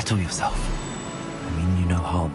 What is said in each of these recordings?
Settle yourself. I mean you no harm.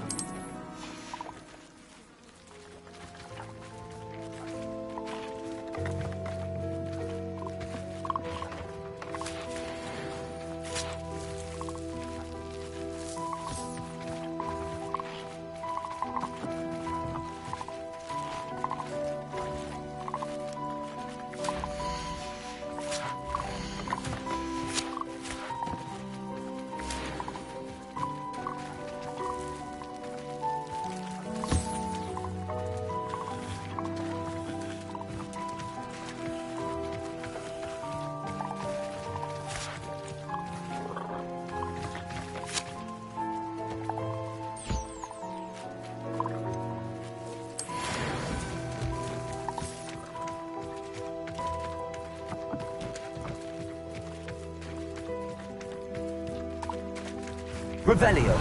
Revelio.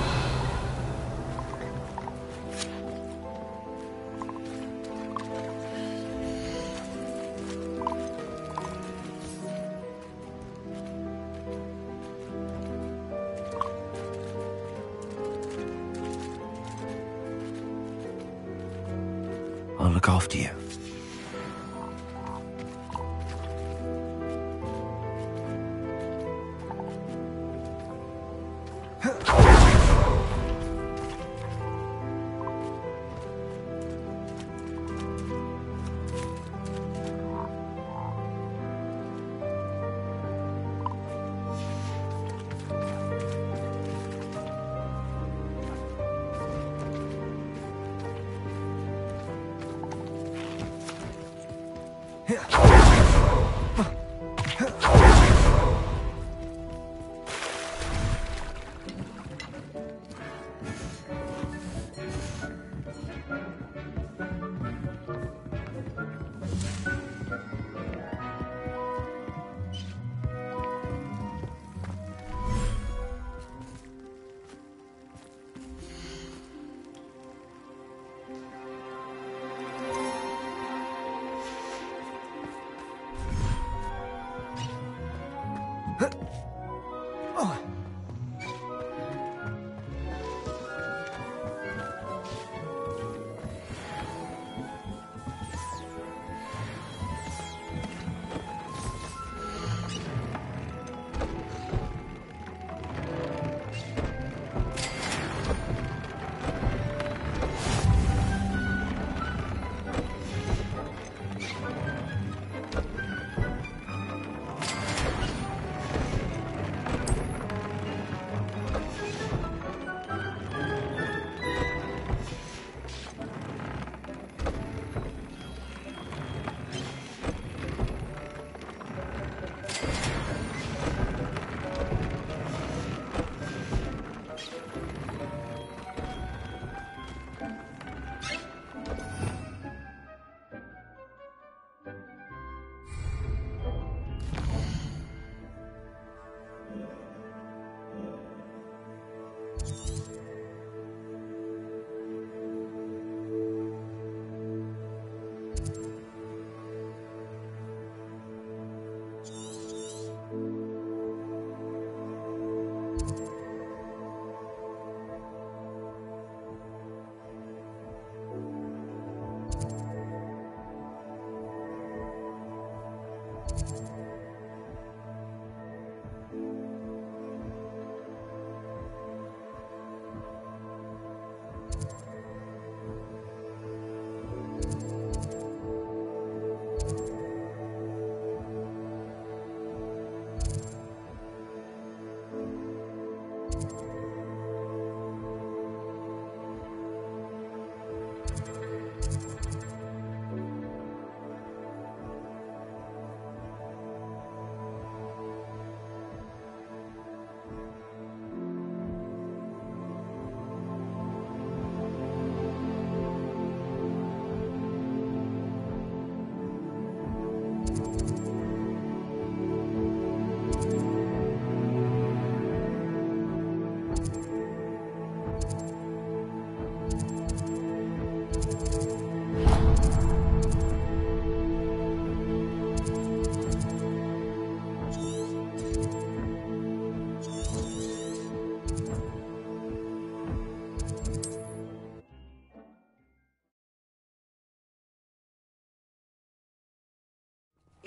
I'll look after you.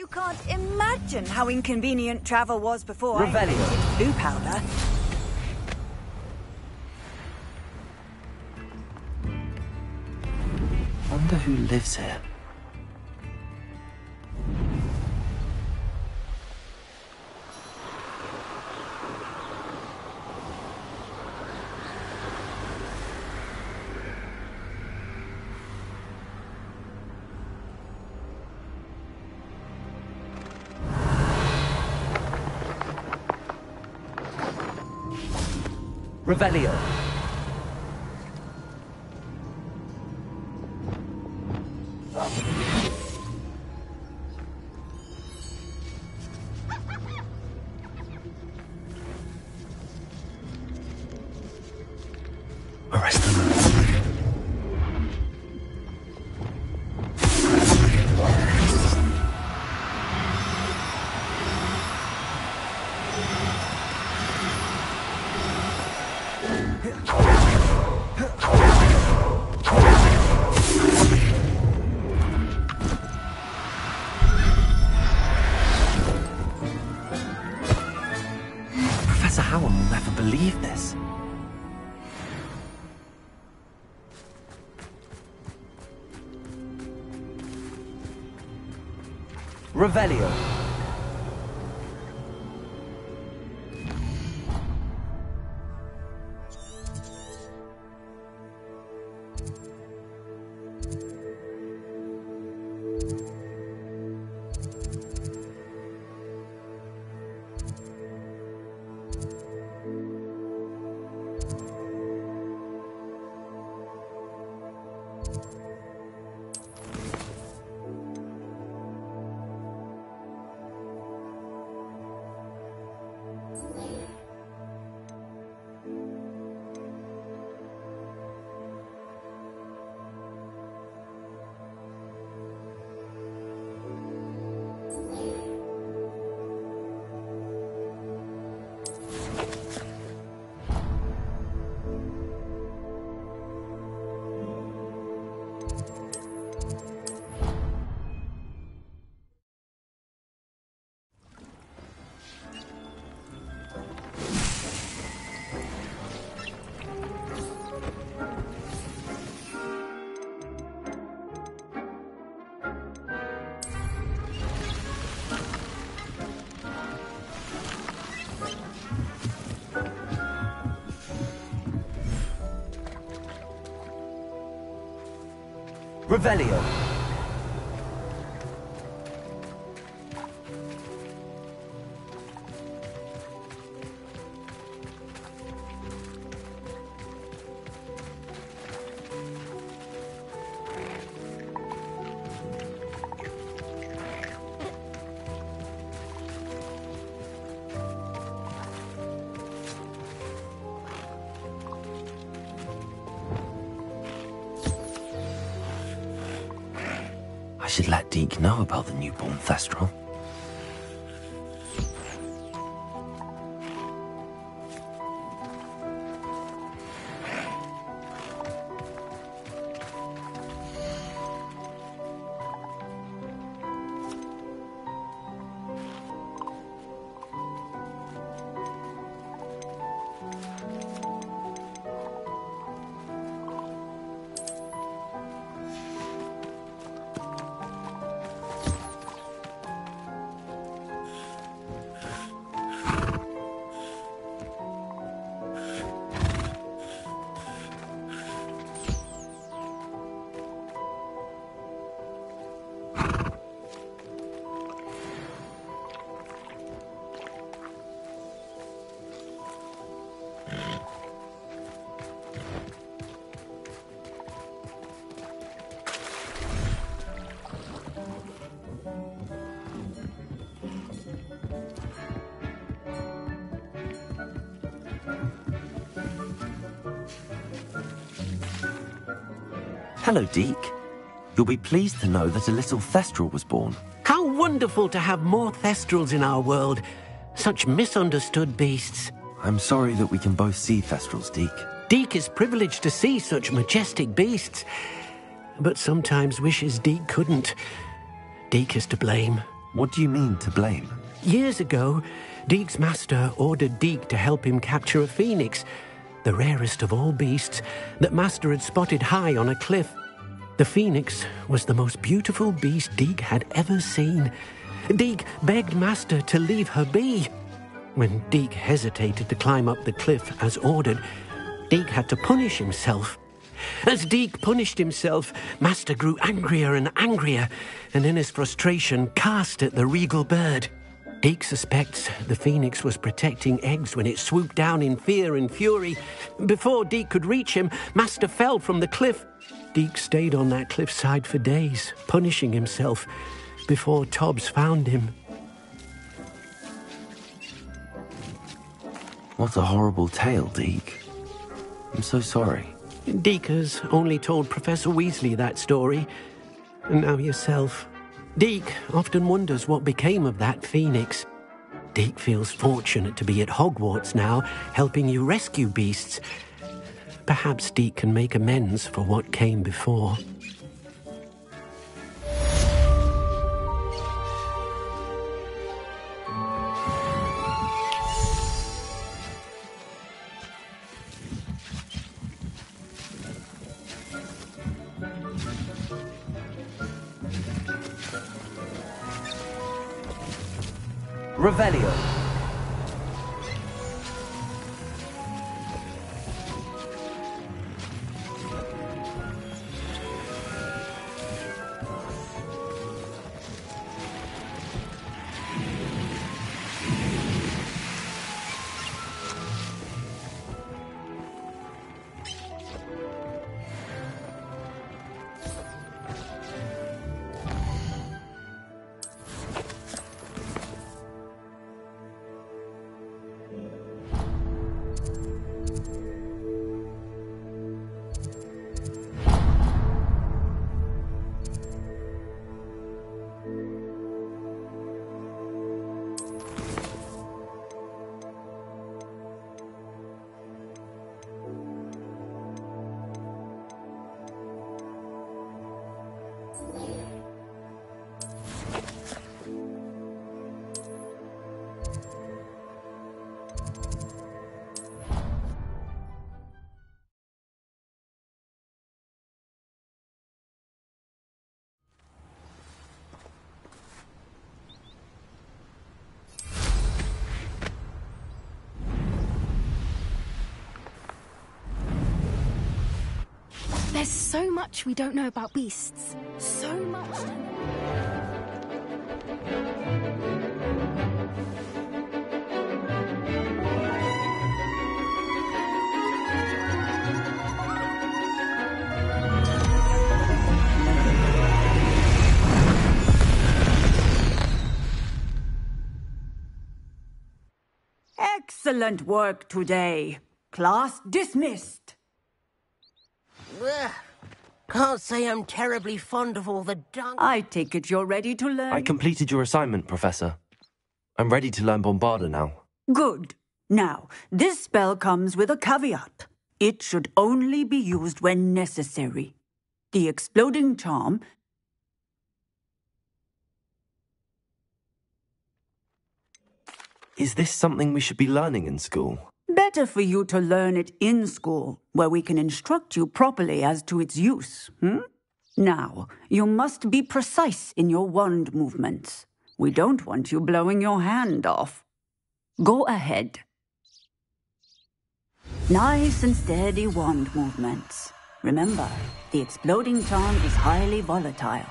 You can't imagine how inconvenient travel was before I Revelio. invented blue powder. Wonder who lives here. Revelio. Arrest them. Professor Howard will never believe this. Revelio. Revelio. I should let Deke know about the newborn Thestral. Hello, Deke. You'll be pleased to know that a little Thestral was born. How wonderful to have more Thestrals in our world. Such misunderstood beasts. I'm sorry that we can both see Thestrals, Deke. Deke is privileged to see such majestic beasts. But sometimes wishes Deke couldn't. Deke is to blame. What do you mean, to blame? Years ago, Deke's master ordered Deke to help him capture a phoenix, the rarest of all beasts, that master had spotted high on a cliff. The phoenix was the most beautiful beast Deke had ever seen. Deke begged master to leave her be. When Deke hesitated to climb up the cliff as ordered, Deke had to punish himself. As Deke punished himself, master grew angrier and angrier, and in his frustration cast at the regal bird. Deke suspects the phoenix was protecting eggs when it swooped down in fear and fury. Before Deke could reach him, master fell from the cliff. Deke stayed on that cliffside for days, punishing himself, before Tobbs found him. What a horrible tale, Deke. I'm so sorry. Deke has only told Professor Weasley that story, and now yourself. Deke often wonders what became of that phoenix. Deke feels fortunate to be at Hogwarts now, helping you rescue beasts. Perhaps Deke can make amends for what came before. Revelio. There's so much we don't know about beasts. So much. Excellent work today. Class dismissed. Ugh. Can't say I'm terribly fond of all the dunk. I take it you're ready to learn. I completed your assignment, Professor. I'm ready to learn Bombarda now. Good. Now, this spell comes with a caveat. It should only be used when necessary. The exploding charm... Is this something we should be learning in school? Better for you to learn it in school, where we can instruct you properly as to its use. Now, you must be precise in your wand movements. We don't want you blowing your hand off. Go ahead. Nice and steady wand movements. Remember, the exploding charm is highly volatile.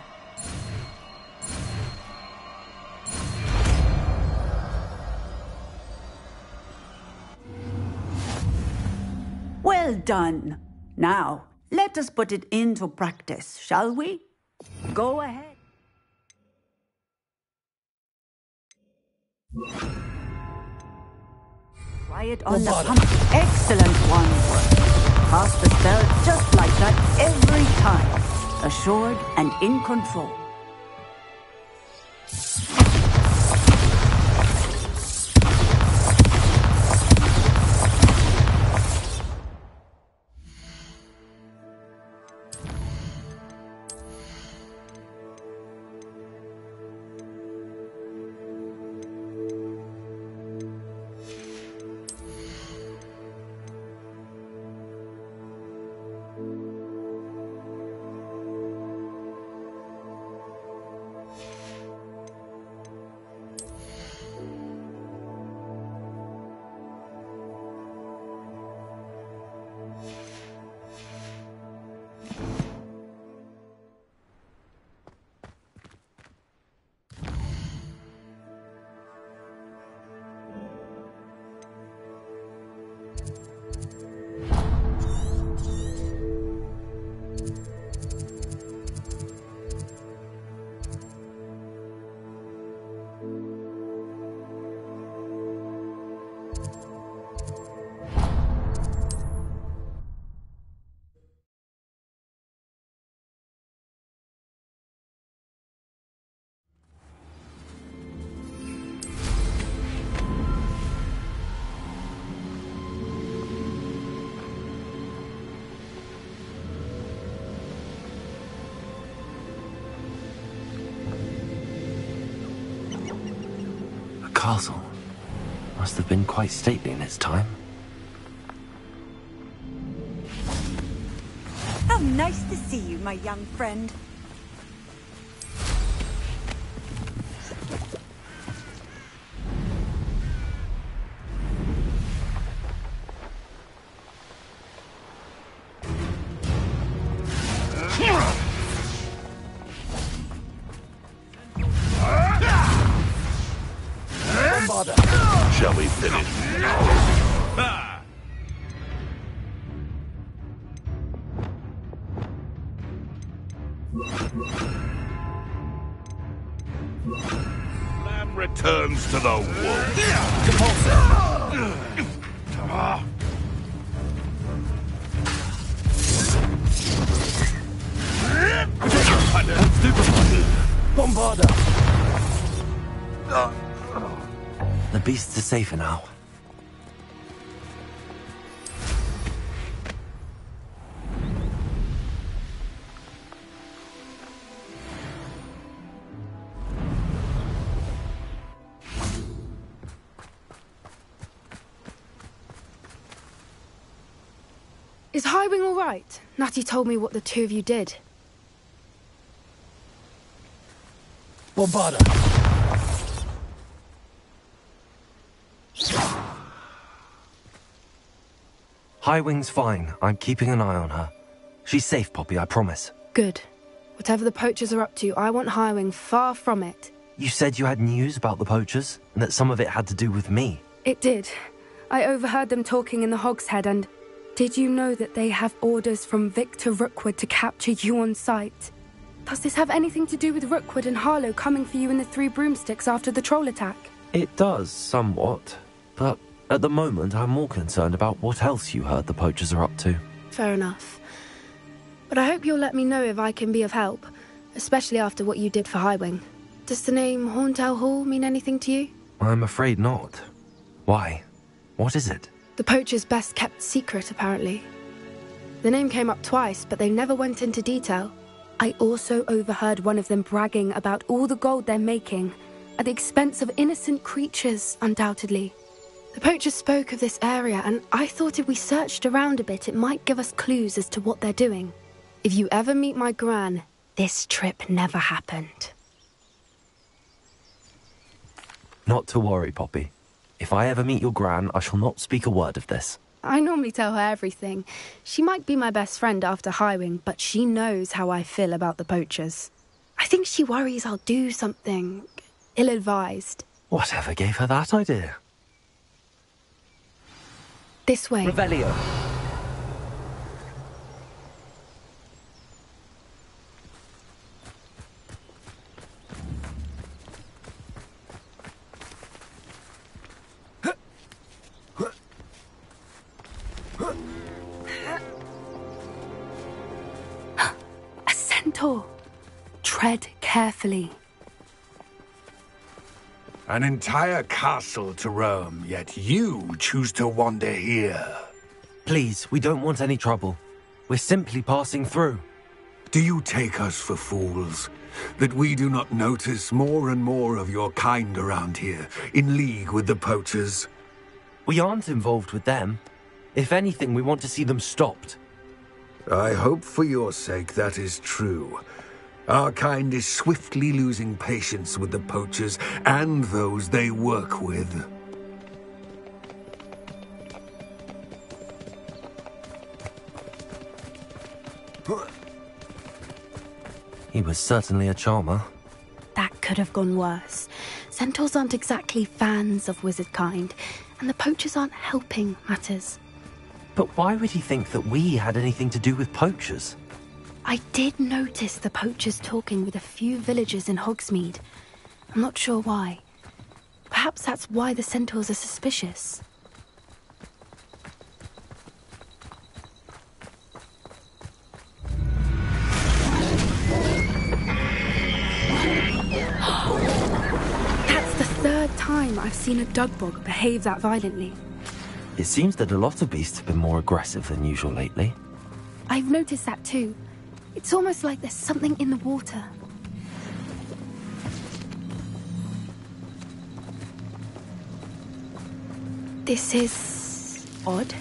Well done. Now, let us put it into practice, shall we? Go ahead. Try it on the pump. Excellent wand work. Cast the spell just like that every time. Assured and in control. castle. Must have been quite stately in its time. How nice to see you, my young friend. Shall we finish? Lamb returns to the wolf. Bombarda! The beasts are safer now. Is Highwing all right? Natty told me what the two of you did. Bombarda! Highwing's fine. I'm keeping an eye on her. She's safe, Poppy, I promise. Good. Whatever the poachers are up to, I want Highwing far from it. You said you had news about the poachers, and that some of it had to do with me. It did. I overheard them talking in the Hogshead, and did you know that they have orders from Victor Rookwood to capture you on sight? Does this have anything to do with Rookwood and Harlow coming for you in the Three Broomsticks after the troll attack? It does, somewhat. But at the moment, I'm more concerned about what else you heard the poachers are up to. Fair enough. But I hope you'll let me know if I can be of help, especially after what you did for Highwing. Does the name Horntail Hall mean anything to you? I'm afraid not. Why? What is it? The poachers' best kept secret, apparently. The name came up twice, but they never went into detail. I also overheard one of them bragging about all the gold they're making, at the expense of innocent creatures, undoubtedly. The poachers spoke of this area, and I thought if we searched around a bit, it might give us clues as to what they're doing. If you ever meet my gran, this trip never happened. Not to worry, Poppy. If I ever meet your gran, I shall not speak a word of this. I normally tell her everything. She might be my best friend after Highwing, but she knows how I feel about the poachers. I think she worries I'll do something ill-advised. Whatever gave her that idea? This way. Revelio. A centaur. Tread carefully. An entire castle to roam, yet you choose to wander here. Please, we don't want any trouble. We're simply passing through. Do you take us for fools? That we do not notice more and more of your kind around here, in league with the poachers? We aren't involved with them. If anything, we want to see them stopped. I hope for your sake that is true. Our kind is swiftly losing patience with the poachers and those they work with. He was certainly a charmer. That could have gone worse. Centaurs aren't exactly fans of wizard kind, and the poachers aren't helping matters. But why would he think that we had anything to do with poachers? I did notice the poachers talking with a few villagers in Hogsmeade. I'm not sure why. Perhaps that's why the centaurs are suspicious. That's the third time I've seen a dugbog behave that violently. It seems that a lot of beasts have been more aggressive than usual lately. I've noticed that too. It's almost like there's something in the water. This is odd.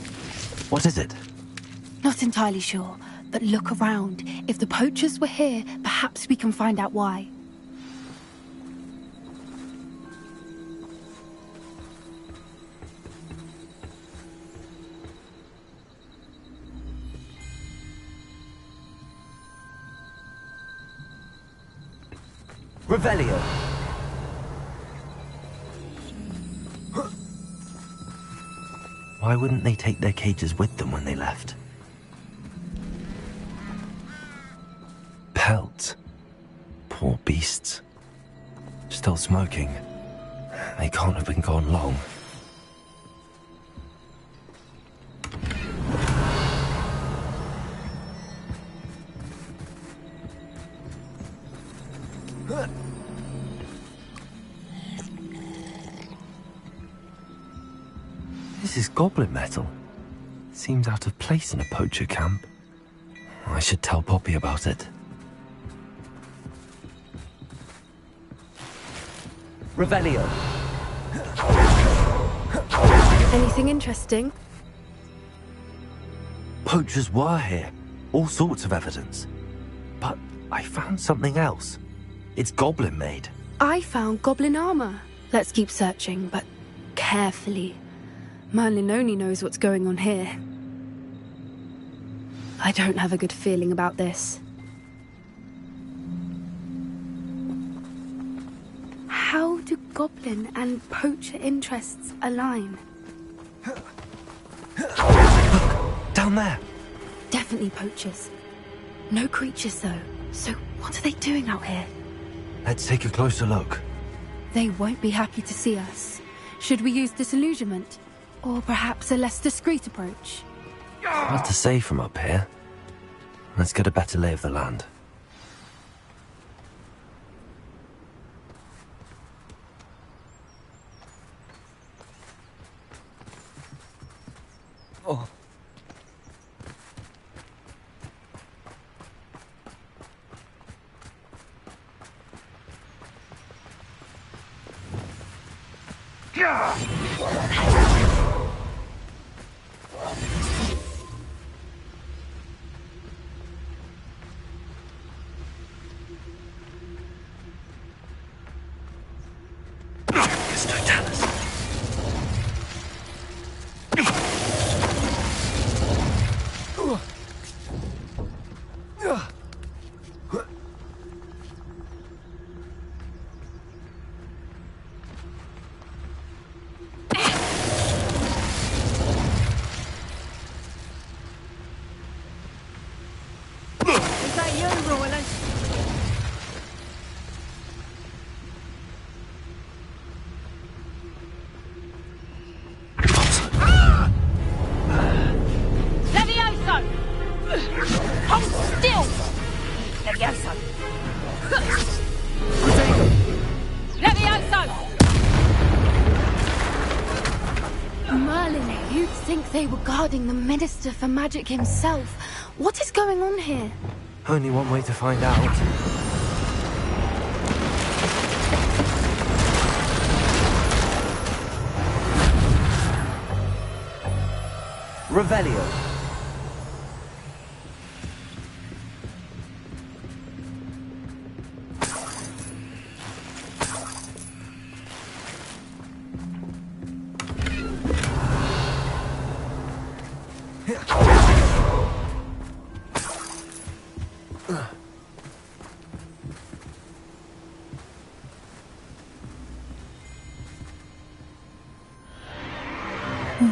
What is it? Not entirely sure, but look around. If the poachers were here, perhaps we can find out why. Revelio. Why wouldn't they take their cages with them when they left? Pelts. Poor beasts. Still smoking. They can't have been gone long. This is goblin metal. Seems out of place in a poacher camp. I should tell Poppy about it. Revelio. Anything interesting? Poachers were here. All sorts of evidence. But I found something else. It's goblin made. I found goblin armor. Let's keep searching, but carefully. Merlin only knows what's going on here. I don't have a good feeling about this. How do goblin and poacher interests align? Down there. Definitely poachers. No creatures, though. So what are they doing out here? Let's take a closer look. They won't be happy to see us. Should we use disillusionment? Or perhaps a less discreet approach? Hard to say from up here. Let's get a better lay of the land. Oh. Merlin, you'd think they were guarding the Minister for Magic himself. What is going on here? Only one way to find out. Revelio.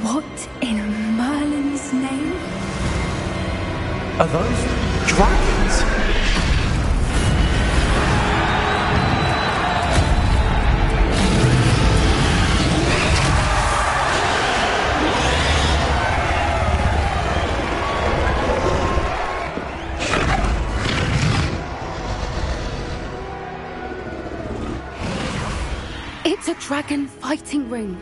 What in Merlin's name? Are those dragons? It's a dragon fighting ring.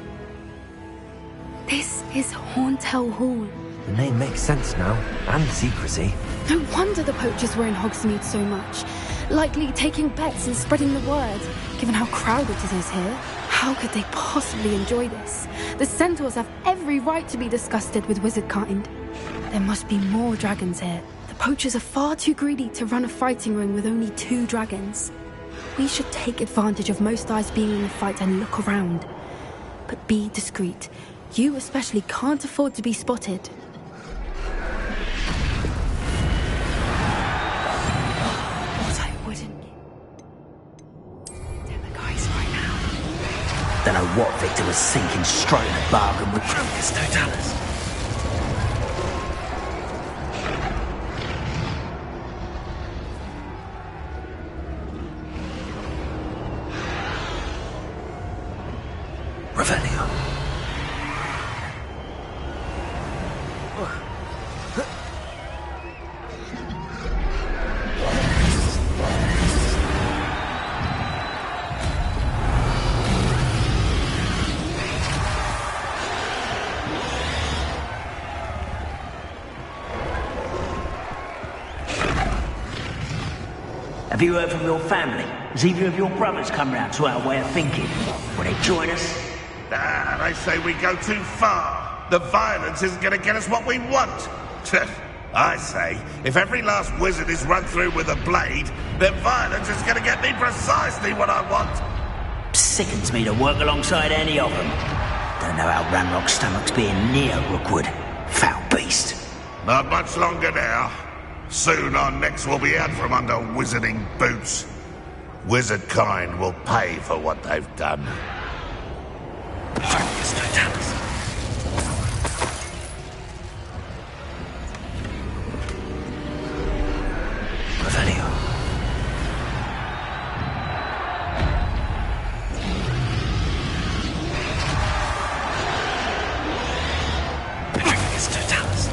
This is Horntail Hall. The name makes sense now, and the secrecy. No wonder the poachers were in Hogsmeade so much. Likely taking bets and spreading the word, given how crowded it is here. How could they possibly enjoy this? The centaurs have every right to be disgusted with wizard kind. There must be more dragons here. The poachers are far too greedy to run a fighting ring with only 2 dragons. We should take advantage of most eyes being in the fight and look around. But be discreet. You especially can't afford to be spotted. Don't know what Victor was thinking, striking a bargain with Crocus Totalis. Revelio. Have you heard from your family? Has either of your brothers come round to our way of thinking? Will they join us? Ah, they say we go too far. The violence isn't going to get us what we want. I say, if every last wizard is run through with a blade, then violence is going to get me precisely what I want. Sickens me to work alongside any of them. Don't know how Ramrock's stomach's being near Rookwood. Foul beast. Not much longer now. Soon our necks will be out from under wizarding boots. Wizard kind will pay for what they've done. Crocus Totalis. Revelio. Crocus Totalis.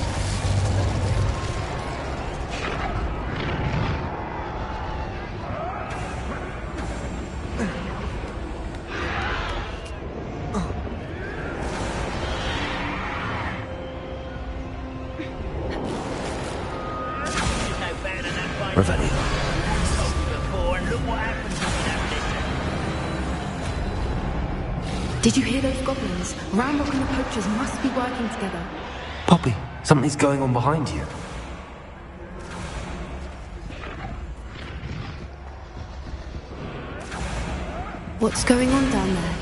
Revelio. Did you hear those goblins? Ramrock and the poachers must be working together. Poppy, something's going on behind you. What's going on down there?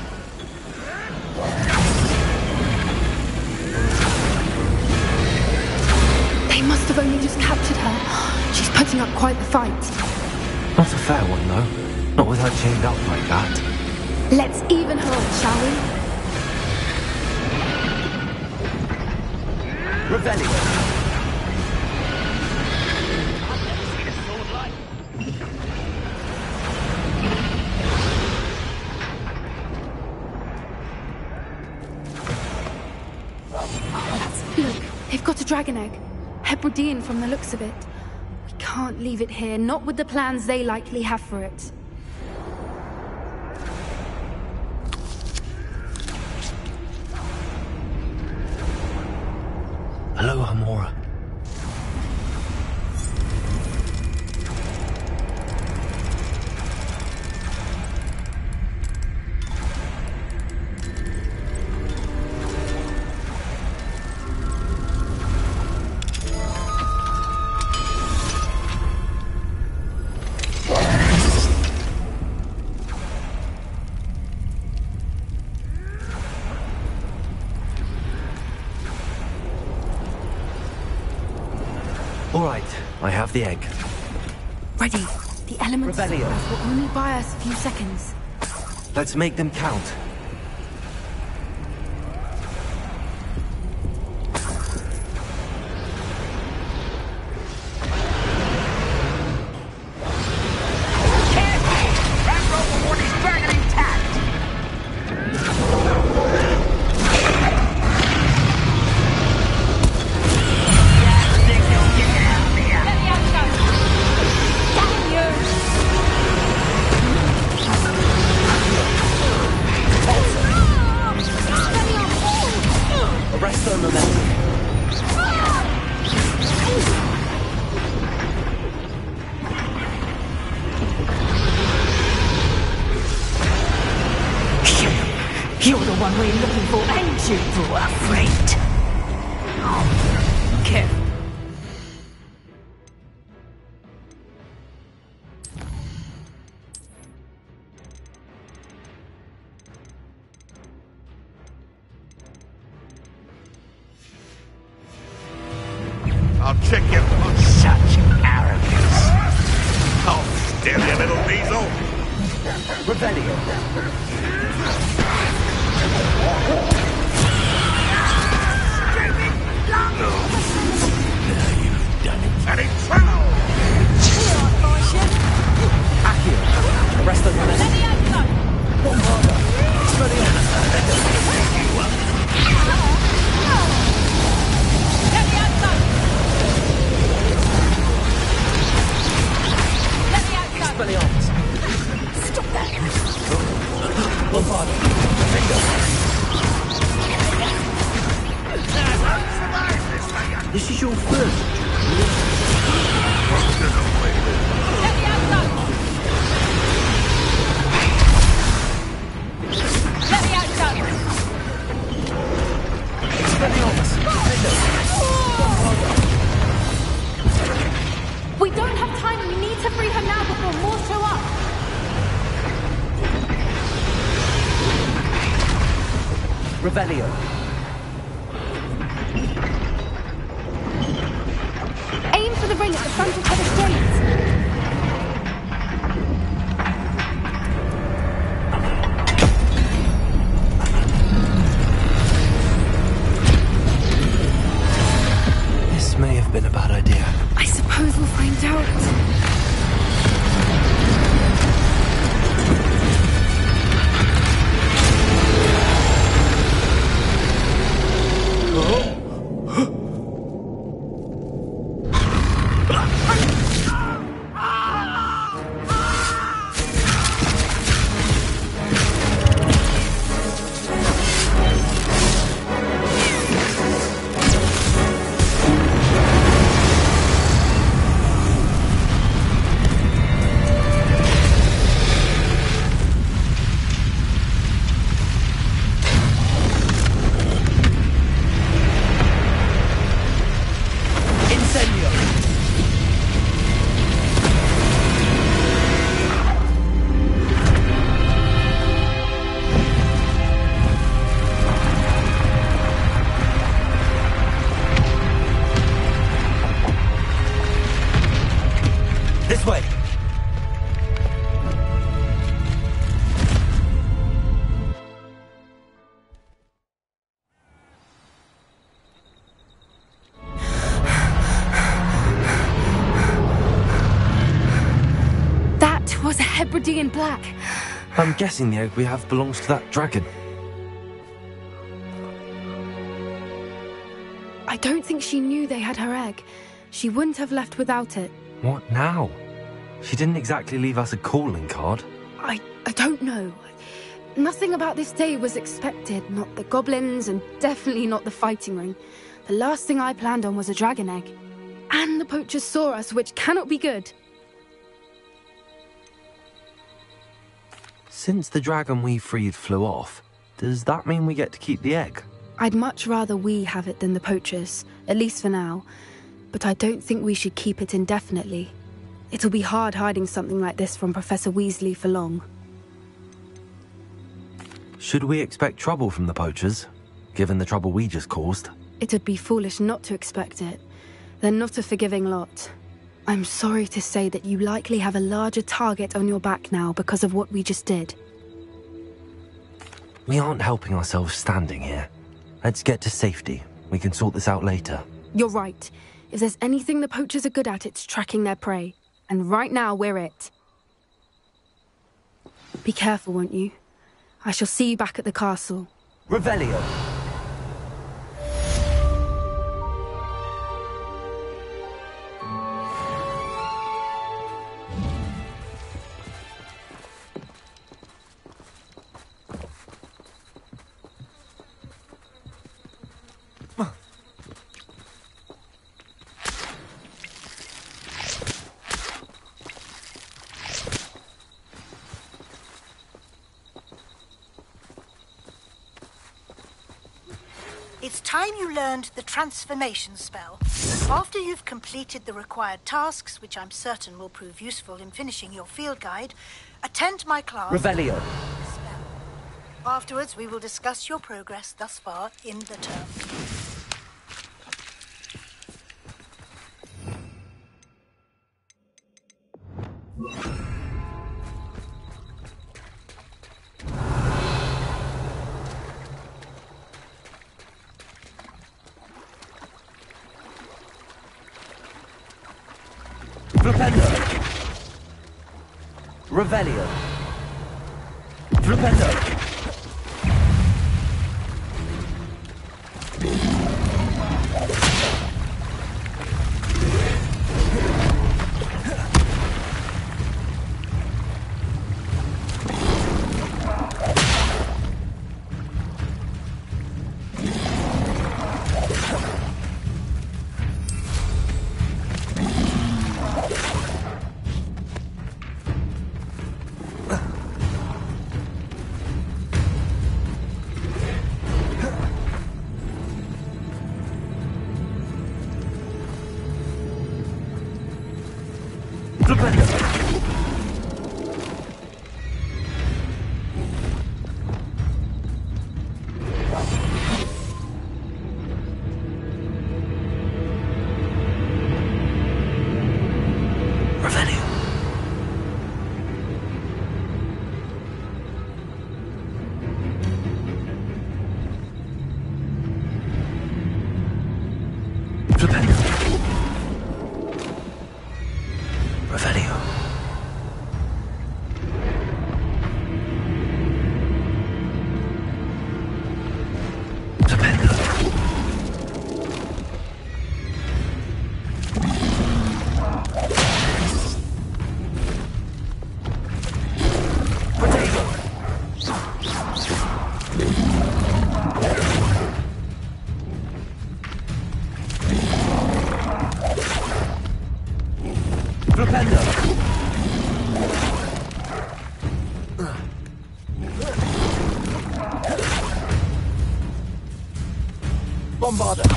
They must have only just captured her. She's putting up quite the fight. Not a fair one, though. Not with her chained up like that. Let's even her up, shall we? Revelio. Look, they've got a dragon egg. Hebridean from the looks of it. We can't leave it here, not with the plans they likely have for it. Hello, Hamora. All right, I have the egg. Ready. The elements Revelio. will only buy us a few seconds. Let's make them count. one we're looking for, ain't you? For a friend. Careful. I'll check you. Such arrogance. Oh, still, you little weasel. Rebellion. Now you've done it. And in trouble. Akio, arrest the runner. Stop that! This is your first. We don't have time. We need to free her now before more show up. Revelio. Aim for the ring at the front of Heather's Gate. This may have been a bad idea. I suppose we'll find out. This way! That was a Hebridean black. I'm guessing the egg we have belongs to that dragon. I don't think she knew they had her egg. She wouldn't have left without it. What now? She didn't exactly leave us a calling card. I don't know. Nothing about this day was expected. Not the goblins, and definitely not the fighting ring. The last thing I planned on was a dragon egg. And the poachers saw us, which cannot be good. Since the dragon we freed flew off, does that mean we get to keep the egg? I'd much rather we have it than the poachers, at least for now. But I don't think we should keep it indefinitely. It'll be hard hiding something like this from Professor Weasley for long. Should we expect trouble from the poachers, given the trouble we just caused? It'd be foolish not to expect it. They're not a forgiving lot. I'm sorry to say that you likely have a larger target on your back now because of what we just did. We aren't helping ourselves standing here. Let's get to safety. We can sort this out later. You're right. If there's anything the poachers are good at, it's tracking their prey. And right now, we're it. Be careful, won't you? I shall see you back at the castle. Revelio. It's time you learned the transformation spell. After you've completed the required tasks, which I'm certain will prove useful in finishing your field guide, attend my class... Revelio. Afterwards, we will discuss your progress thus far in the term. Flipendo. Revelio. Flipendo. Bombarder.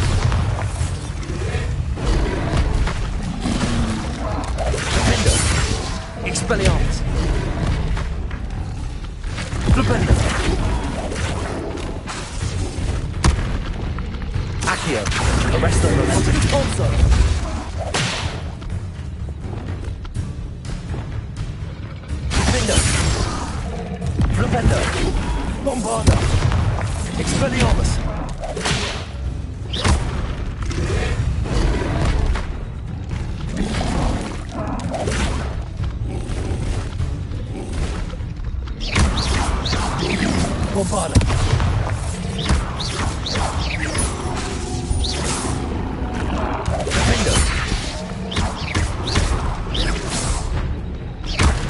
Flipendo. Expelliarmus. Flipendo. Accio. Arresto momentum. Also. Flipendo. Flipendo. Bombarder. Expelliarmus. Bombarder. Defender.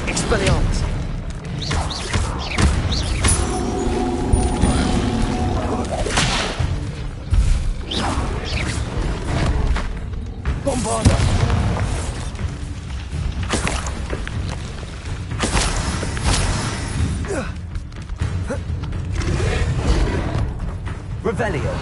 Expelliarmus. Bombarder. Revelio.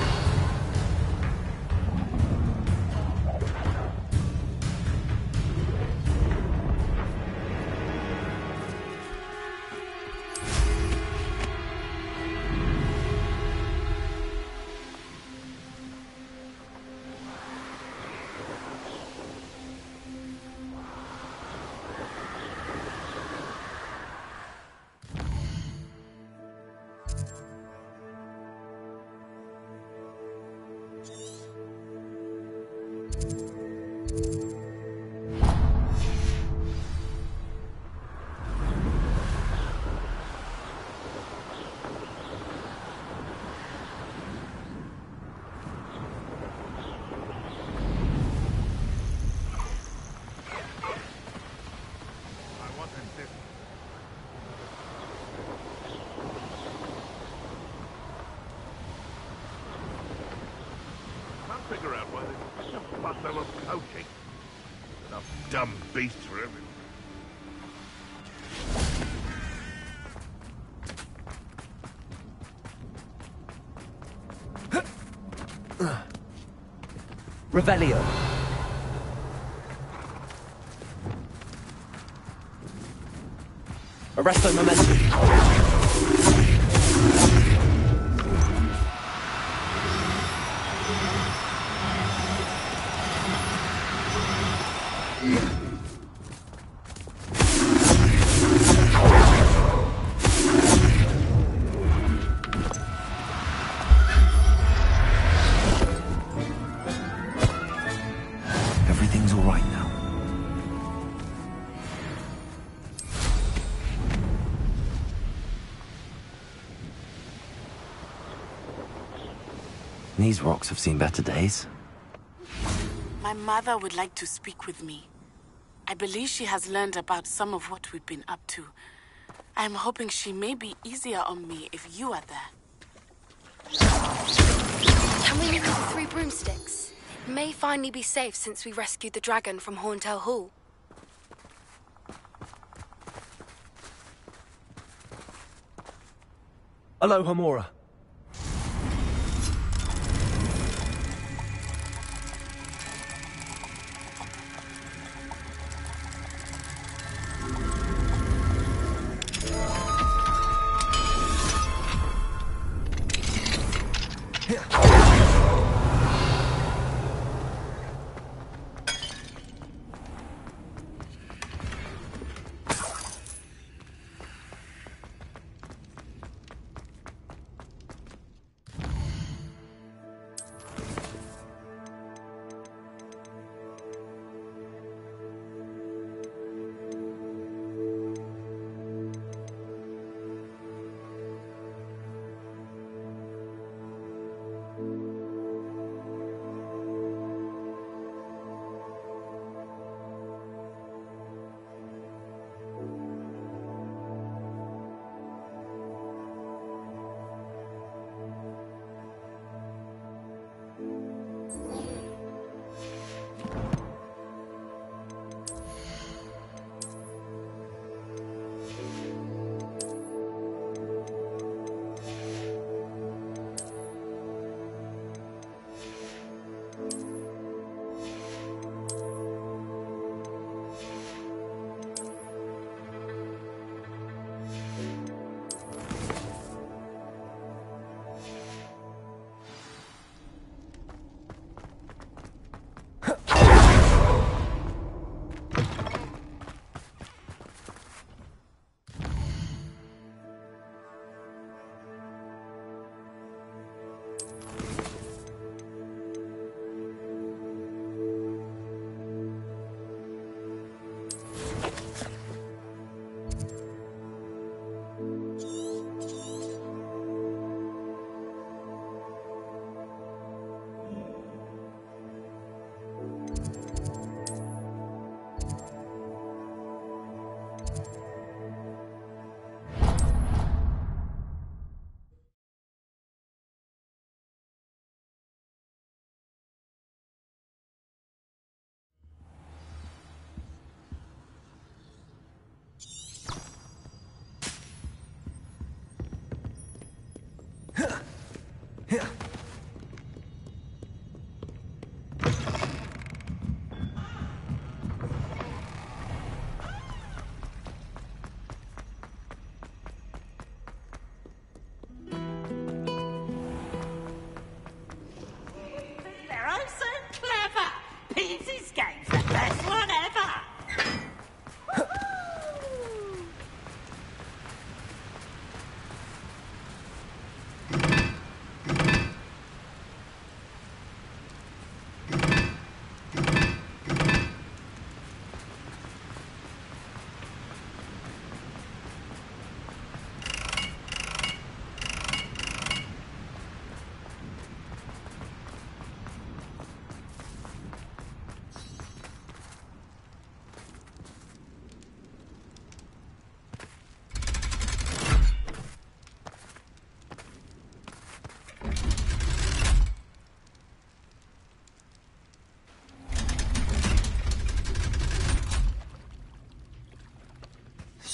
Figure out why there's such a bundle of coaching. Enough dumb beasts for everyone. Revelio. Arresto momentum. Everything's all right now. These rocks have seen better days. My mother would like to speak with me. I believe she has learned about some of what we've been up to. I'm hoping she may be easier on me if you are there. Can we use the 3 broomsticks? It may finally be safe since we rescued the dragon from Horntail Hall. Aloha, Mora.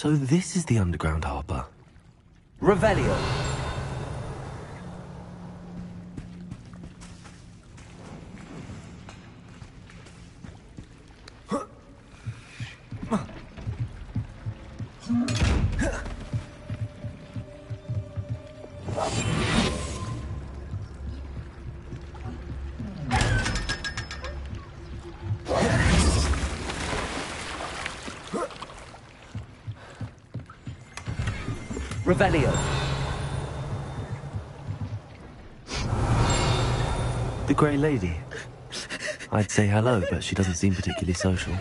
So this is the underground harbour. Revelio. Revelio. The Grey Lady. I'd say hello, but she doesn't seem particularly social.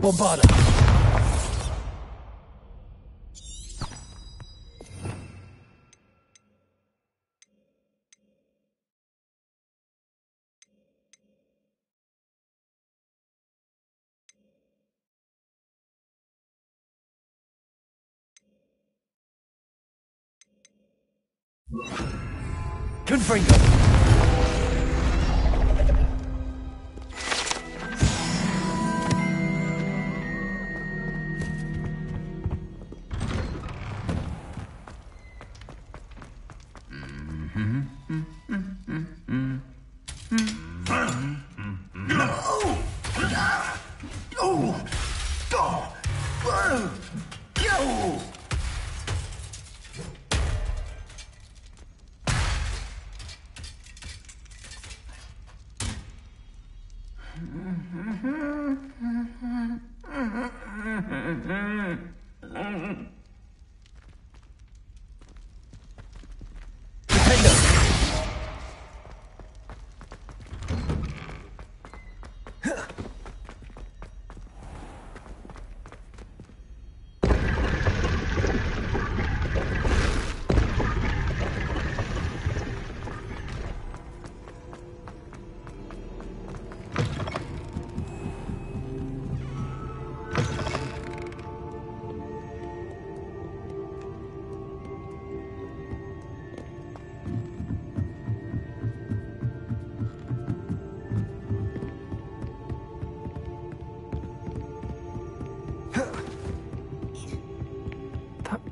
Bombarda. Confringo.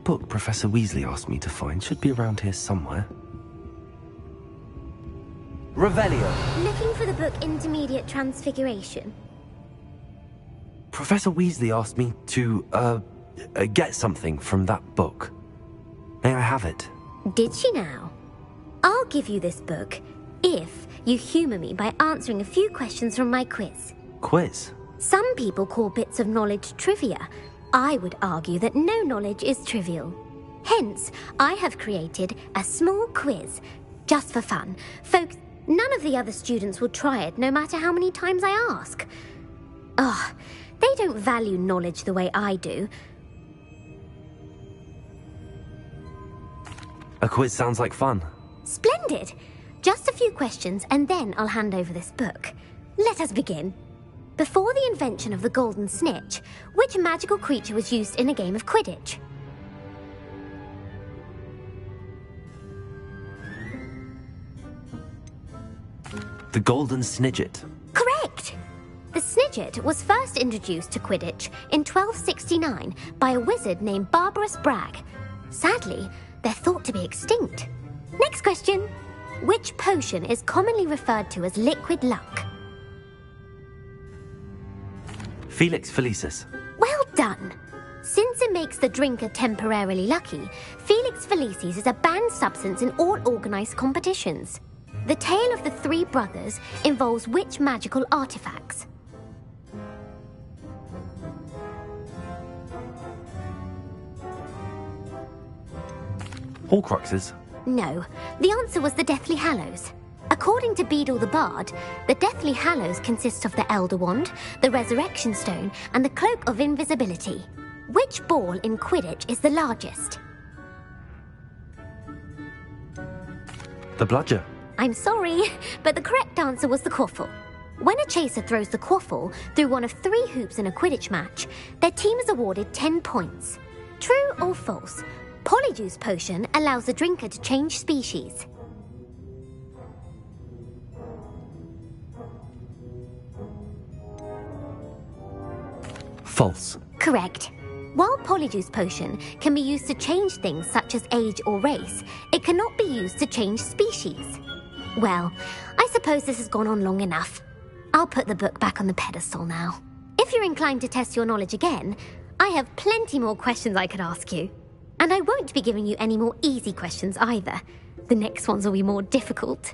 Book Professor Weasley asked me to find should be around here somewhere. Revelio. Looking for the book Intermediate Transfiguration. Professor Weasley asked me to, get something from that book. May I have it? Did she now? I'll give you this book if you humour me by answering a few questions from my quiz. Quiz? Some people call bits of knowledge trivia. I would argue that no knowledge is trivial. Hence, I have created a small quiz, just for fun. Folks, none of the other students will try it, no matter how many times I ask. Ugh, they don't value knowledge the way I do. A quiz sounds like fun. Splendid! Just a few questions, and then I'll hand over this book. Let us begin. Before the invention of the golden snitch, which magical creature was used in a game of Quidditch? The golden snidget. Correct! The snitch Widget was first introduced to Quidditch in 1269 by a wizard named Barbarous Bragg. Sadly, they're thought to be extinct. Next question. Which potion is commonly referred to as liquid luck? Felix Felicis. Well done! Since it makes the drinker temporarily lucky, Felix Felicis is a banned substance in all organised competitions. The tale of the three brothers involves which magical artifacts? Horcruxes. No, the answer was the Deathly Hallows. According to Beadle the Bard, the Deathly Hallows consists of the Elder Wand, the Resurrection Stone, and the Cloak of Invisibility. Which ball in Quidditch is the largest? The bludger. I'm sorry, but the correct answer was the quaffle. When a chaser throws the quaffle through one of 3 hoops in a Quidditch match, their team is awarded 10 points. True or false? Polyjuice potion allows the drinker to change species. False. Correct. While Polyjuice potion can be used to change things such as age or race, it cannot be used to change species. Well, I suppose this has gone on long enough. I'll put the book back on the pedestal now. If you're inclined to test your knowledge again, I have plenty more questions I could ask you. And I won't be giving you any more easy questions either. The next ones will be more difficult.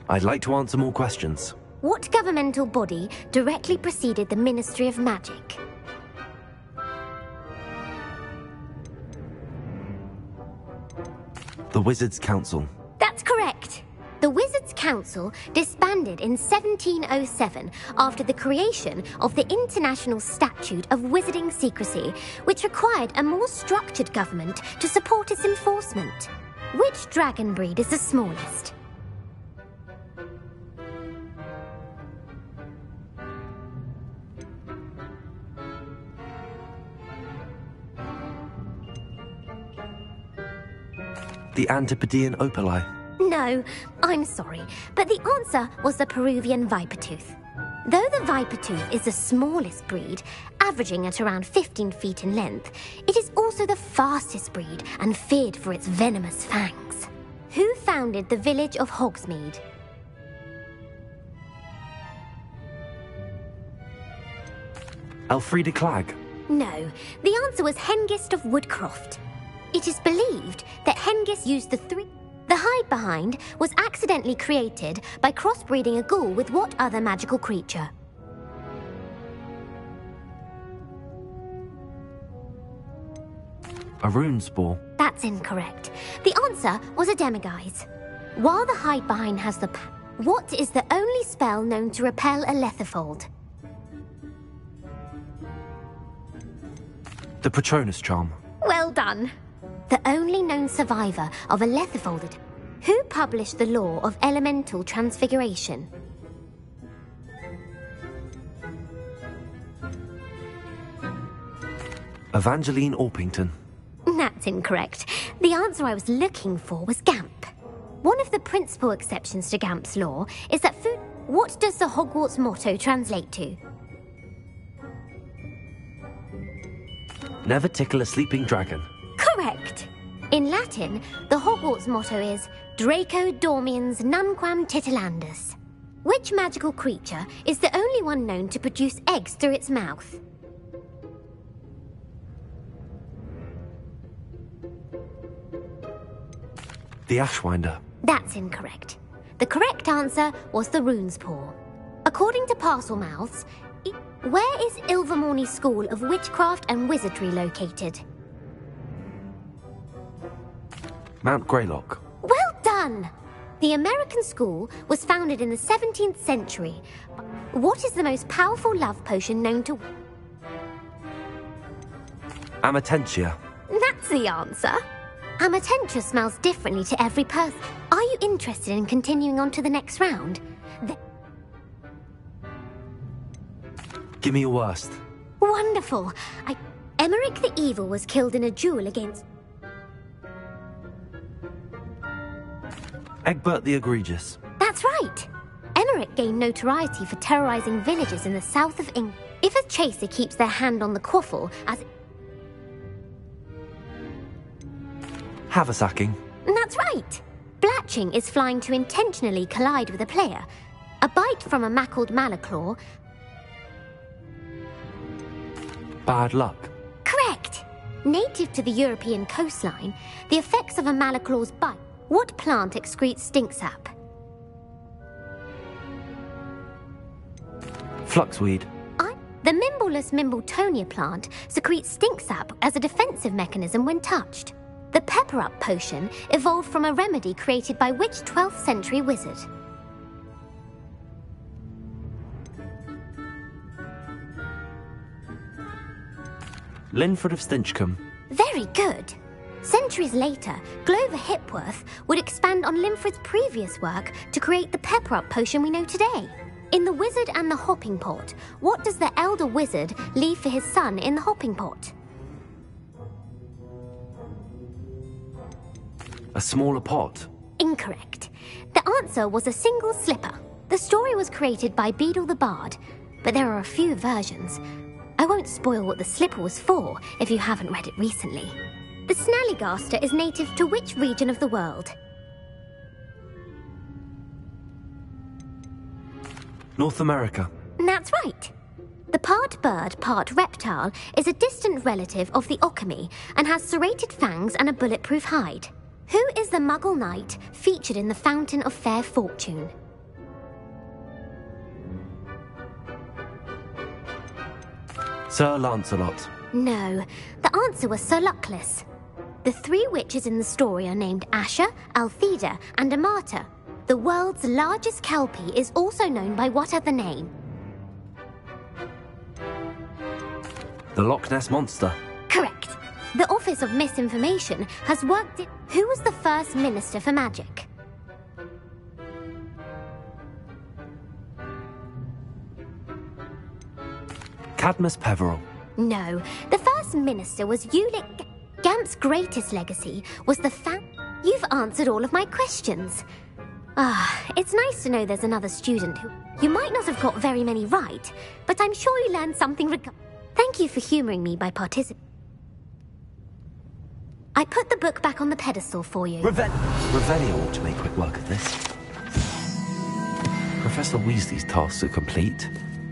I'd like to answer more questions. What governmental body directly preceded the Ministry of Magic? The Wizards' Council. That's correct. The Wizards' Council disbanded in 1707 after the creation of the International Statute of Wizarding Secrecy, which required a more structured government to support its enforcement. Which dragon breed is the smallest? The Antipodean Opali. No, I'm sorry, but the answer was the Peruvian Vipertooth. Though the Vipertooth is the smallest breed, averaging at around 15 feet in length, it is also the fastest breed and feared for its venomous fangs. Who founded the village of Hogsmeade? Elfrida Clegg. No, the answer was Hengist of Woodcroft. It is believed that Hengist used the hide behind was accidentally created by crossbreeding a ghoul with what other magical creature? A rune spore. That's incorrect. The answer was a demiguise. While the hide behind has the what is the only spell known to repel a letherfold? The Patronus charm. Well done. The only known survivor of a letherfolded. Who published the law of elemental transfiguration? Evangeline Orpington. That's incorrect. The answer I was looking for was Gamp. One of the principal exceptions to Gamp's law is that food... What does the Hogwarts motto translate to? Never tickle a sleeping dragon. Correct. In Latin, the Hogwarts motto is Draco Dormiens Nunquam Titilandus. Which magical creature is the only one known to produce eggs through its mouth? The Ashwinder. That's incorrect. The correct answer was the Rune's Paw. According to Parselmouths, where is Ilvermorny School of Witchcraft and Wizardry located? Mount Greylock. Well done! The American school was founded in the 17th century. What is the most powerful love potion known to... Amatentia. That's the answer. Amatentia smells differently to every person. Are you interested in continuing on to the next round? Give me your worst. Wonderful. Emmerich the Evil was killed in a duel against... Egbert the Egregious. That's right. Emmerich Limerick gained notoriety for terrorizing villages in the south of England. If a chaser keeps their hand on the quaffle as... Haversacking. That's right. Blatching is flying to intentionally collide with a player. A bite from a mackled malaclaw. Bad luck. Correct. Native to the European coastline, the effects of a malaclaw's bite. What plant excretes stink sap? Fluxweed. The Mimbleless Mimbletonia plant secretes stink sap as a defensive mechanism when touched. The Pepper-Up potion evolved from a remedy created by which 12th century wizard? Linford of Stinchcombe. Very good. Centuries later, Glover Hipworth would expand on Linford's previous work to create the Pepper-Up potion we know today. In The Wizard and the Hopping Pot, what does the elder wizard leave for his son in the hopping pot? A smaller pot. Incorrect. The answer was a single slipper. The story was created by Beadle the Bard, but there are a few versions. I won't spoil what the slipper was for if you haven't read it recently. The Snallygaster is native to which region of the world? North America. That's right. The part bird, part reptile is a distant relative of the Occamy and has serrated fangs and a bulletproof hide. Who is the Muggle knight featured in the Fountain of Fair Fortune? Sir Lancelot. No, the answer was Sir Luckless. The three witches in the story are named Asher, Altheda, and Amata. The world's largest kelpie is also known by what other name? The Loch Ness Monster. Correct. The Office of Misinformation has worked in... Who was the first Minister for Magic? Cadmus Peveril. No, the first minister was Ulick. Gamp's greatest legacy was the fact... You've answered all of my questions. It's nice to know there's another student who... You might not have got very many right, but I'm sure you learned something Thank you for humouring me by participating. I put the book back on the pedestal for you. Revelio ought to make quick work of this. Professor Weasley's tasks are complete.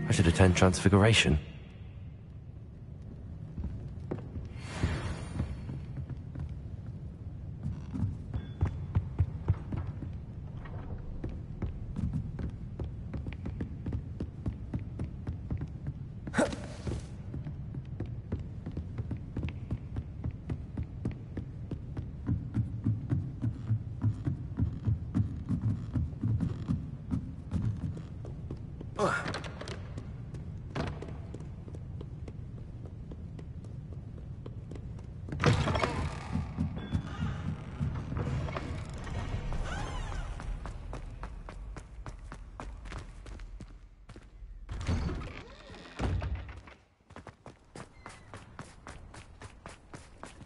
I should attend Transfiguration.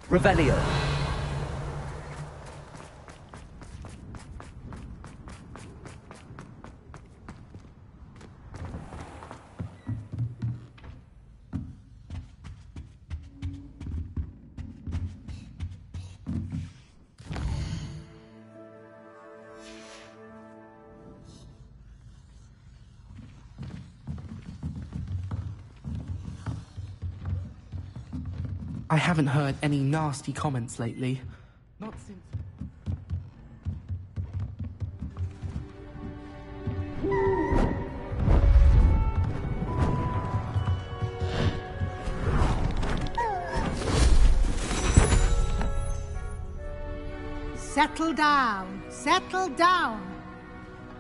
Revelio. I haven't heard any nasty comments lately. Not since... Settle down, settle down.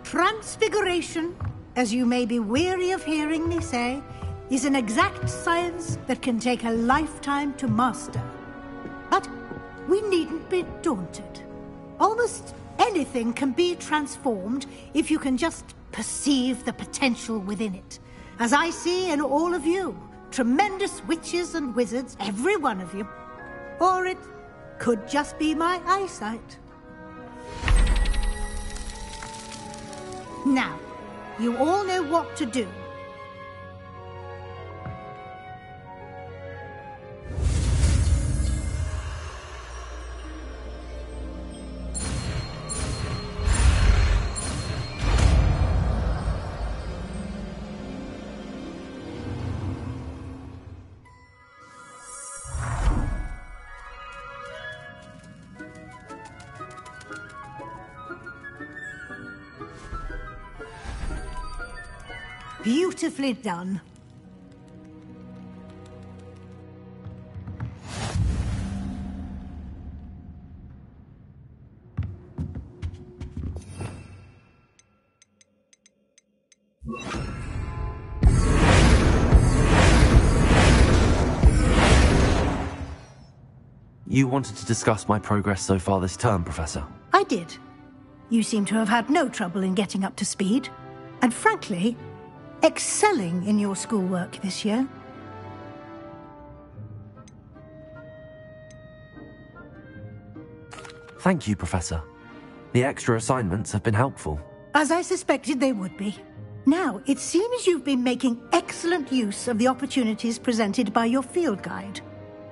Transfiguration, as you may be weary of hearing me say, is an exact science that can take a lifetime to master. But we needn't be daunted. Almost anything can be transformed if you can just perceive the potential within it. As I see in all of you, tremendous witches and wizards, every one of you. Or it could just be my eyesight. Now, you all know what to do. Beautifully done. You wanted to discuss my progress so far this term, Professor? I did. You seem to have had no trouble in getting up to speed. And frankly, excelling in your schoolwork this year. Thank you, Professor. The extra assignments have been helpful. As I suspected they would be. Now, it seems you've been making excellent use of the opportunities presented by your field guide.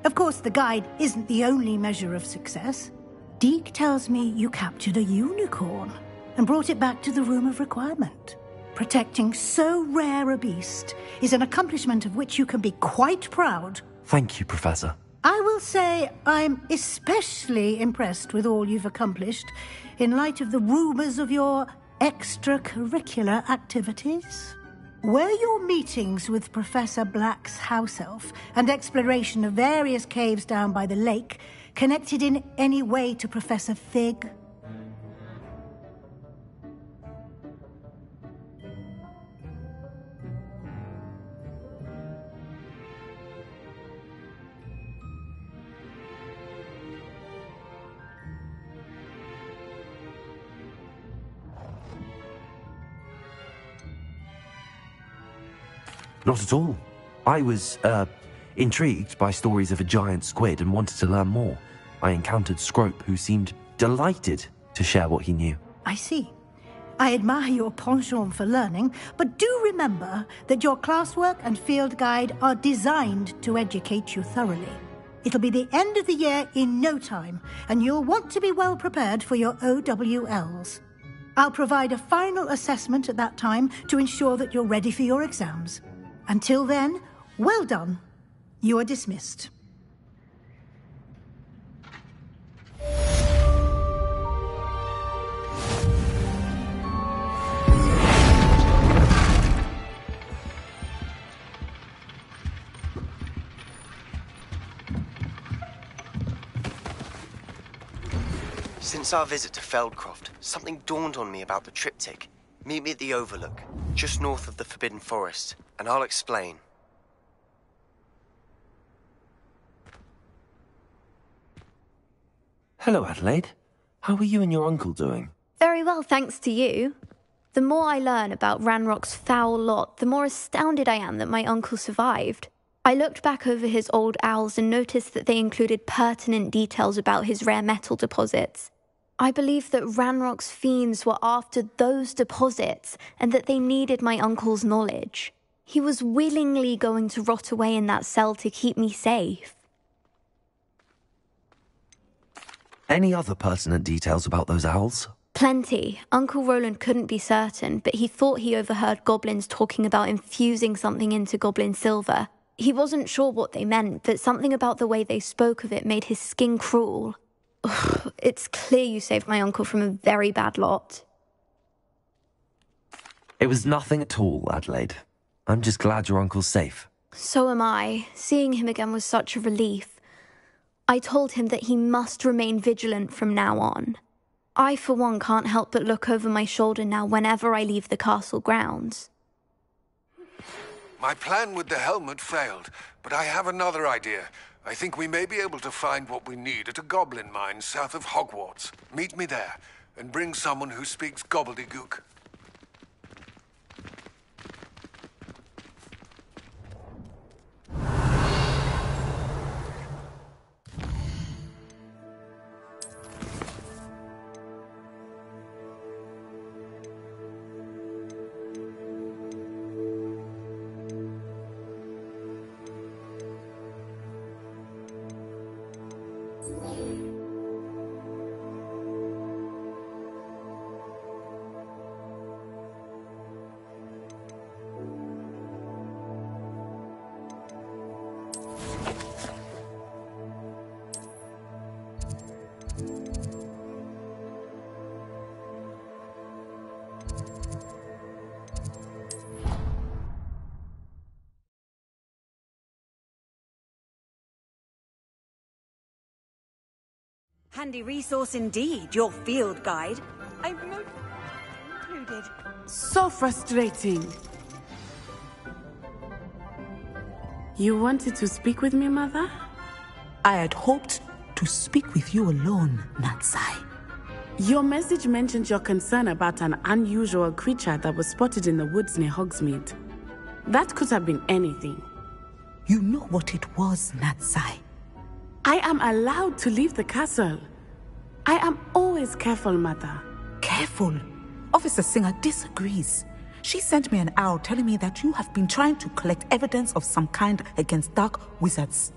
Of course, the guide isn't the only measure of success. Deke tells me you captured a unicorn and brought it back to the Room of Requirement. Protecting so rare a beast is an accomplishment of which you can be quite proud. Thank you, Professor. I will say I'm especially impressed with all you've accomplished in light of the rumors of your extracurricular activities. Were your meetings with Professor Black's house elf and exploration of various caves down by the lake connected in any way to Professor Fig? Not at all. I was, intrigued by stories of a giant squid and wanted to learn more. I encountered Scrope, who seemed delighted to share what he knew. I see. I admire your penchant for learning, but do remember that your classwork and field guide are designed to educate you thoroughly. It'll be the end of the year in no time, and you'll want to be well prepared for your OWLs. I'll provide a final assessment at that time to ensure that you're ready for your exams. Until then, well done. You are dismissed. Since our visit to Feldcroft, something dawned on me about the triptych. Meet me at the Overlook, just north of the Forbidden Forest, and I'll explain. Hello, Adelaide. How are you and your uncle doing? Very well, thanks to you. The more I learn about Ranrock's foul lot, the more astounded I am that my uncle survived. I looked back over his old owls and noticed that they included pertinent details about his rare metal deposits. I believe that Ranrock's fiends were after those deposits and that they needed my uncle's knowledge. He was willingly going to rot away in that cell to keep me safe. Any other pertinent details about those owls? Plenty. Uncle Roland couldn't be certain, but he thought he overheard goblins talking about infusing something into goblin silver. He wasn't sure what they meant, but something about the way they spoke of it made his skin crawl. It's clear you saved my uncle from a very bad lot. It was nothing at all, Adelaide. I'm just glad your uncle's safe. So am I. Seeing him again was such a relief. I told him that he must remain vigilant from now on. I, for one, can't help but look over my shoulder now whenever I leave the castle grounds. My plan with the helmet failed, but I have another idea. I think we may be able to find what we need at a goblin mine south of Hogwarts. Meet me there, and bring someone who speaks gobbledygook. Handy resource indeed, your field guide. I've noted included. So frustrating. You wanted to speak with me, Mother? I had hoped to speak with you alone, Natsai. Your message mentioned your concern about an unusual creature that was spotted in the woods near Hogsmeade. That could have been anything. You know what it was, Natsai. I am allowed to leave the castle. I am always careful, Mother. Careful? Officer Singer disagrees. She sent me an owl telling me that you have been trying to collect evidence of some kind against dark wizards.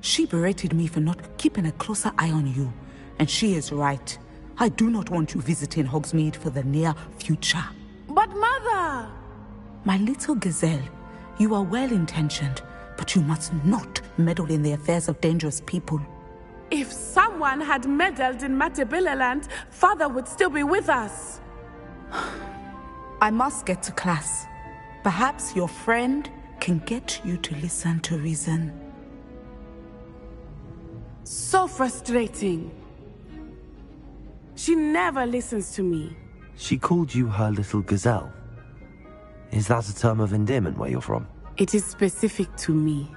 She berated me for not keeping a closer eye on you, and she is right. I do not want you visiting Hogsmeade for the near future. But Mother! My little gazelle, you are well-intentioned, but you must not meddle in the affairs of dangerous people. If someone had meddled in Matabeleland, Father would still be with us. I must get to class. Perhaps your friend can get you to listen to reason. So frustrating. She never listens to me. She called you her little gazelle. Is that a term of endearment where you're from? It is specific to me.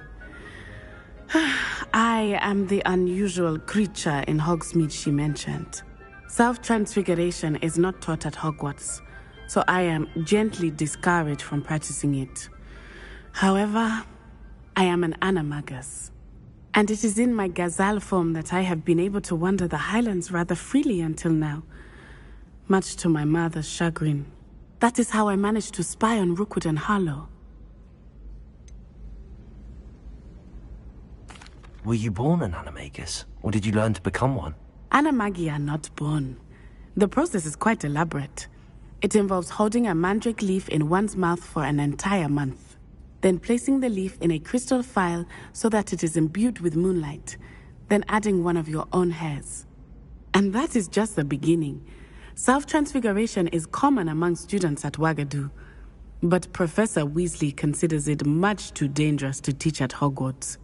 I am the unusual creature in Hogsmeade she mentioned. Self-transfiguration is not taught at Hogwarts, so I am gently discouraged from practicing it. However, I am an animagus, and it is in my gazelle form that I have been able to wander the Highlands rather freely until now, much to my mother's chagrin. That is how I managed to spy on Rookwood and Harlow. Were you born an animagus, or did you learn to become one? Animagi are not born. The process is quite elaborate. It involves holding a mandrake leaf in one's mouth for an entire month, then placing the leaf in a crystal phial so that it is imbued with moonlight, then adding one of your own hairs. And that is just the beginning. Self-transfiguration is common among students at Wagadu, but Professor Weasley considers it much too dangerous to teach at Hogwarts.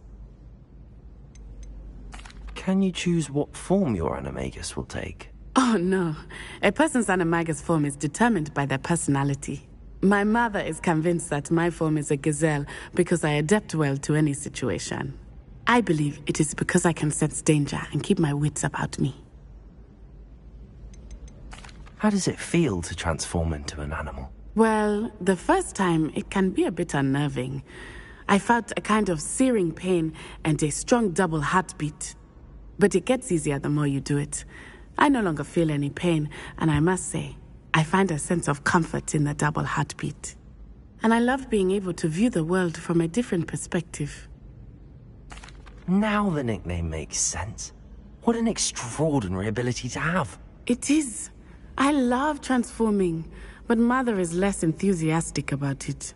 Can you choose what form your animagus will take? Oh no, a person's animagus form is determined by their personality. My mother is convinced that my form is a gazelle because I adapt well to any situation. I believe it is because I can sense danger and keep my wits about me. How does it feel to transform into an animal? Well, the first time it can be a bit unnerving. I felt a kind of searing pain and a strong double heartbeat. But it gets easier the more you do it. I no longer feel any pain, and I must say, I find a sense of comfort in the double heartbeat. And I love being able to view the world from a different perspective. Now the nickname makes sense. What an extraordinary ability to have. It is. I love transforming, but Mother is less enthusiastic about it.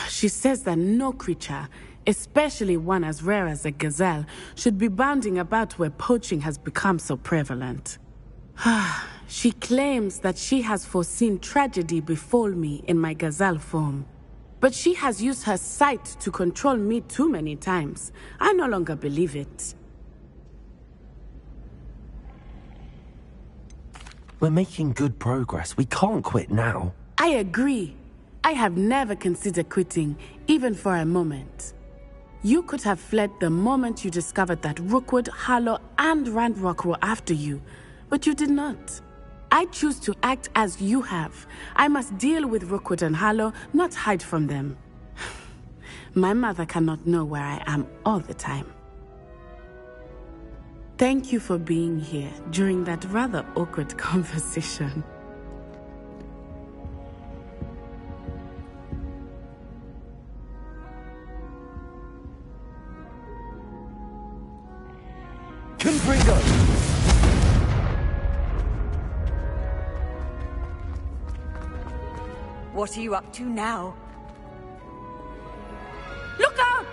She says that no creature, especially one as rare as a gazelle, should be bounding about where poaching has become so prevalent. She claims that she has foreseen tragedy befall me in my gazelle form. But she has used her sight to control me too many times. I no longer believe it. We're making good progress. We can't quit now. I agree. I have never considered quitting, even for a moment. You could have fled the moment you discovered that Rookwood, Harlow, and Ranrock were after you, but you did not. I choose to act as you have. I must deal with Rookwood and Harlow, not hide from them. My mother cannot know where I am all the time. Thank you for being here during that rather awkward conversation. Confringo! What are you up to now? Look out!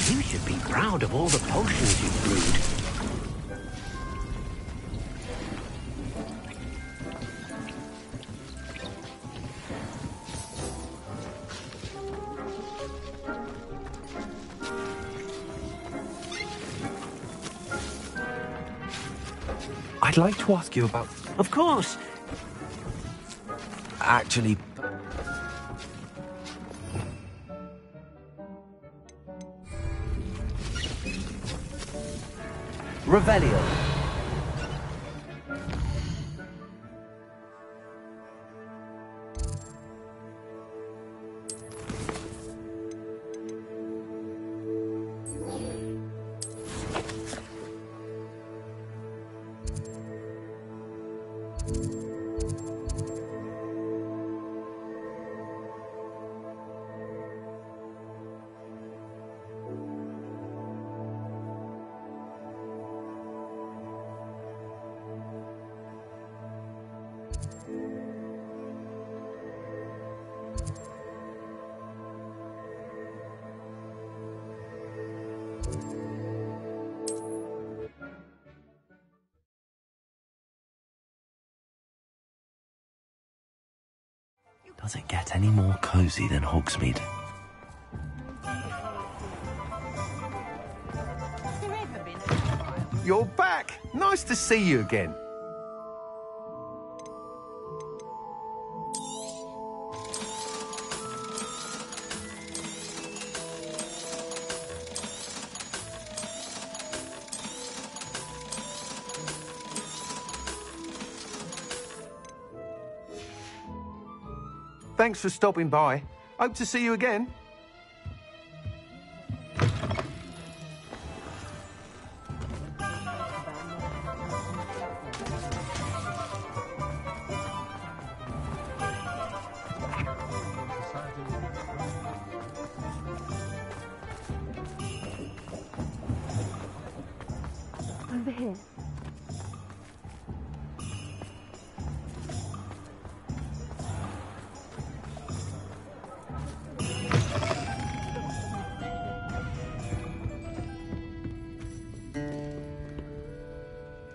You should be proud of all the potions you've brewed. I'd like to ask you about... Of course. Actually... Revelio. Does it get any more cozy than Hogsmeade? You're back! Nice to see you again. Thanks for stopping by. Hope to see you again. Over here.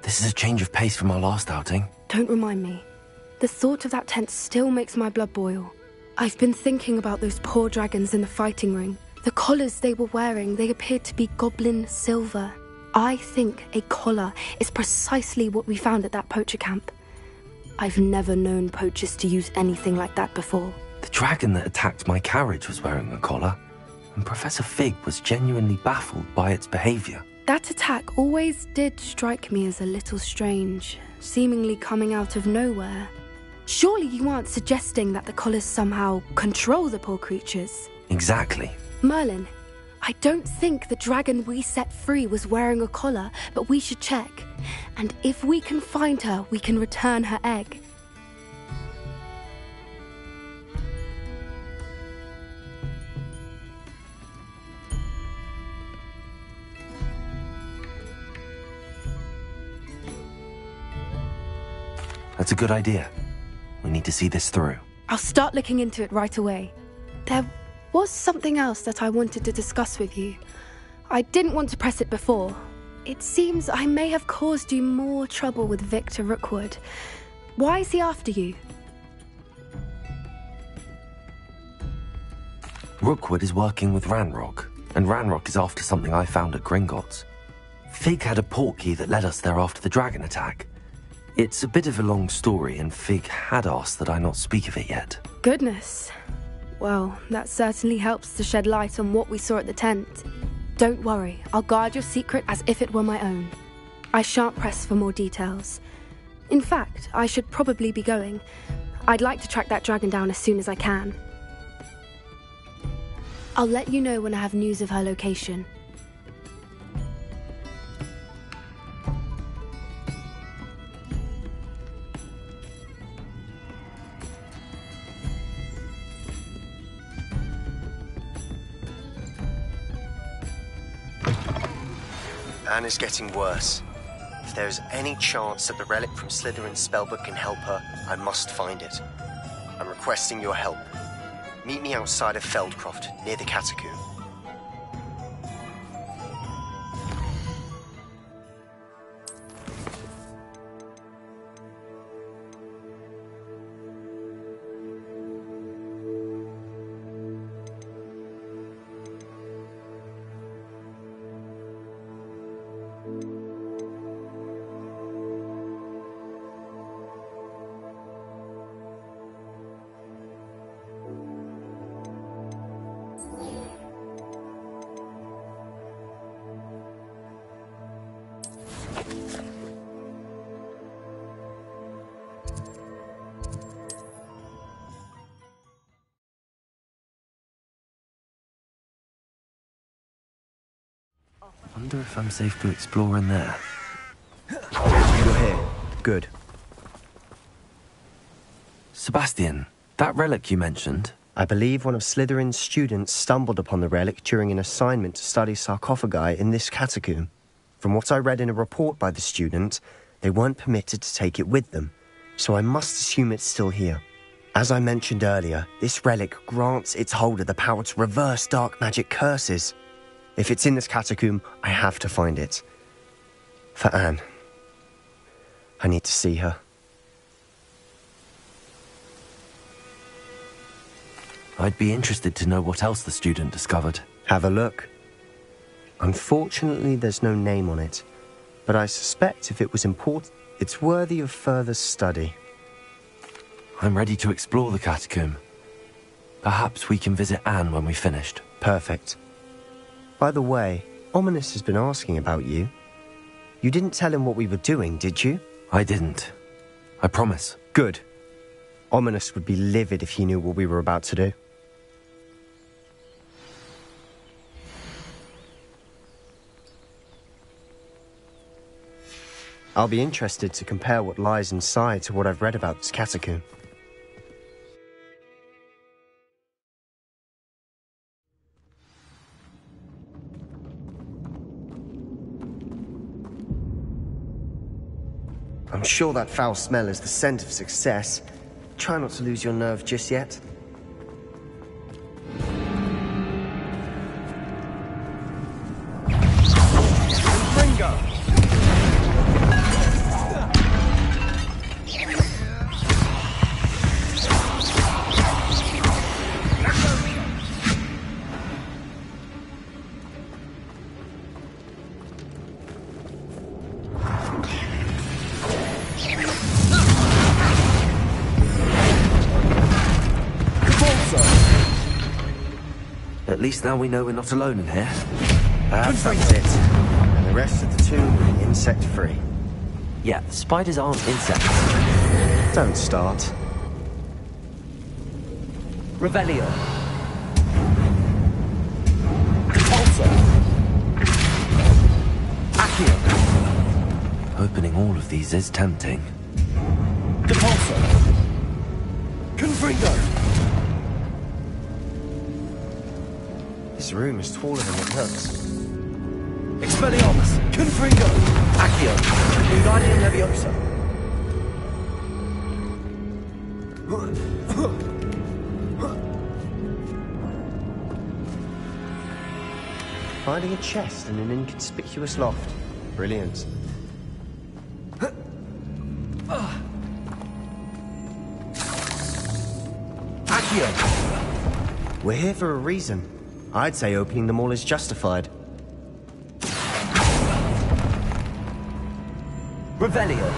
This is a change of pace from our last outing. Don't remind me. The thought of that tent still makes my blood boil. I've been thinking about those poor dragons in the fighting ring. The collars they were wearing, they appeared to be goblin silver. I think a collar is precisely what we found at that poacher camp. I've never known poachers to use anything like that before. The dragon that attacked my carriage was wearing a collar, and Professor Fig was genuinely baffled by its behavior. That attack always did strike me as a little strange, seemingly coming out of nowhere. Surely you aren't suggesting that the collars somehow control the poor creatures? Exactly. Merlin, I don't think the dragon we set free was wearing a collar, but we should check. And if we can find her, we can return her egg. That's a good idea. We need to see this through. I'll start looking into it right away. There was something else that I wanted to discuss with you. I didn't want to press it before. It seems I may have caused you more trouble with Victor Rookwood. Why is he after you? Rookwood is working with Ranrock, and Ranrock is after something I found at Gringotts. Fig had a portkey that led us there after the dragon attack. It's a bit of a long story, and Fig had asked that I not speak of it yet. Goodness. Well, that certainly helps to shed light on what we saw at the tent. Don't worry, I'll guard your secret as if it were my own. I shan't press for more details. In fact, I should probably be going. I'd like to track that dragon down as soon as I can. I'll let you know when I have news of her location. Anna's getting worse. If there is any chance that the relic from Slytherin's spellbook can help her, I must find it. I'm requesting your help. Meet me outside of Feldcroft, near the Catacomb. Wonder if I'm safe to explore in there. You're here. Good. Sebastian, that relic you mentioned... I believe one of Slytherin's students stumbled upon the relic during an assignment to study sarcophagi in this catacomb. From what I read in a report by the student, they weren't permitted to take it with them, so I must assume it's still here. As I mentioned earlier, this relic grants its holder the power to reverse dark magic curses. If it's in this catacomb, I have to find it. For Anne. I need to see her. I'd be interested to know what else the student discovered. Have a look. Unfortunately, there's no name on it, but I suspect if it was important, it's worthy of further study. I'm ready to explore the catacomb. Perhaps we can visit Anne when we've finished. Perfect. By the way, Ominous has been asking about you. You didn't tell him what we were doing, did you? I didn't. I promise. Good. Ominous would be livid if he knew what we were about to do. I'll be interested to compare what lies inside to what I've read about this catacomb. I'm sure that foul smell is the scent of success. Try not to lose your nerve just yet. Ringo! At least now we know we're not alone in here. Perhaps that's it. And the rest of the tomb will be insect-free. Yeah, spiders aren't insects. Don't start. Revelio. Repulsor. Accio. Opening all of these is tempting. Repulsor. Confringo. This room is taller than it looks. Expelliarmus! Confringo! Accio! Wingardium Leviosa! Finding a chest in an inconspicuous loft. Brilliant. Accio! We're here for a reason. I'd say opening them all is justified. Revelio.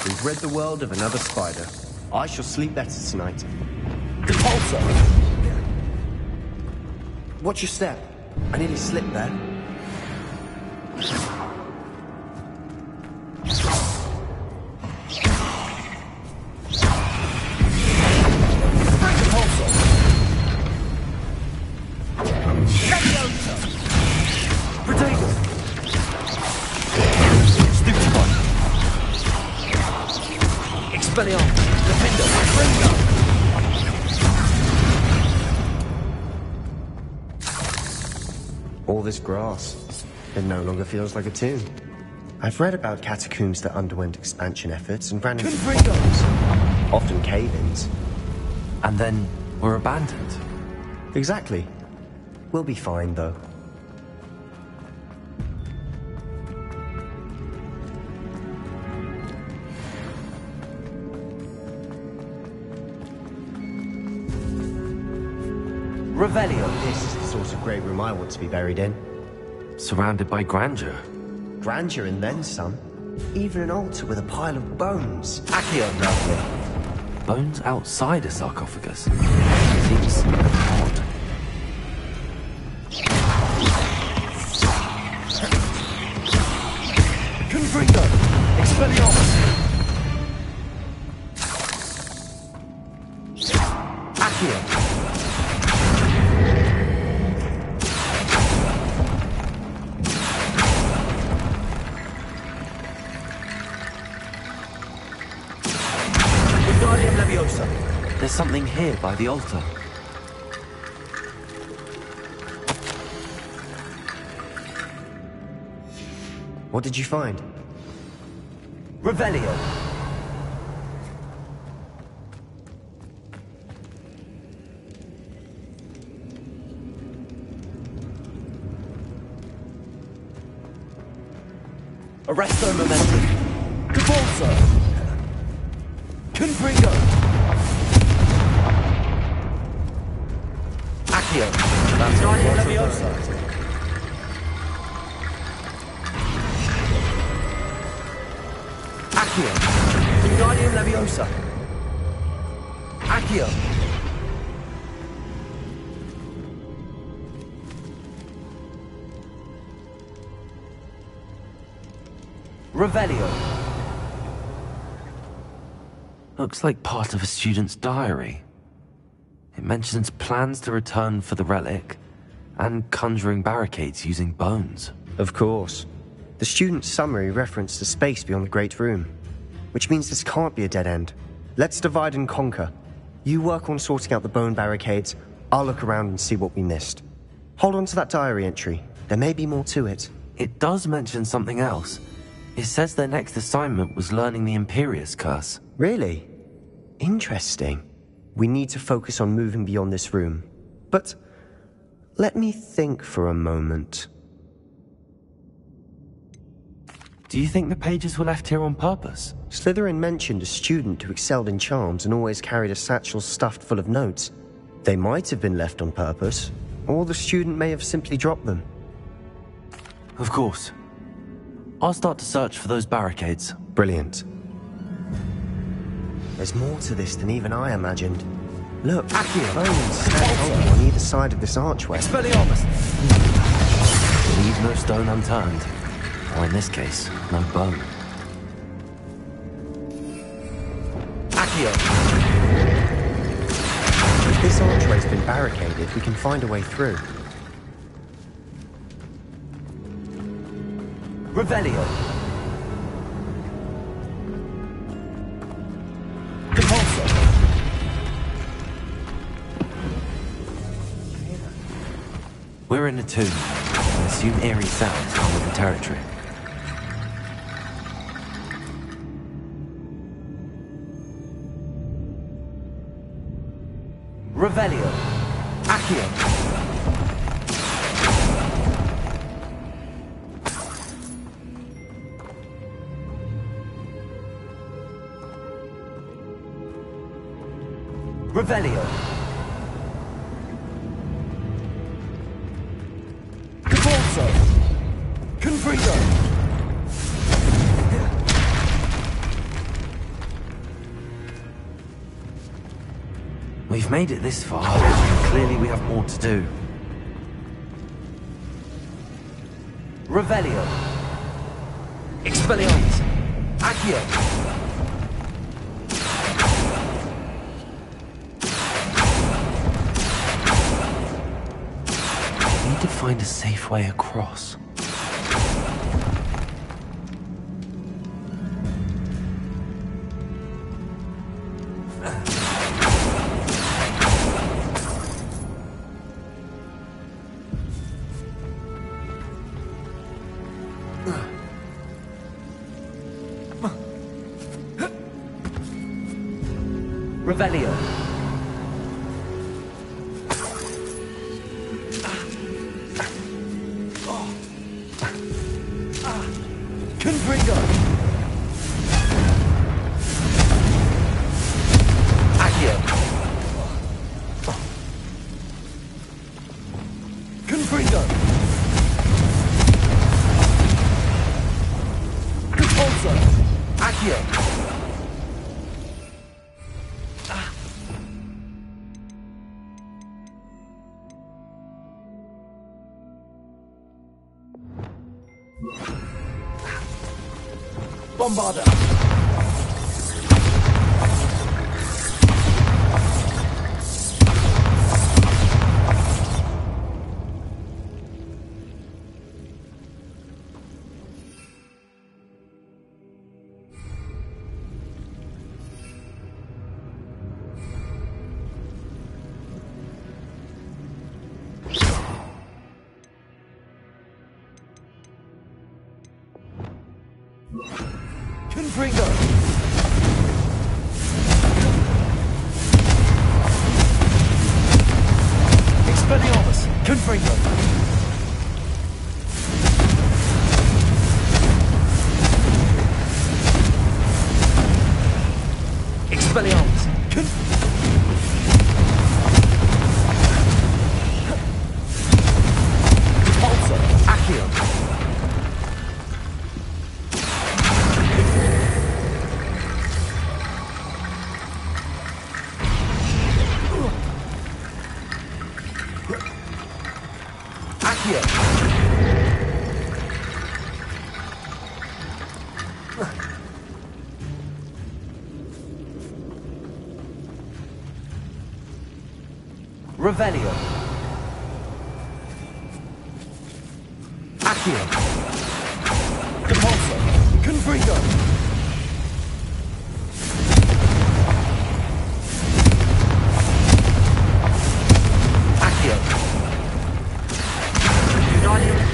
We've rid the world of another spider. I shall sleep better tonight. Repulsor! Watch your step. I nearly slipped there. All this grass, it no longer feels like a tomb. I've read about catacombs that underwent expansion efforts and ran into problems, often cave-ins. And then were abandoned. Exactly. We'll be fine, though. Revelio. This is the sort of great room I want to be buried in. Surrounded by grandeur. Grandeur and then some. Even an altar with a pile of bones. Accio, lovely. Bones outside a sarcophagus. Seems odd. Confringo! Expelliarmus! Accio! There's something here by the altar. What did you find? Revelio. Arresto momentum. Convulso. Confringo. Accio. Guardian Leviosa. Accio. Guardian Leviosa. Accio. Revelio. Looks like part of a student's diary. It mentions plans to return for the relic, and conjuring barricades using bones. Of course. The student's summary referenced a space beyond the Great Room, which means this can't be a dead end. Let's divide and conquer. You work on sorting out the bone barricades, I'll look around and see what we missed. Hold on to that diary entry. There may be more to it. It does mention something else. It says their next assignment was learning the Imperius Curse. Really? Interesting. We need to focus on moving beyond this room. But let me think for a moment. Do you think the pages were left here on purpose? Slytherin mentioned a student who excelled in charms and always carried a satchel stuffed full of notes. They might have been left on purpose, or the student may have simply dropped them. Of course. I'll start to search for those barricades. Brilliant. There's more to this than even I imagined. Look, bones stacked on either side of this archway. Expelliarmus! Leave no stone unturned. Or in this case, no bone. Accio! If this archway's been barricaded, we can find a way through. Revelio! Compulso! We're in a tomb. I assume eerie sounds come with the territory. Revelio! Accio! Revelio! Convulso! Confringo! We've made it this far. Clearly we have more to do. Revelio! Expelliarmus! Accio! To find a safe way across. Revelio. Confringo! Accio! Bombarder! Confringo! Expelliarmus! Confringo! Expelliarmus! Repulsor! Accio! Revelio. Accio. Depulso. Confringo. Accio. Uniting.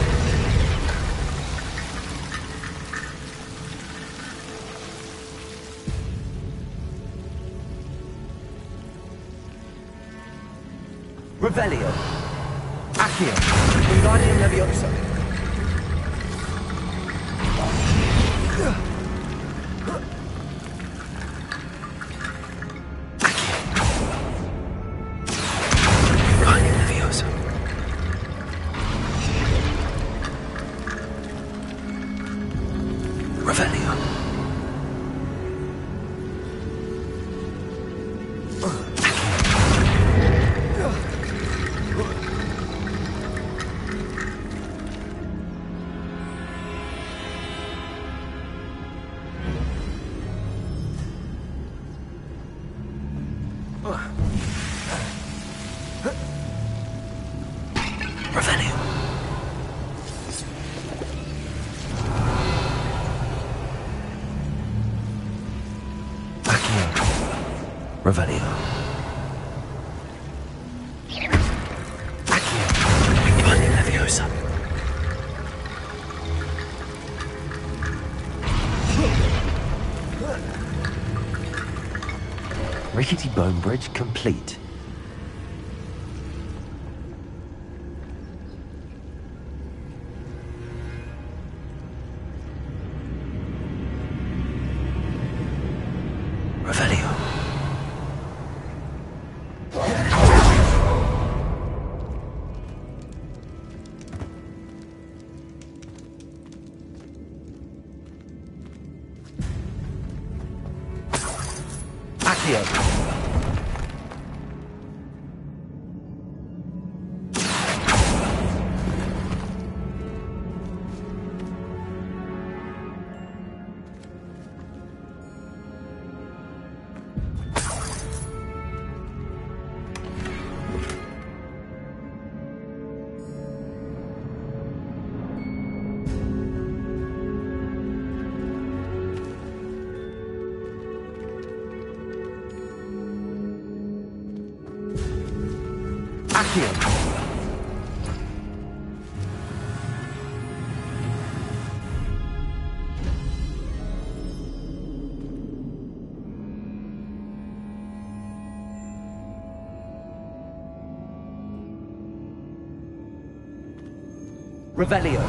Revelio. Accio. Wingardium Leviosa. Wingardium Leviosa. Revelio. Revelio. Accio. Revelio. Accio. Wingardium Leviosa. Rickety bone bridge complete. Revelio. Accio. Accio. Revelio.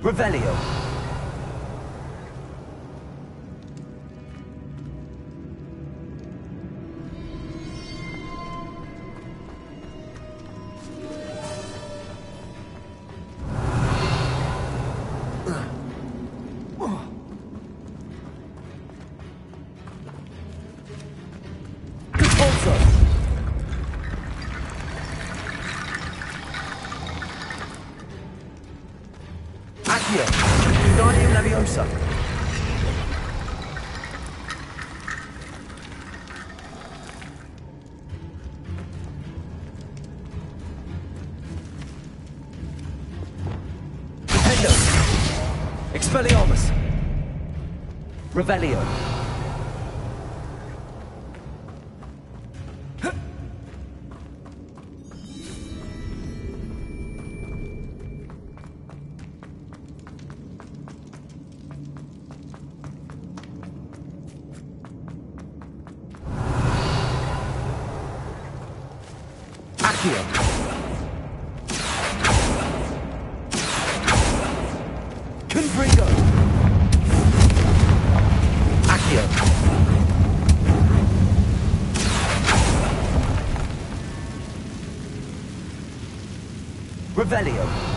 Revelio. Expelliarmus. Revelio. Accio. Confringo. Accio. Revelio.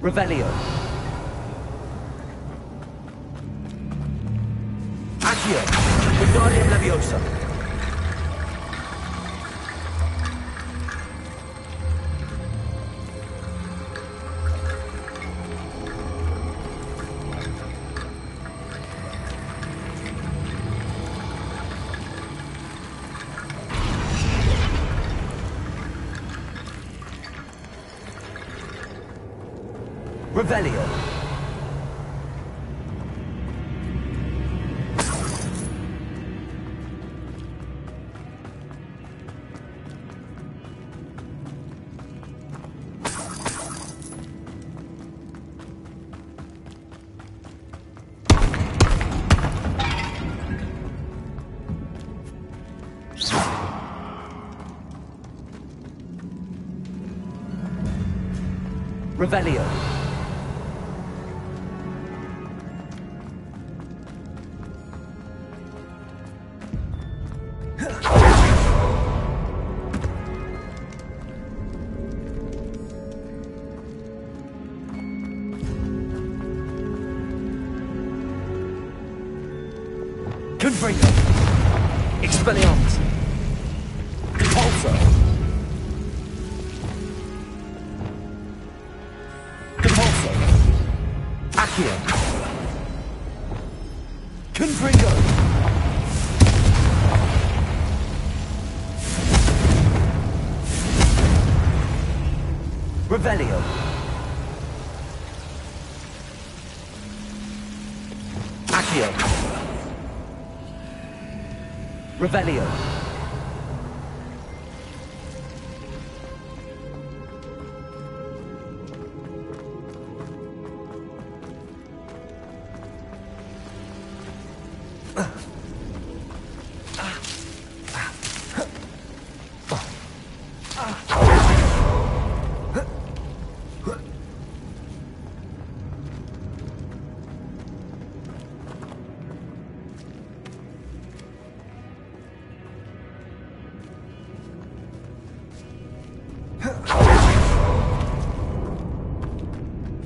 Revelio. Accio. Wingardium Leviosa. Revelio. Revelio. Confringo. Expelliarmus. Compulso. Compulso. Accio. Confringo. Revelio. Accio. Revelio.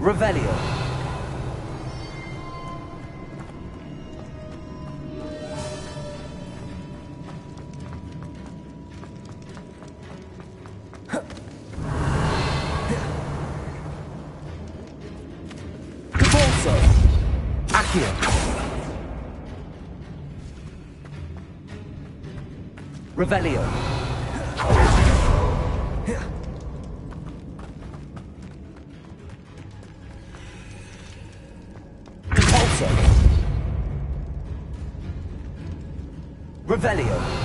Revelio. Revelio. Repulsor. Revelio.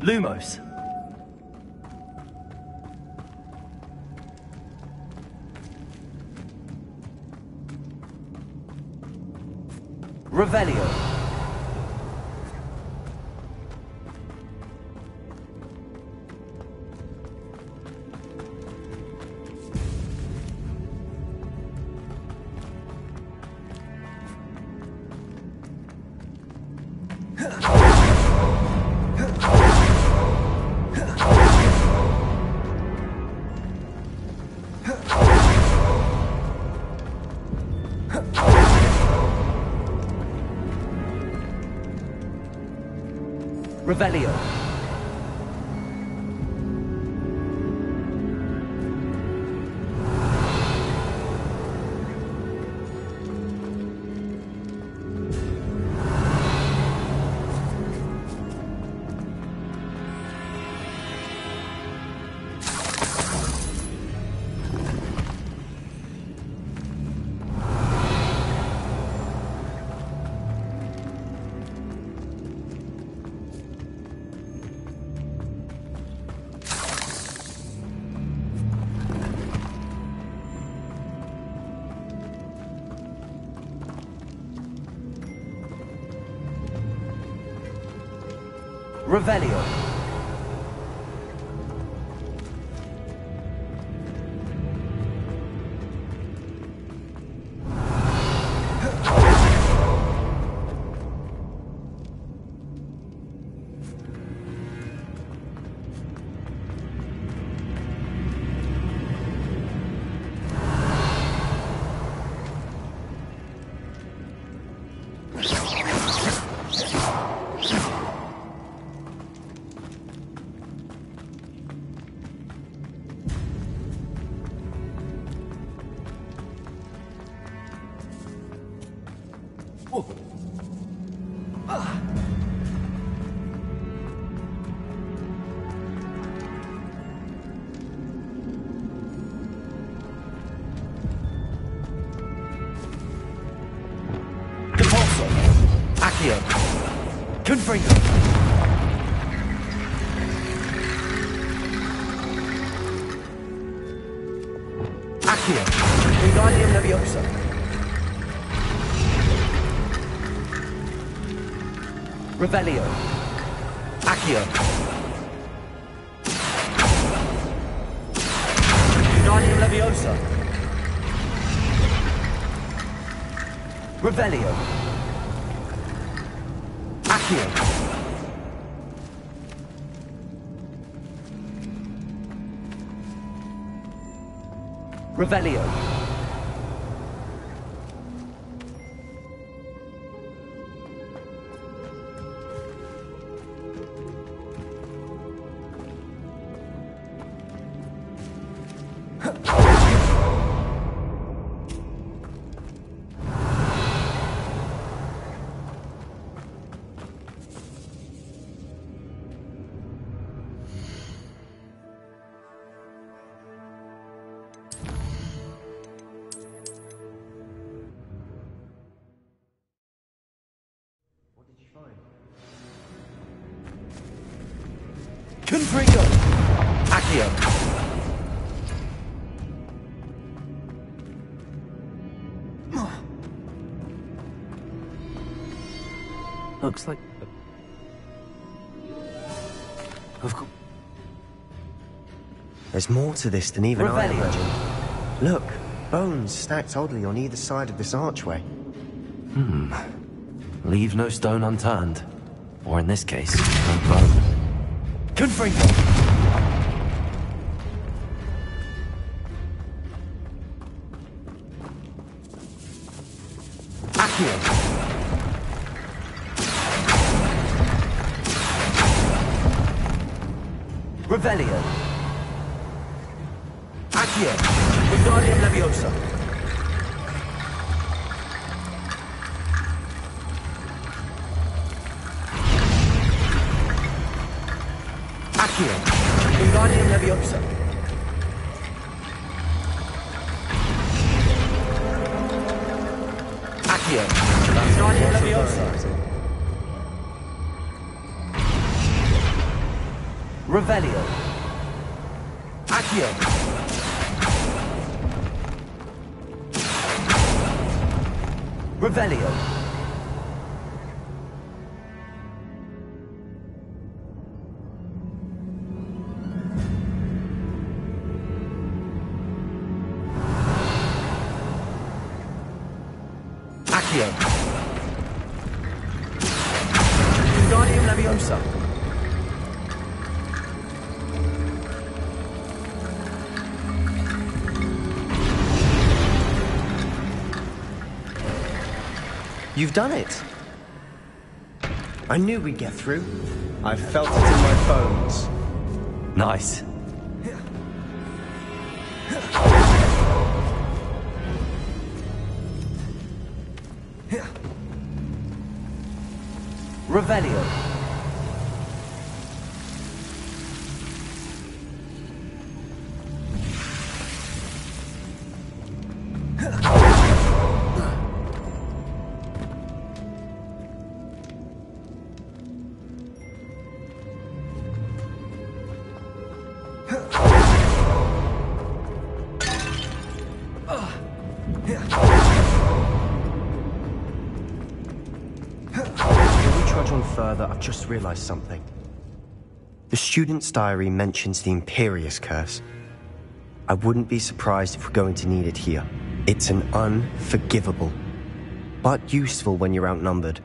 Lumos. Revelio. Revelio. Revelio. Confringo. Accio. Wingardium Leviosa. Revelio. Accio. Wingardium Leviosa. Revelio. Accio. Revelio. Confringo. Accio. Looks like... Of course. There's more to this than even I Revelio. imagined. Look, bones stacked oddly on either side of this archway. Leave no stone unturned. Or in this case, no bone. Confringo. Accio. Revelio. Accio. Wingardium Leviosa. Accio. Wingardium Leviosa. Accio. Wingardium Leviosa. Revelio. Accio. Revelio. Accio. Wingardium Leviosa. You've done it. I knew we'd get through. I felt it in my bones. Nice. Revelio. Further, I've just realized something. The student's diary mentions the Imperious Curse. I wouldn't be surprised if we're going to need it here. It's an unforgivable, but useful when you're outnumbered.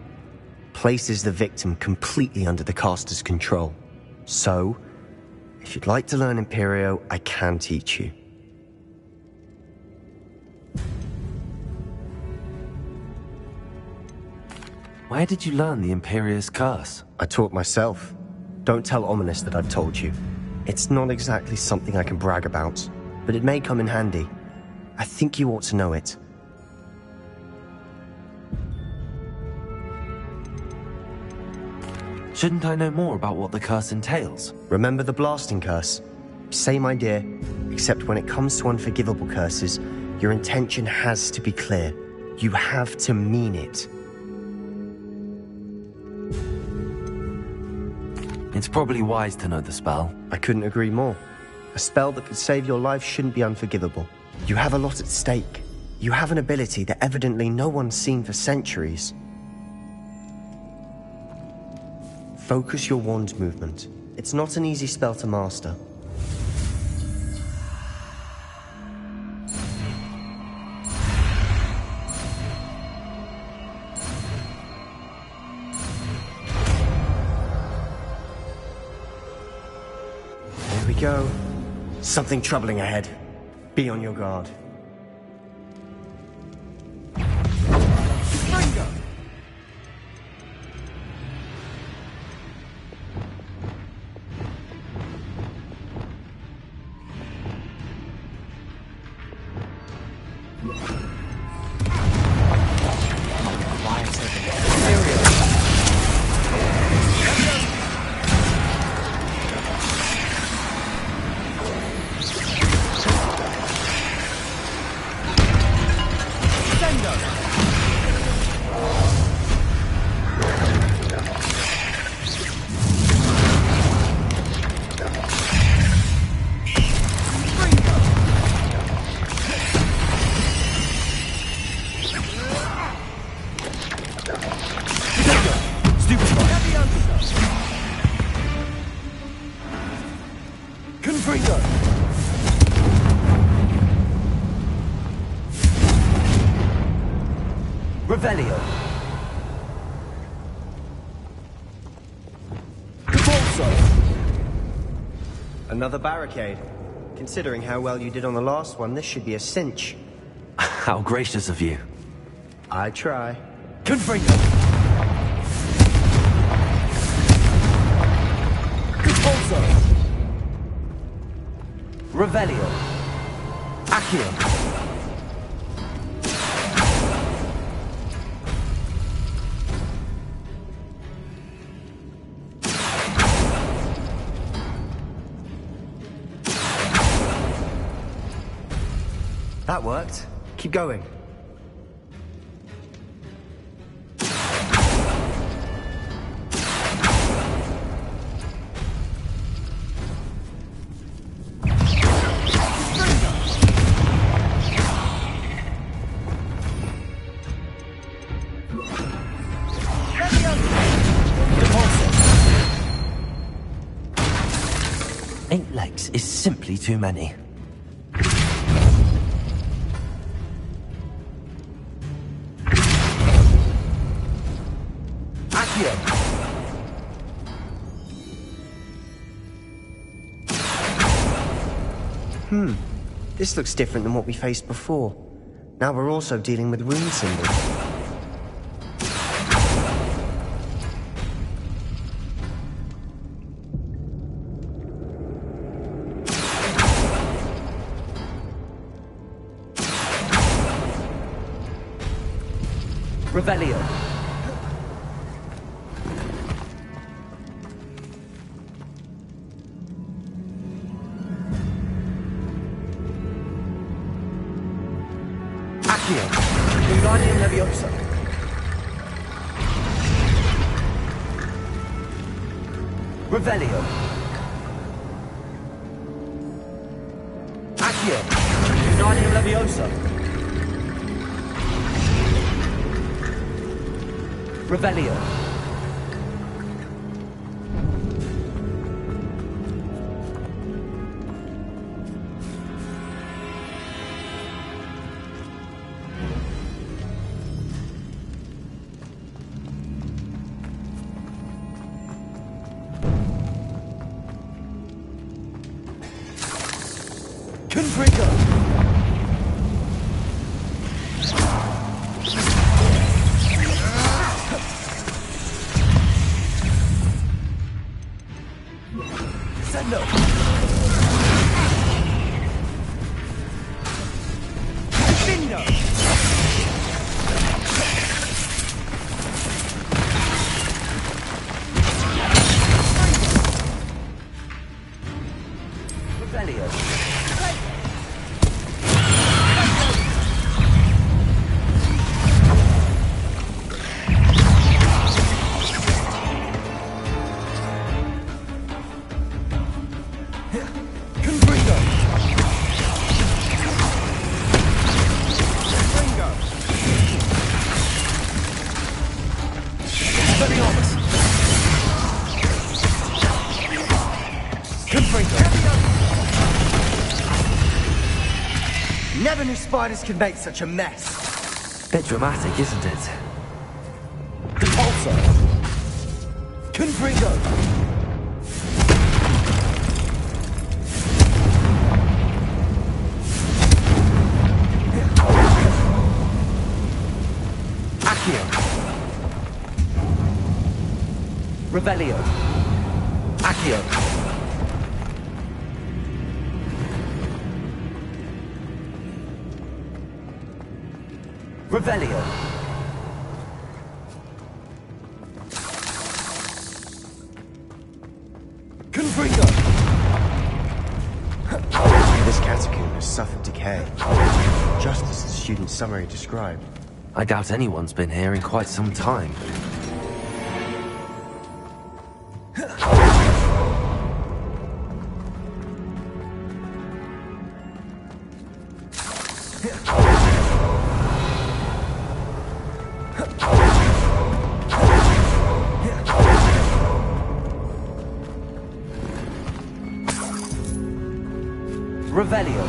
Places the victim completely under the caster's control. So, if you'd like to learn Imperio, I can teach you. Where did you learn the Imperious Curse? I taught myself. Don't tell Ominous that I've told you. It's not exactly something I can brag about, but it may come in handy. I think you ought to know it. Shouldn't I know more about what the curse entails? Remember the blasting curse? Same idea, except when it comes to unforgivable curses, your intention has to be clear. You have to mean it. It's probably wise to know the spell. I couldn't agree more. A spell that could save your life shouldn't be unforgivable. You have a lot at stake. You have an ability that evidently no one's seen for centuries. Focus your wand movement. It's not an easy spell to master. Here we go. Something troubling ahead. Be on your guard. Revelio. Another barricade. Considering how well you did on the last one, this should be a cinch. How gracious of you. I try. Confringo. Compulso. Revelio. Accio. That worked. Keep going. Eight legs is simply too many. This looks different than what we faced before. Now we're also dealing with rune symbols. Revelio. Wingardium Leviosa. Revelio. Accio. Wingardium Leviosa. Revelio. Confringo! Sendo! Findo! Revelio! Never knew spiders could make such a mess. Bit dramatic, isn't it? Depulso. Confringo. Accio. Revelio. Accio. Revelio. Confringo. This catacomb has suffered decay, just as the student's summary described. I doubt anyone's been here in quite some time. Revelio.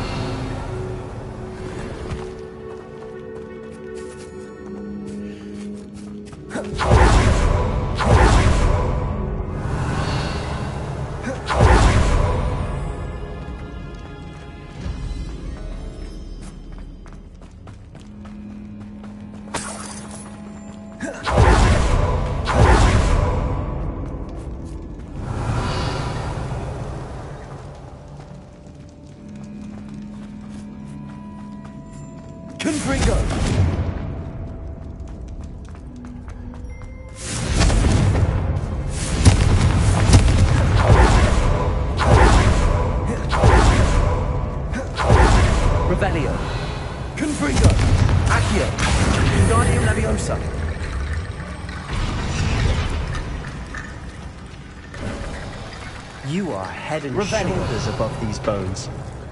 You are head and Revelio. shoulders above these bones.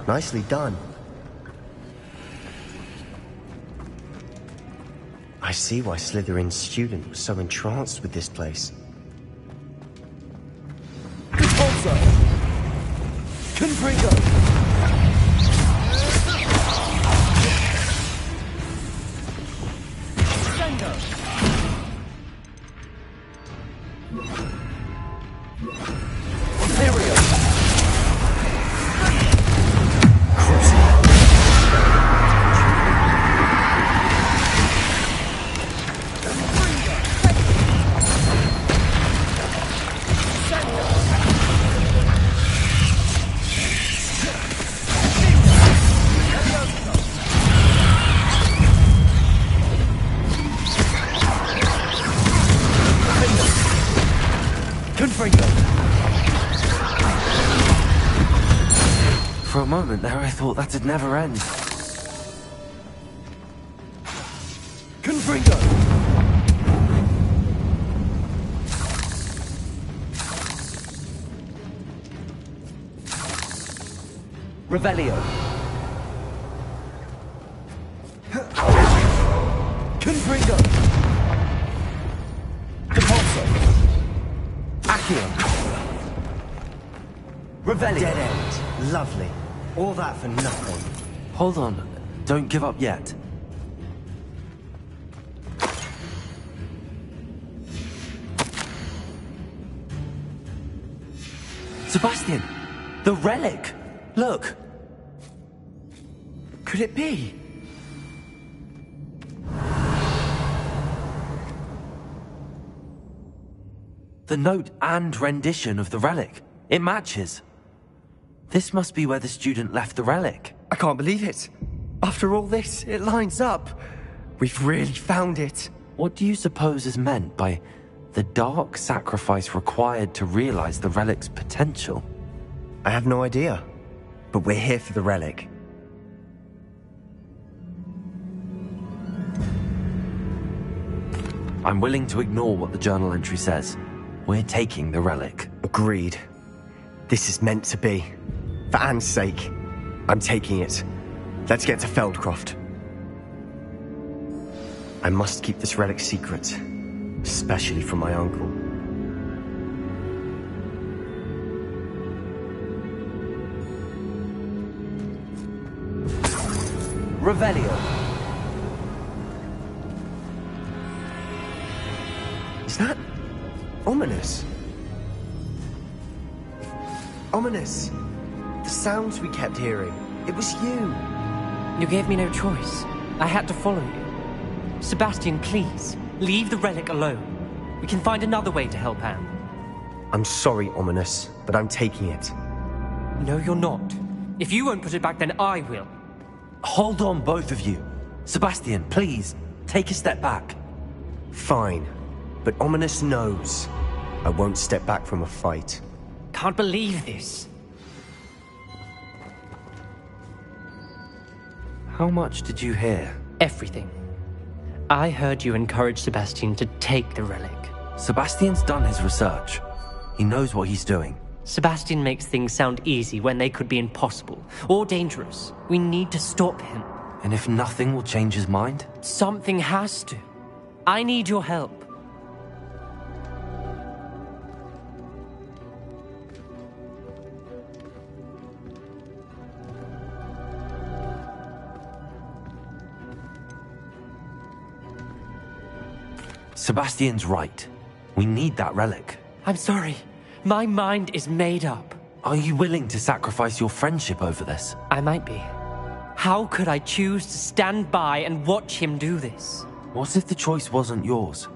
Nicely done. I see why Slytherin's student was so entranced with this place. Also, Confringo. For a moment there, I thought that'd never end. Confringo! Revelio. Confringo! Depulso. Accio. Revelio. Dead end. Lovely. All that for nothing. Hold on. Don't give up yet. Sebastian! The relic! Look! Could it be? The note and rendition of the relic. It matches. This must be where the student left the relic. I can't believe it. After all this, it lines up. We've really found it. What do you suppose is meant by the dark sacrifice required to realize the relic's potential? I have no idea. But we're here for the relic. I'm willing to ignore what the journal entry says. We're taking the relic. Agreed. This is meant to be. For Anne's sake, I'm taking it. Let's get to Feldcroft. I must keep this relic secret, especially from my uncle. Revelio. Is that ominous? Ominous. The sounds we kept hearing. It was you. You gave me no choice. I had to follow you. Sebastian, please, leave the relic alone. We can find another way to help Anne. I'm sorry, Ominous, but I'm taking it. No, you're not. If you won't put it back, then I will. Hold on, both of you. Sebastian, please, take a step back. Fine, but Ominous knows. I won't step back from a fight. Can't believe this. How much did you hear? Everything. I heard you encourage Sebastian to take the relic. Sebastian's done his research. He knows what he's doing. Sebastian makes things sound easy when they could be impossible or dangerous. We need to stop him. And if nothing will change his mind? Something has to. I need your help. Sebastian's right. We need that relic. I'm sorry. My mind is made up. Are you willing to sacrifice your friendship over this? I might be. How could I choose to stand by and watch him do this? What if the choice wasn't yours?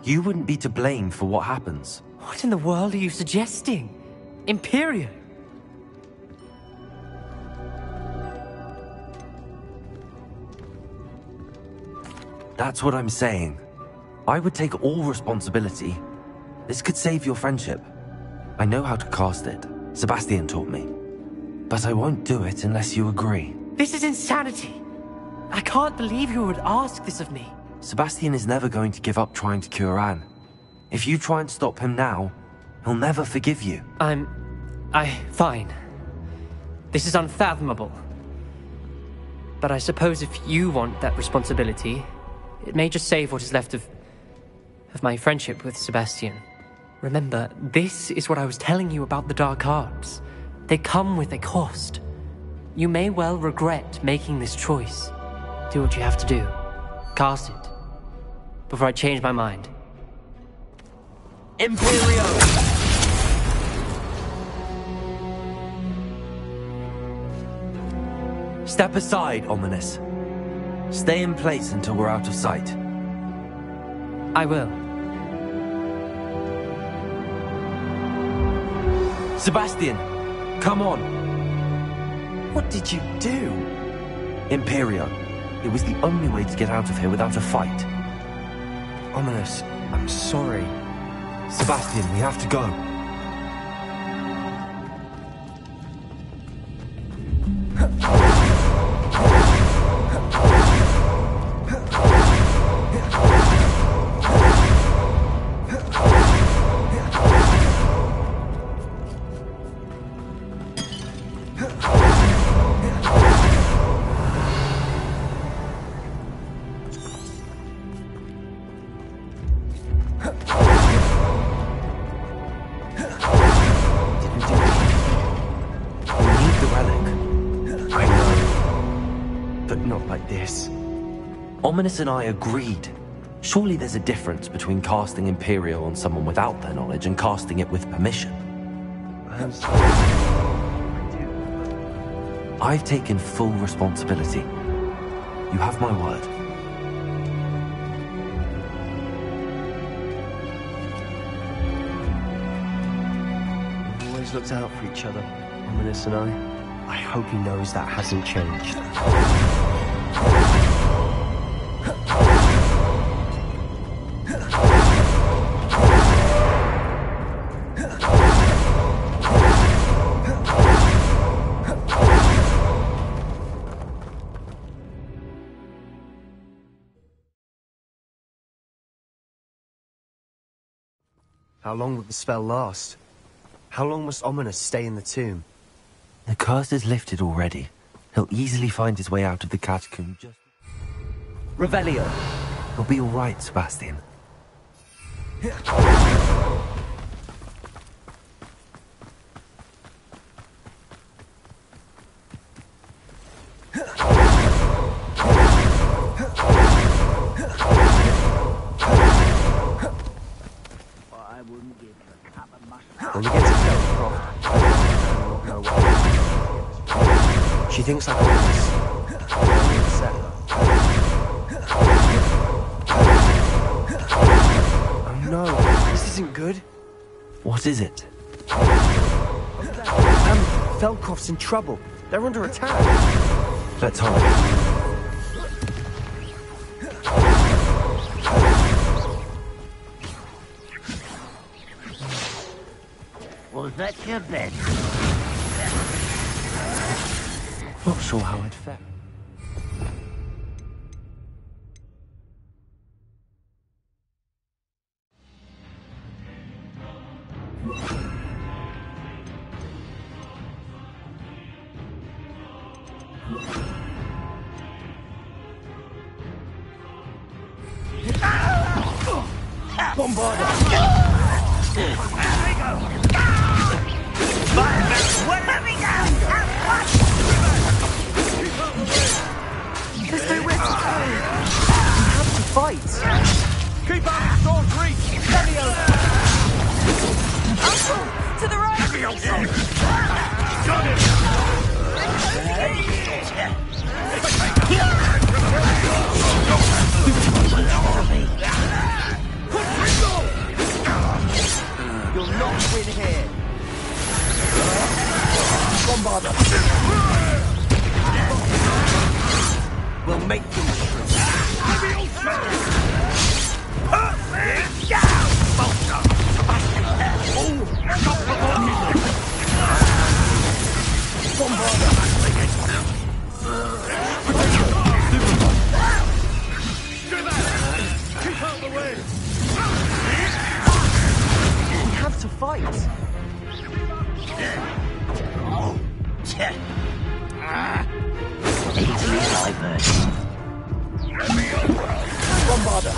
You wouldn't be to blame for what happens. What in the world are you suggesting? Imperial? That's what I'm saying. I would take all responsibility. This could save your friendship. I know how to cast it. Sebastian taught me. But I won't do it unless you agree. This is insanity. I can't believe you would ask this of me. Sebastian is never going to give up trying to cure Anne. If you try and stop him now, He'll never forgive you. Fine. This is unfathomable. But I suppose if you want that responsibility, it may just save what is left of my friendship with Sebastian. Remember, this is what I was telling you about the dark arts. They come with a cost. You may well regret making this choice. Do what you have to do. Cast it. Before I change my mind. Imperio! Step aside, Ominous. Stay in place until we're out of sight. I will. Sebastian, come on. What did you do? Imperio. It was the only way to get out of here without a fight. Ominous, I'm sorry. Sebastian, we have to go. Ominous and I agreed. Surely there's a difference between casting Imperio on someone without their knowledge and casting it with permission. I'm sorry. I've taken full responsibility. You have my word. We've always looked out for each other, Ominous and I. I hope he knows that hasn't changed. How long will the spell last? How long must Ominous stay in the tomb? The curse is lifted already. He'll easily find his way out of the catacomb just... Revelio! He'll be all right, Sebastian. When we get to Felcroft, she thinks like Ominous. Oh no, this isn't good. What is it? Felcroft's in trouble. They're under attack. Let's hurry. Was that your bed? Not sure how I'd fare. Bombarder! There's nowhere to go. We have to fight. Keep on in Storm's reach. Let me over. Uncle, to the right. Got him. You'll not win here. Bombarder. We'll make them We have to fight. Easily diverted. Bombarder!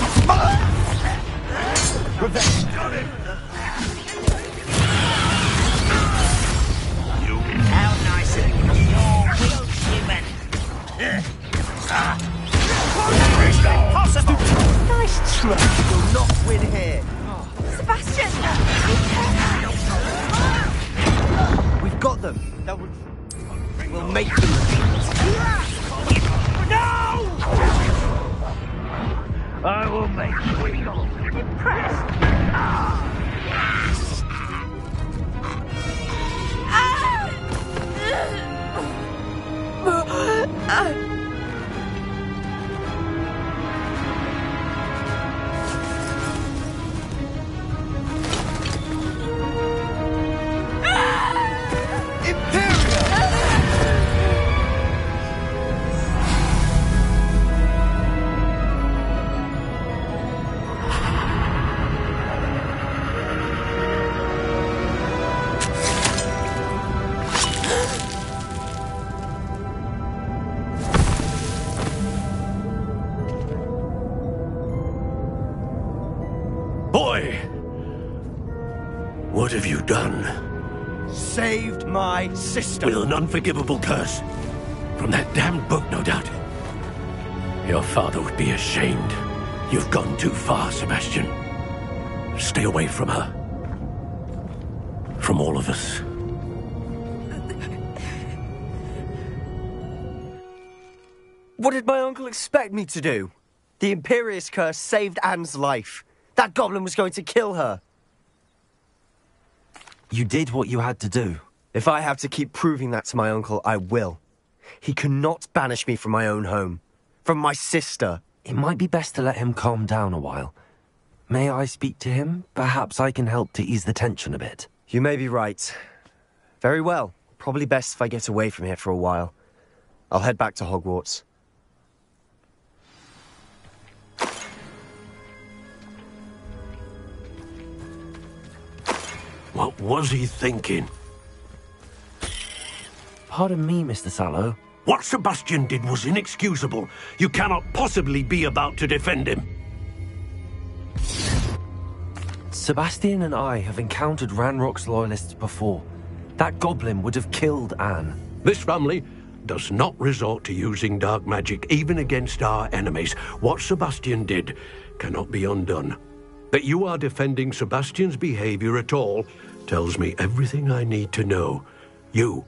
Revenge! How nice of your will, human! Impossible! Nice try. You'll not win here. Sebastian! We've got them. That would... We'll make them. No! I will make you impressed. Boy! What have you done? Saved my sister. With an unforgivable curse. From that damned book, no doubt. Your father would be ashamed. You've gone too far, Sebastian. Stay away from her. From all of us. What did my uncle expect me to do? The Imperious curse saved Anne's life. That goblin was going to kill her. You did what you had to do. If I have to keep proving that to my uncle, I will. He cannot banish me from my own home. From my sister. It might be best to let him calm down a while. May I speak to him? Perhaps I can help to ease the tension a bit. You may be right. Very well. Probably best if I get away from here for a while. I'll head back to Hogwarts. What was he thinking? Pardon me, Mr. Sallow. What Sebastian did was inexcusable. You cannot possibly be about to defend him. Sebastian and I have encountered Ranrock's loyalists before. That goblin would have killed Anne. This family does not resort to using dark magic even against our enemies. What Sebastian did cannot be undone. That you are defending Sebastian's behavior at all tells me everything I need to know. You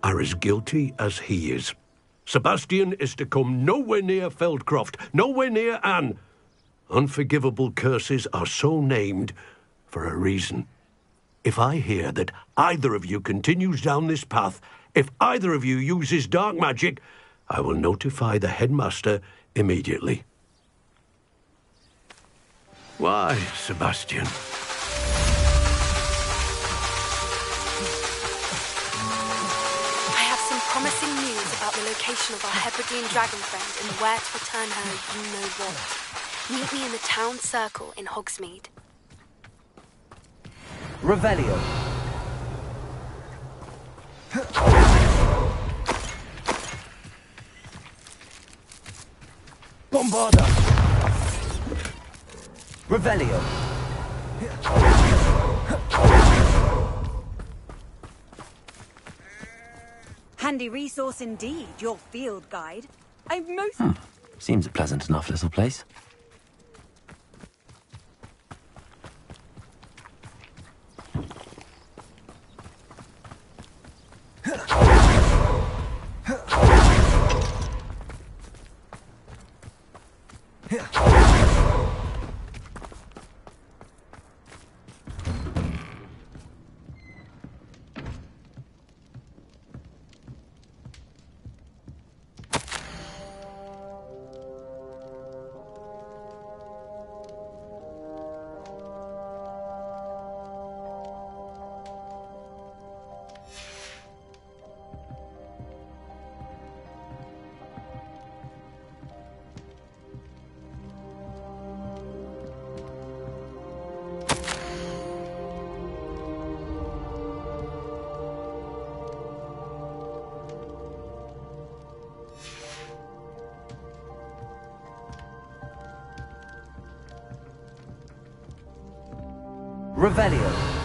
are as guilty as he is. Sebastian is to come nowhere near Feldcroft, nowhere near Anne. Unforgivable curses are so named for a reason. If I hear that either of you continues down this path, if either of you uses dark magic, I will notify the headmaster immediately. Why, Sebastian? I have some promising news about the location of our Hebridean dragon friend and where to return her you-know-what. Meet me in the town circle in Hogsmeade. Revelio. Bombarder! Revelio. Handy resource indeed, your field guide. I've most... Seems a pleasant enough little place. Revelio.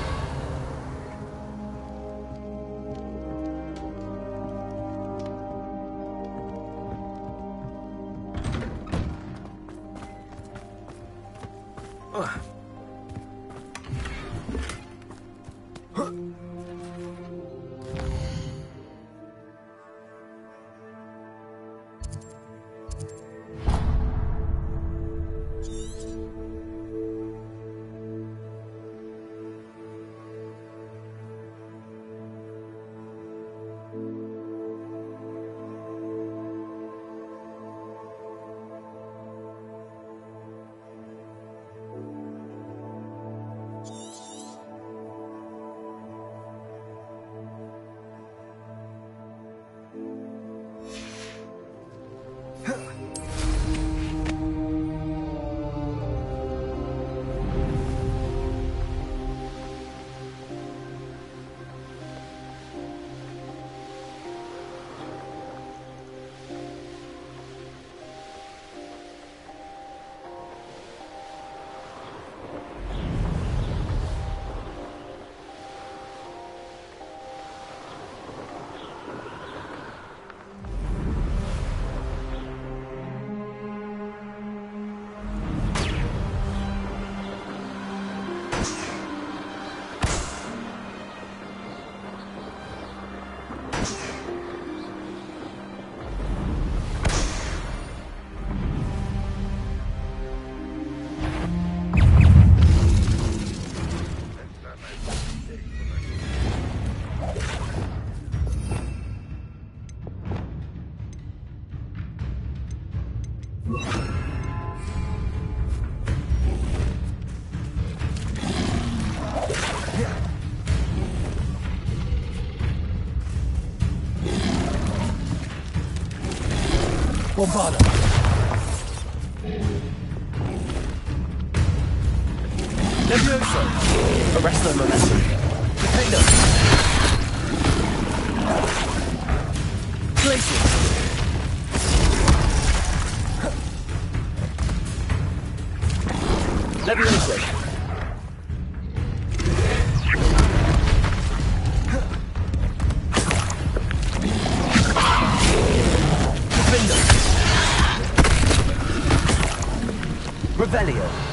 Bombarda. Levioso. Arrest their momentum. Potato. Glacier. Levioso. Revelio.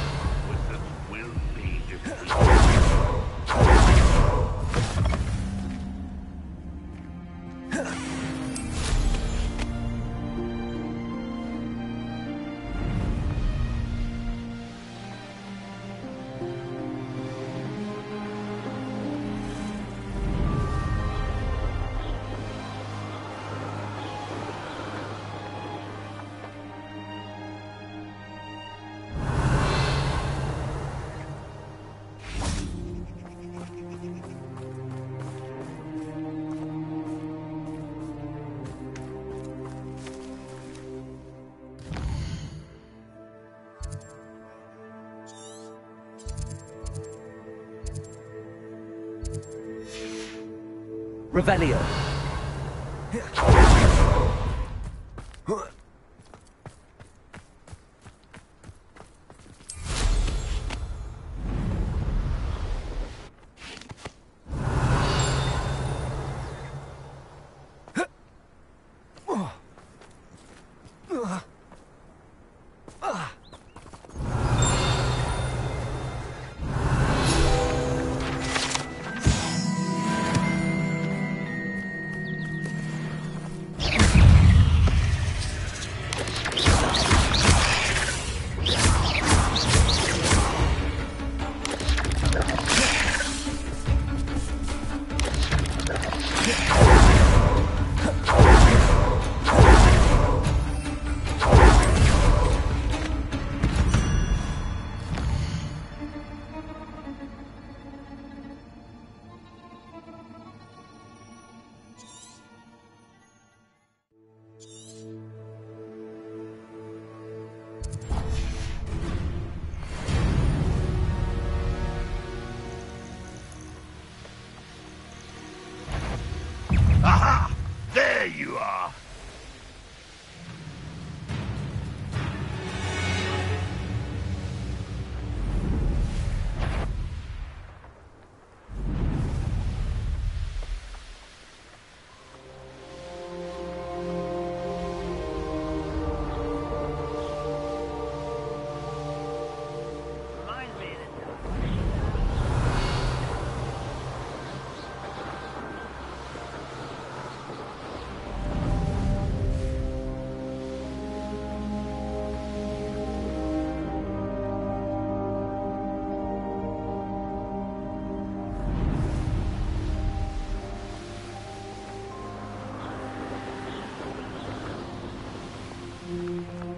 Revelio.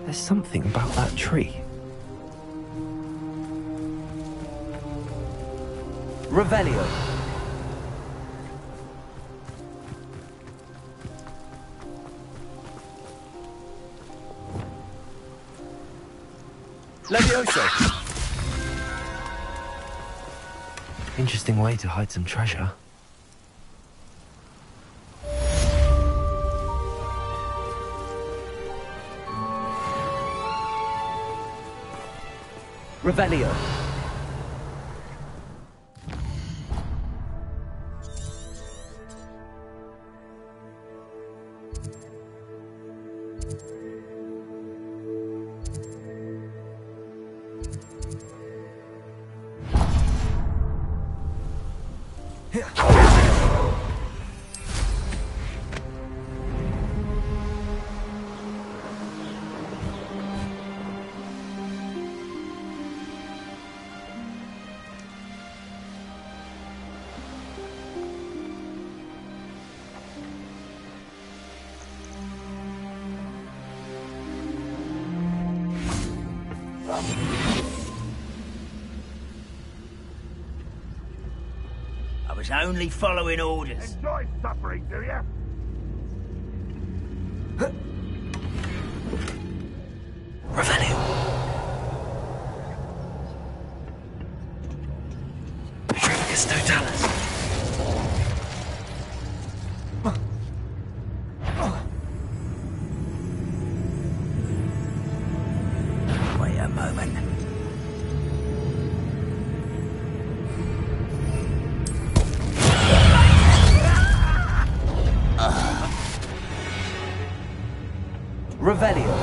There's something about that tree. Revelio. Levioso. Interesting way to hide some treasure. Revelio. I was only following orders. Enjoy suffering, do you? Revelio. Petrificus totalis. Wait a moment. Revelio.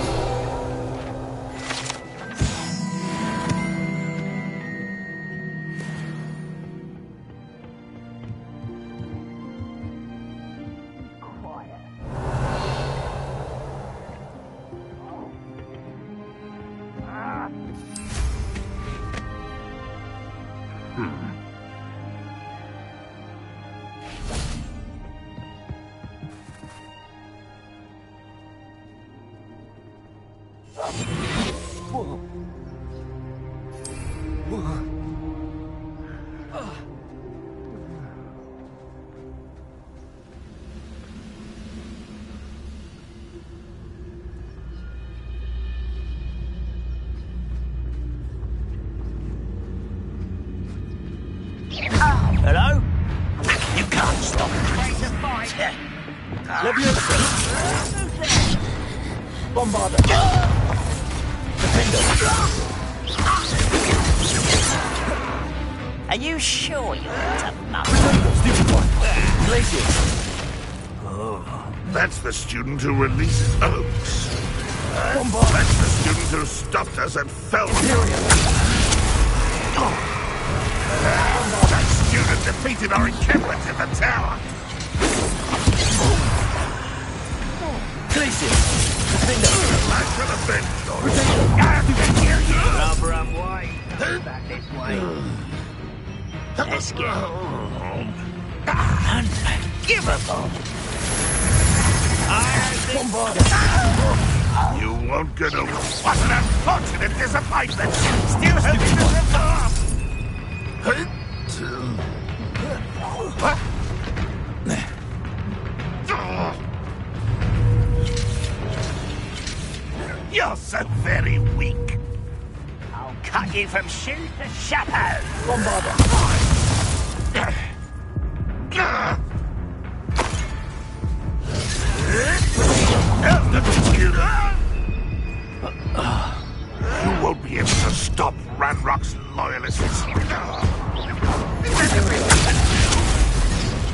Hello? You can't stop me. Levioso. Bombarda. Defender. Are you sure you want to mother? Stupid one. Glacier. Oh, that's the student who released Oaks. Bombard. That's the student who stopped us at Felmerian. That student defeated our encampment in the tower. Glacier. Defender. I should have been sure. Rubber and white. Back this way. Let's go. Unforgivable. Bombard. You won't get over what an unfortunate disappointment. Still hoping to survive. What? You're so very weak. I'll cut you from shoe to chapeau. Bombarda. You won't be able to stop Ranrock's loyalists.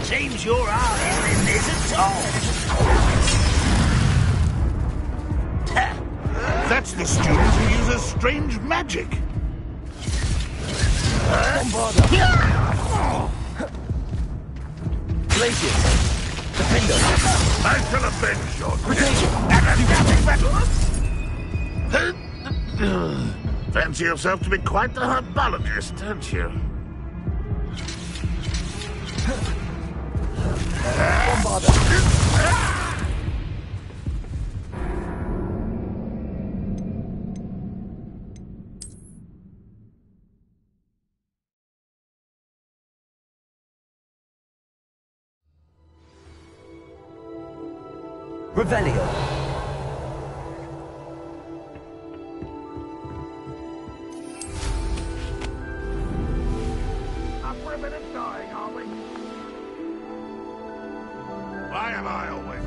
Seems your heart isn't in this at all. That's the student who uses strange magic. Bombarda. Glacier. Defender. I shall avenge your death. Fancy yourself to be quite the herbologist, don't you? Bombarda. Revelio. After a minute dying, are we? Why am I always...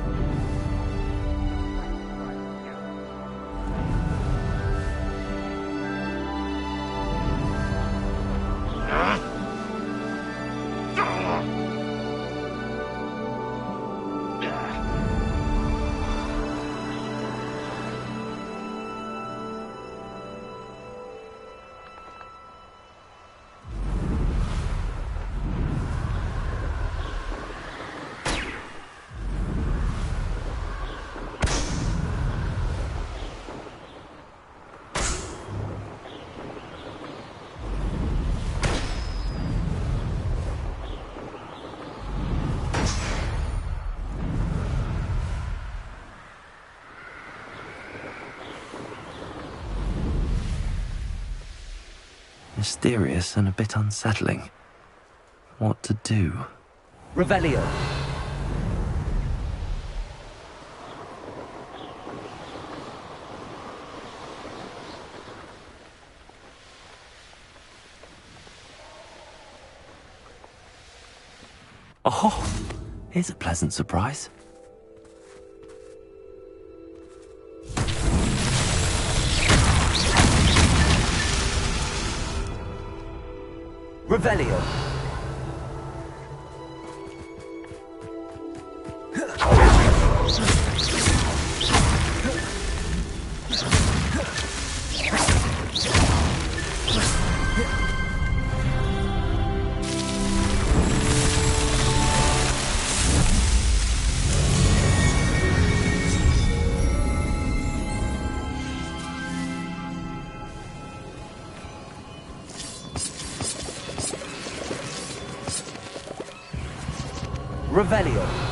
Mysterious and a bit unsettling. What to do? Revelio. Oh, here's a pleasant surprise. Revelio. Revelio.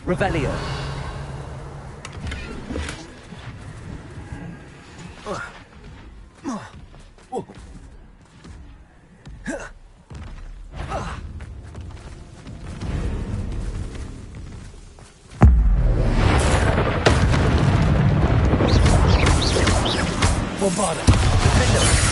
Revelio. Bombarda. Defender.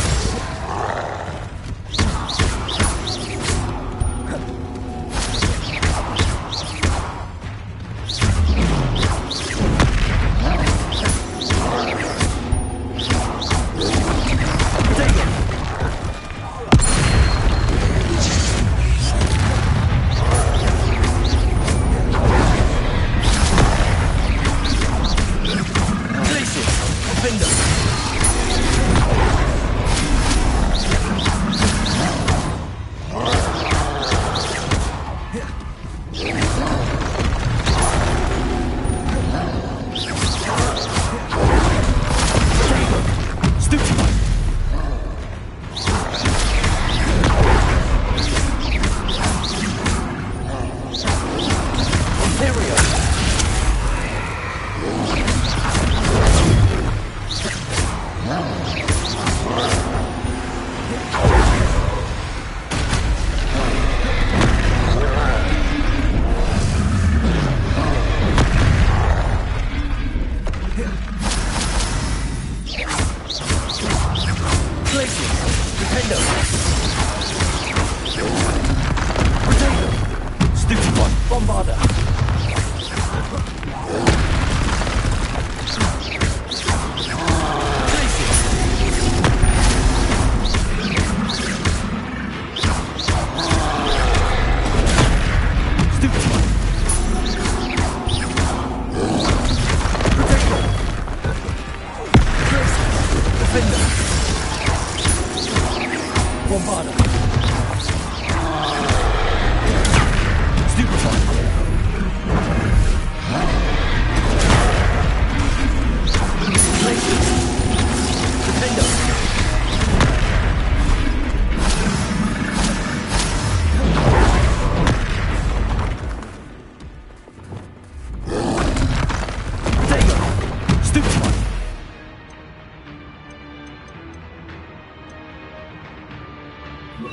That's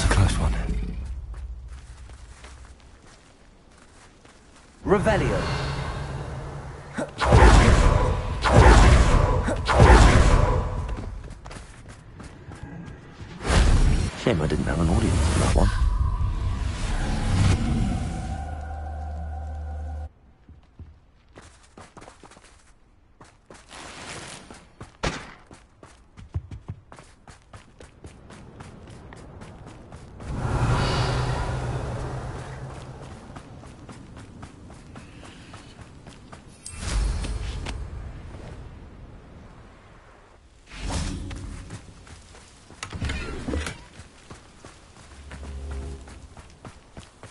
a close one. Revelio. Shame I didn't have an audience for that one.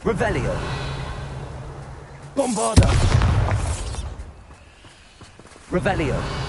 Revelio. Bombarda. Revelio.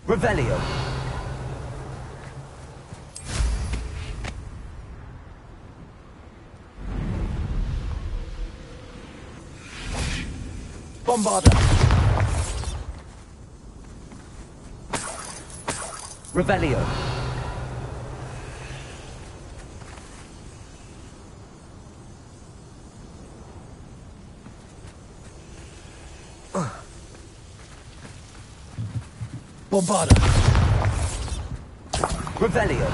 Revelio. Bombarda. Revelio. Bombarda. Revelio.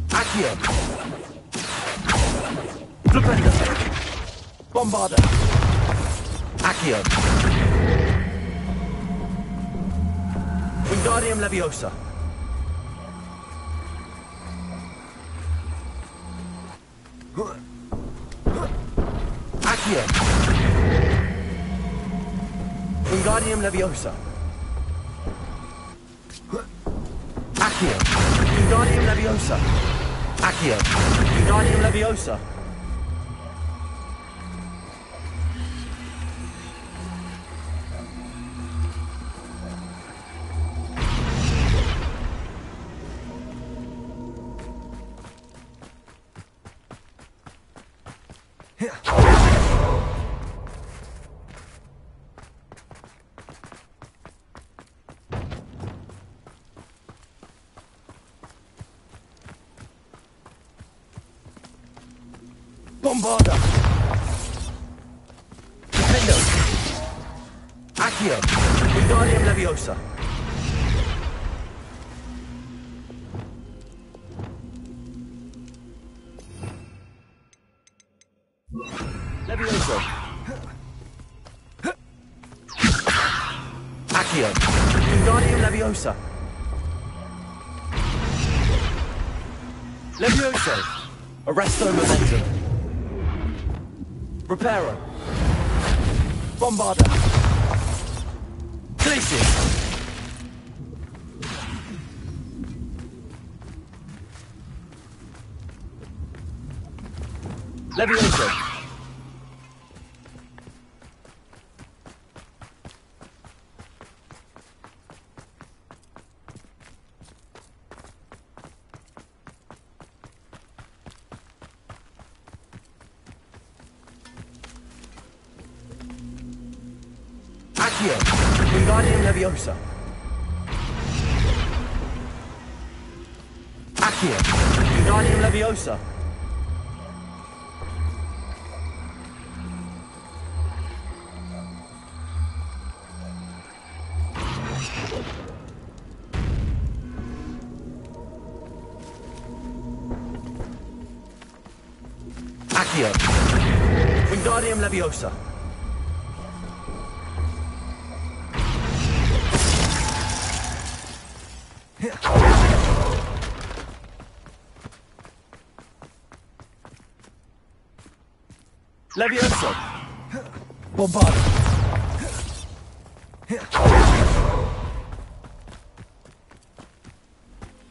Accio. Revelio. Bombarda. Accio. Wingardium Leviosa. Accio. Wingardium Leviosa. Accio. Wingardium Leviosa. Accio. Wingardium Leviosa. Bombarda. Defendo. Accio. Wingardium Leviosa. Levioso. Accio. Wingardium Leviosa. Levioso. Arresto momentum. Reparo. Bombarda. Glacius. Levioso. Accio. Wingardium Leviosa. Accio. Wingardium Leviosa. Accio. Wingardium Leviosa. Leviosa. Bombarda.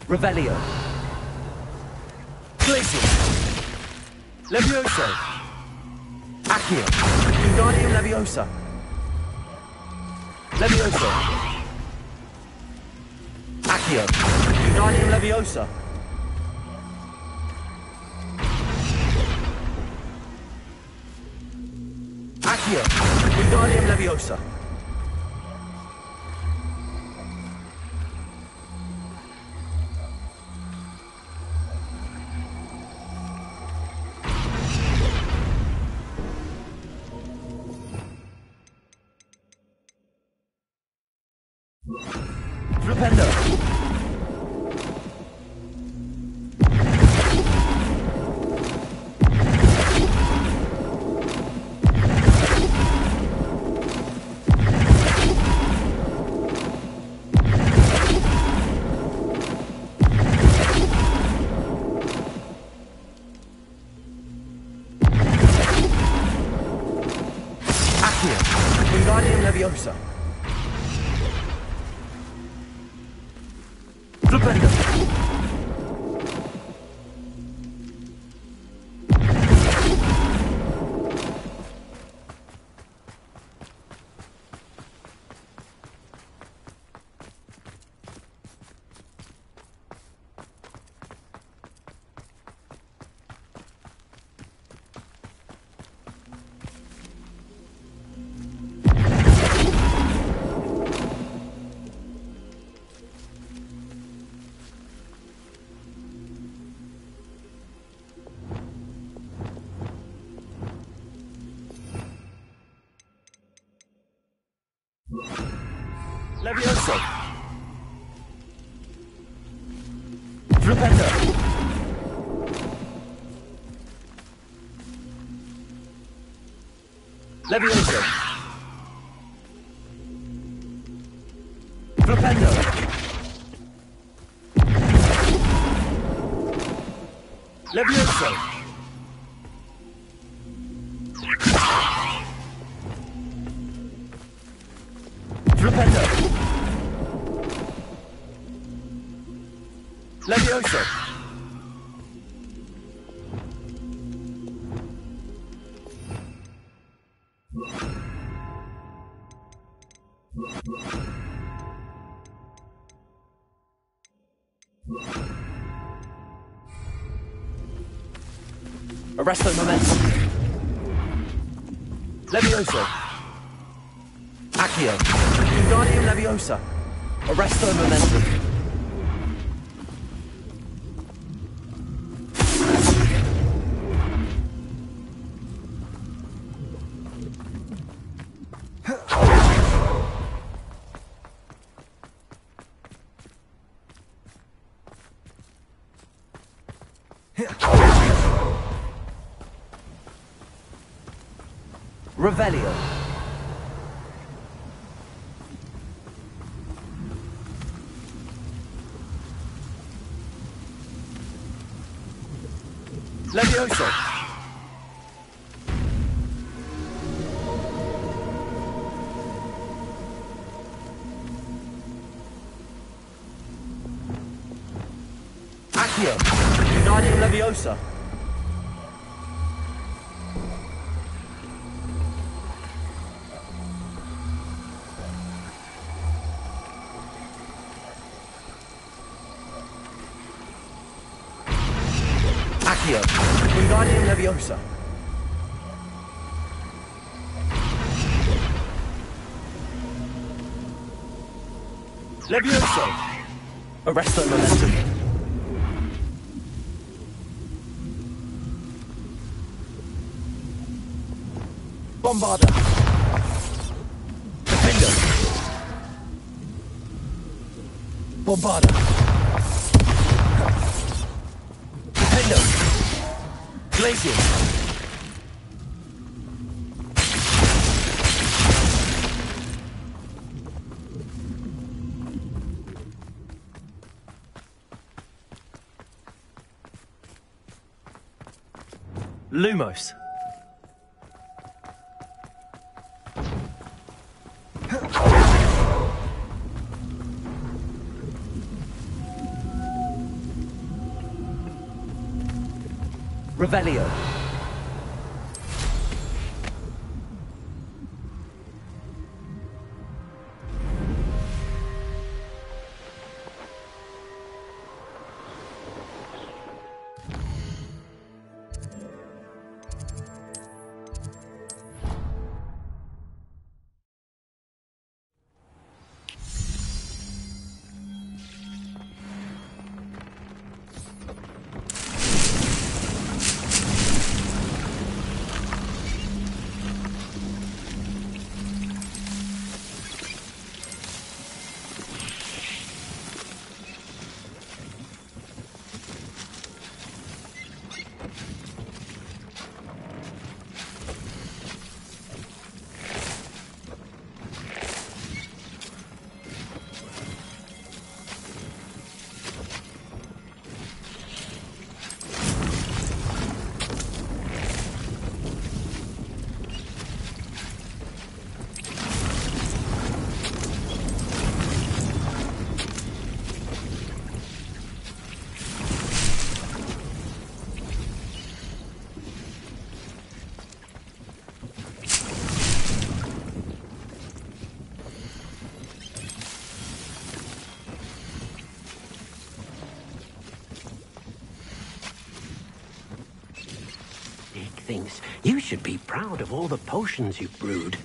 Revelio. Glacial. Levioso. Accio. Wingardium Leviosa. Levioso. Accio. Wingardium Leviosa. Accio. Wingardium Leviosa. Flipendo. Accio. Wingardium Leviosa. Flipendo. Levioso. Flipendo. Levioso. Flipendo. Levioso. Flipendo. Levioso. Arresto momentum. Levioso. Accio. Wingardium Leviosa. Arresto momentum. Revelio. Levioso. Accio. Wingardium Leviosa. Accio. Wingardium Leviosa. Levioso. Arresto momentum. Bombarda. Defender. Bombarda. Defender. Glacial. Lumos. Revelio. Thinks you should be proud of all the potions you've brewed.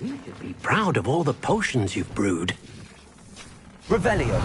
You should be proud of all the potions you've brewed. Revelio.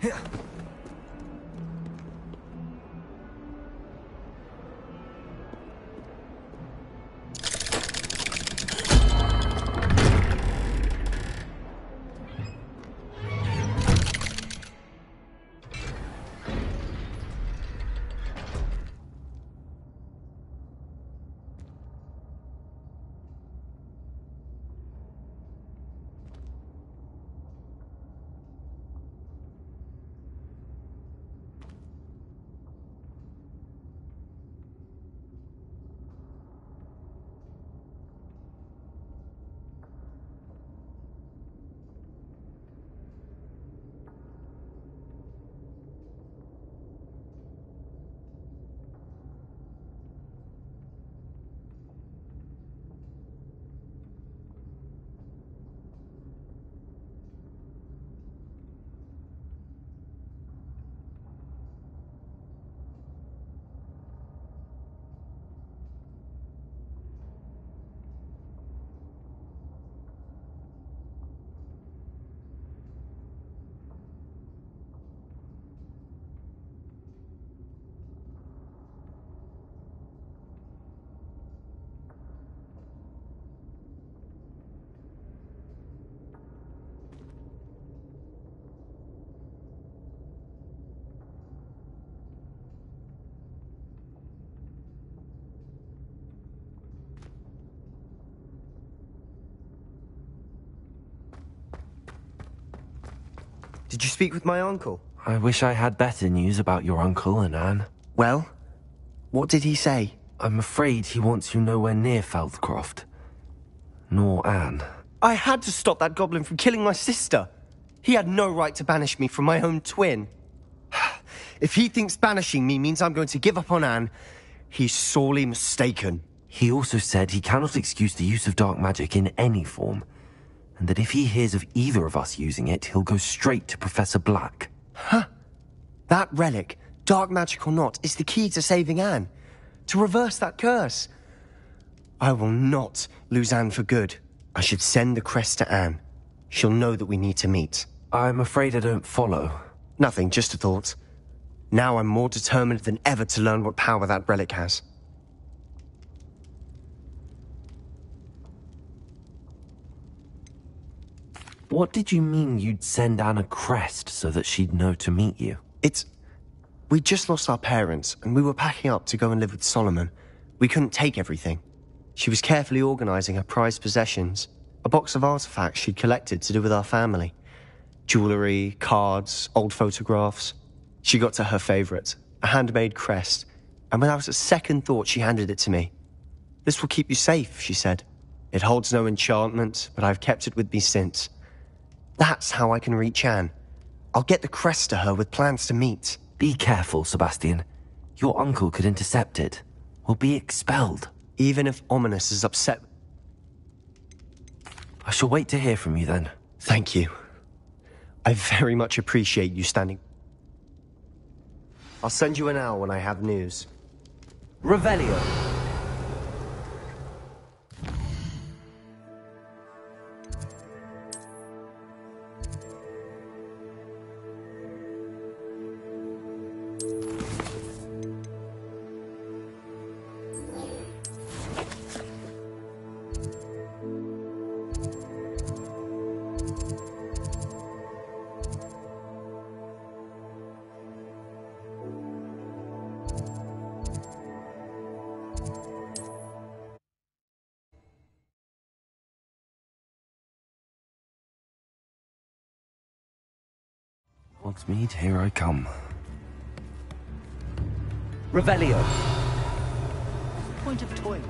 Here. Did you speak with my uncle? I wish I had better news about your uncle and Anne. Well, what did he say? I'm afraid he wants you nowhere near Feldcroft. Nor Anne. I had to stop that goblin from killing my sister. He had no right to banish me from my own twin. If he thinks banishing me means I'm going to give up on Anne, he's sorely mistaken. He also said he cannot excuse the use of dark magic in any form, and that if he hears of either of us using it, he'll go straight to Professor Black. Huh? That relic, dark magic or not, is the key to saving Anne. To reverse that curse. I will not lose Anne for good. I should send the crest to Anne. She'll know that we need to meet. I'm afraid I don't follow. Nothing, just a thought. Now I'm more determined than ever to learn what power that relic has. What did you mean you'd send Anne a crest so that she'd know to meet you? We just lost our parents, and we were packing up to go and live with Solomon. We couldn't take everything. She was carefully organizing her prized possessions, a box of artifacts she'd collected to do with our family. Jewelry, cards, old photographs. She got to her favorite, a handmade crest, and without a second thought she handed it to me. "This will keep you safe," she said. "It holds no enchantment, but I've kept it with me since. That's how I can reach Anne. I'll get the crest to her with plans to meet." Be careful, Sebastian. Your uncle could intercept it. We'll be expelled. Even if Ominous is upset... I shall wait to hear from you then. Thank you. I very much appreciate you standing... I'll send you an owl when I have news. Revelio. Hogsmeade, here I come. Revelio. Point of toilet.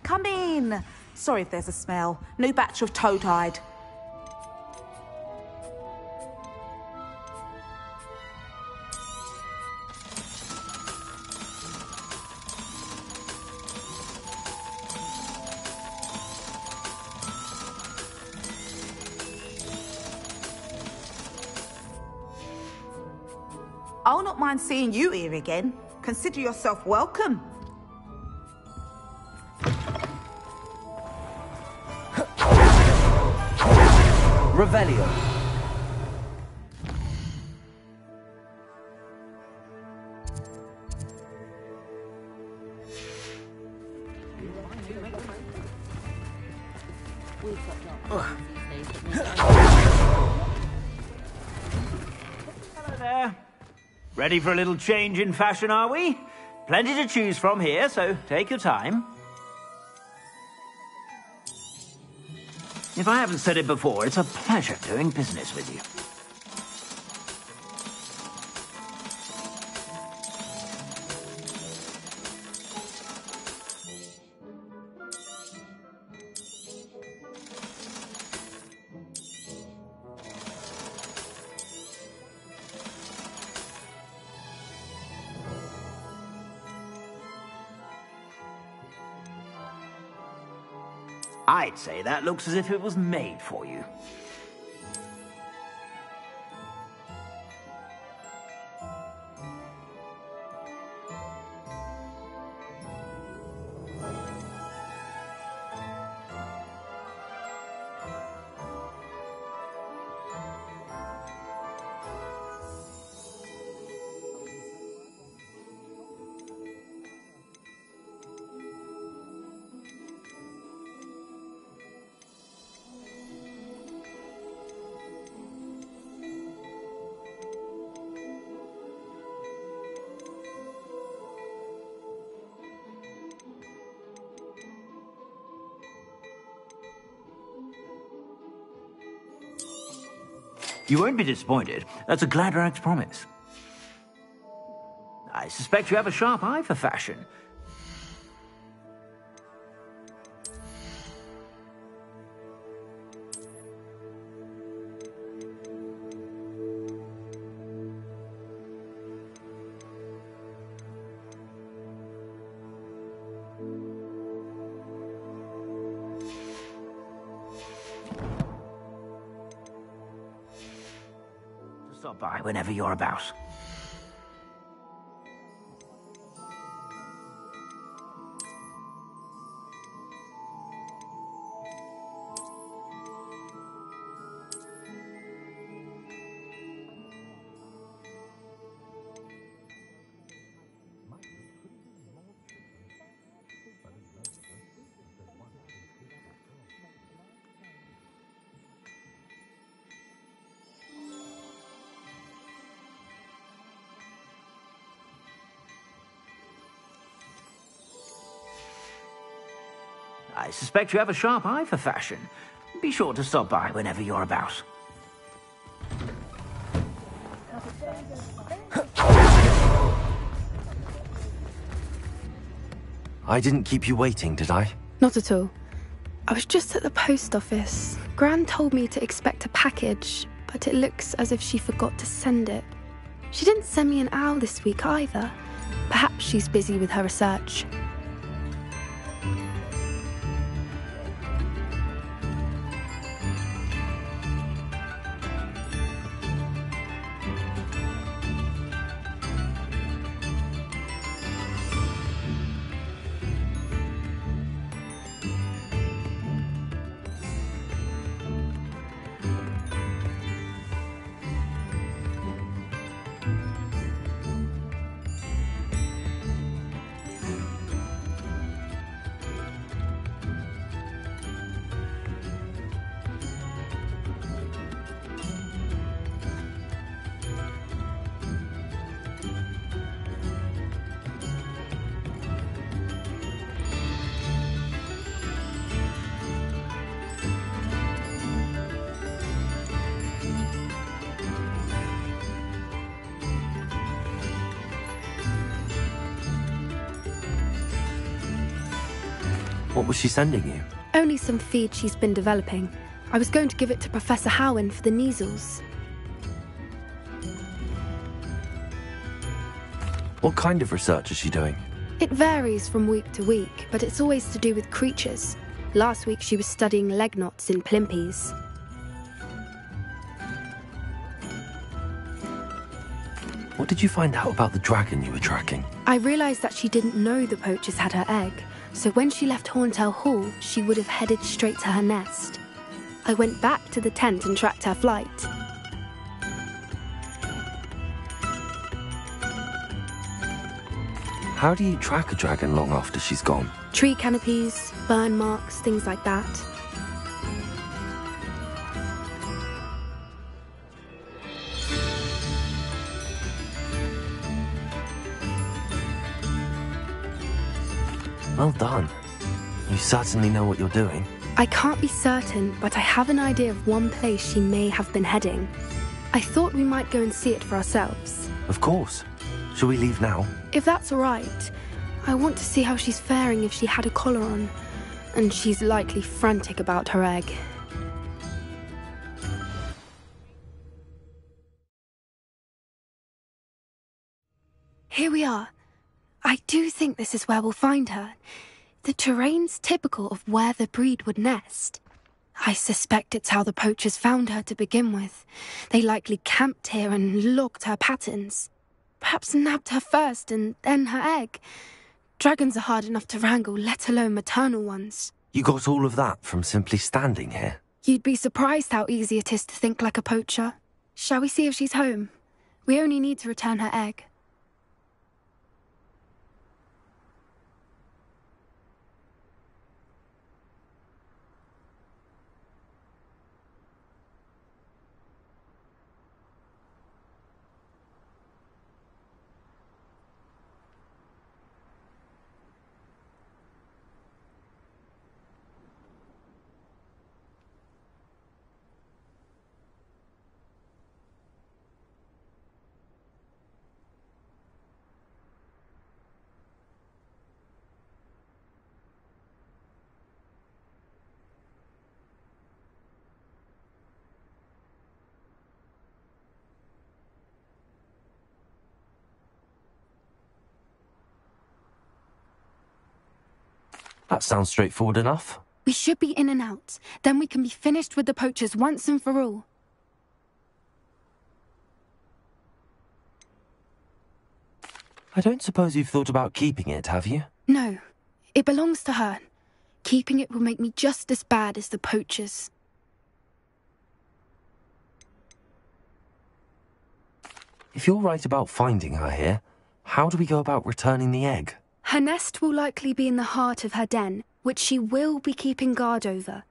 Come in. Sorry if there's a smell. New batch of toad-hide. I'll not mind seeing you here again. Consider yourself welcome. Revelio. Hello there. Ready for a little change in fashion, are we? Plenty to choose from here, so take your time. If I haven't said it before, it's a pleasure doing business with you. I'd say that looks as if it was made for you. You won't be disappointed. That's a Gladrag's promise. I suspect you have a sharp eye for fashion. Stop by whenever you're about. I suspect you have a sharp eye for fashion. Be sure to stop by whenever you're about. I didn't keep you waiting, did I? Not at all. I was just at the post office. Gran told me to expect a package, but it looks as if she forgot to send it. She didn't send me an owl this week either. Perhaps she's busy with her research. What was she sending you? Only some feed she's been developing. I was going to give it to Professor Howen for the measles. What kind of research is she doing? It varies from week to week, but it's always to do with creatures. Last week she was studying leg knots in plimpies. What did you find out about the dragon you were tracking? I realised that she didn't know the poachers had her egg, so when she left Horntail Hall, she would have headed straight to her nest. I went back to the tent and tracked her flight. How do you track a dragon long after she's gone? Tree canopies, burn marks, things like that. Well done. You certainly know what you're doing. I can't be certain, but I have an idea of one place she may have been heading. I thought we might go and see it for ourselves. Of course. Shall we leave now? If that's all right. I want to see how she's faring if she had a collar on. And she's likely frantic about her egg. Here we are. I do think this is where we'll find her. The terrain's typical of where the breed would nest. I suspect it's how the poachers found her to begin with. They likely camped here and logged her patterns. Perhaps nabbed her first and then her egg. Dragons are hard enough to wrangle, let alone maternal ones. You got all of that from simply standing here? You'd be surprised how easy it is to think like a poacher. Shall we see if she's home? We only need to return her egg. That sounds straightforward enough. We should be in and out. Then we can be finished with the poachers once and for all. I don't suppose you've thought about keeping it, have you? No. It belongs to her. Keeping it will make me just as bad as the poachers. If you're right about finding her here, how do we go about returning the egg? Her nest will likely be in the heart of her den, which she will be keeping guard over.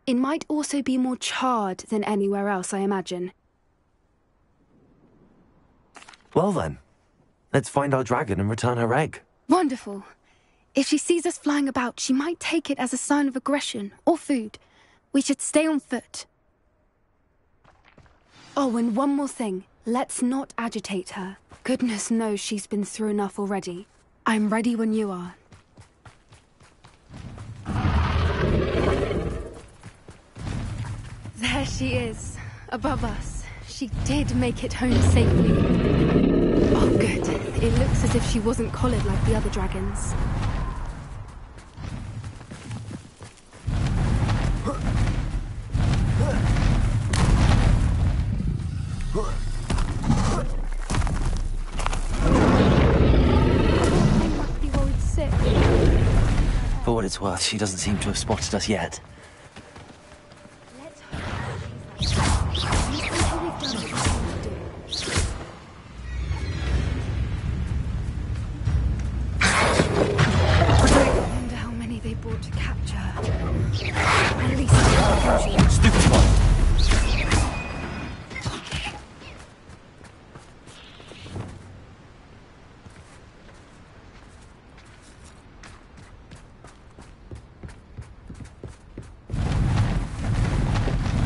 It might also be more charred than anywhere else, I imagine. Well then, let's find our dragon and return her egg. Wonderful. If she sees us flying about, she might take it as a sign of aggression or food. We should stay on foot. Oh, and one more thing. Let's not agitate her. Goodness knows she's been through enough already. I'm ready when you are. There she is, above us. She did make it home safely. Oh, good. It looks as if she wasn't collared like the other dragons. For what it's worth, she doesn't seem to have spotted us yet. I wonder how many they brought to capture her. At least Stupid one!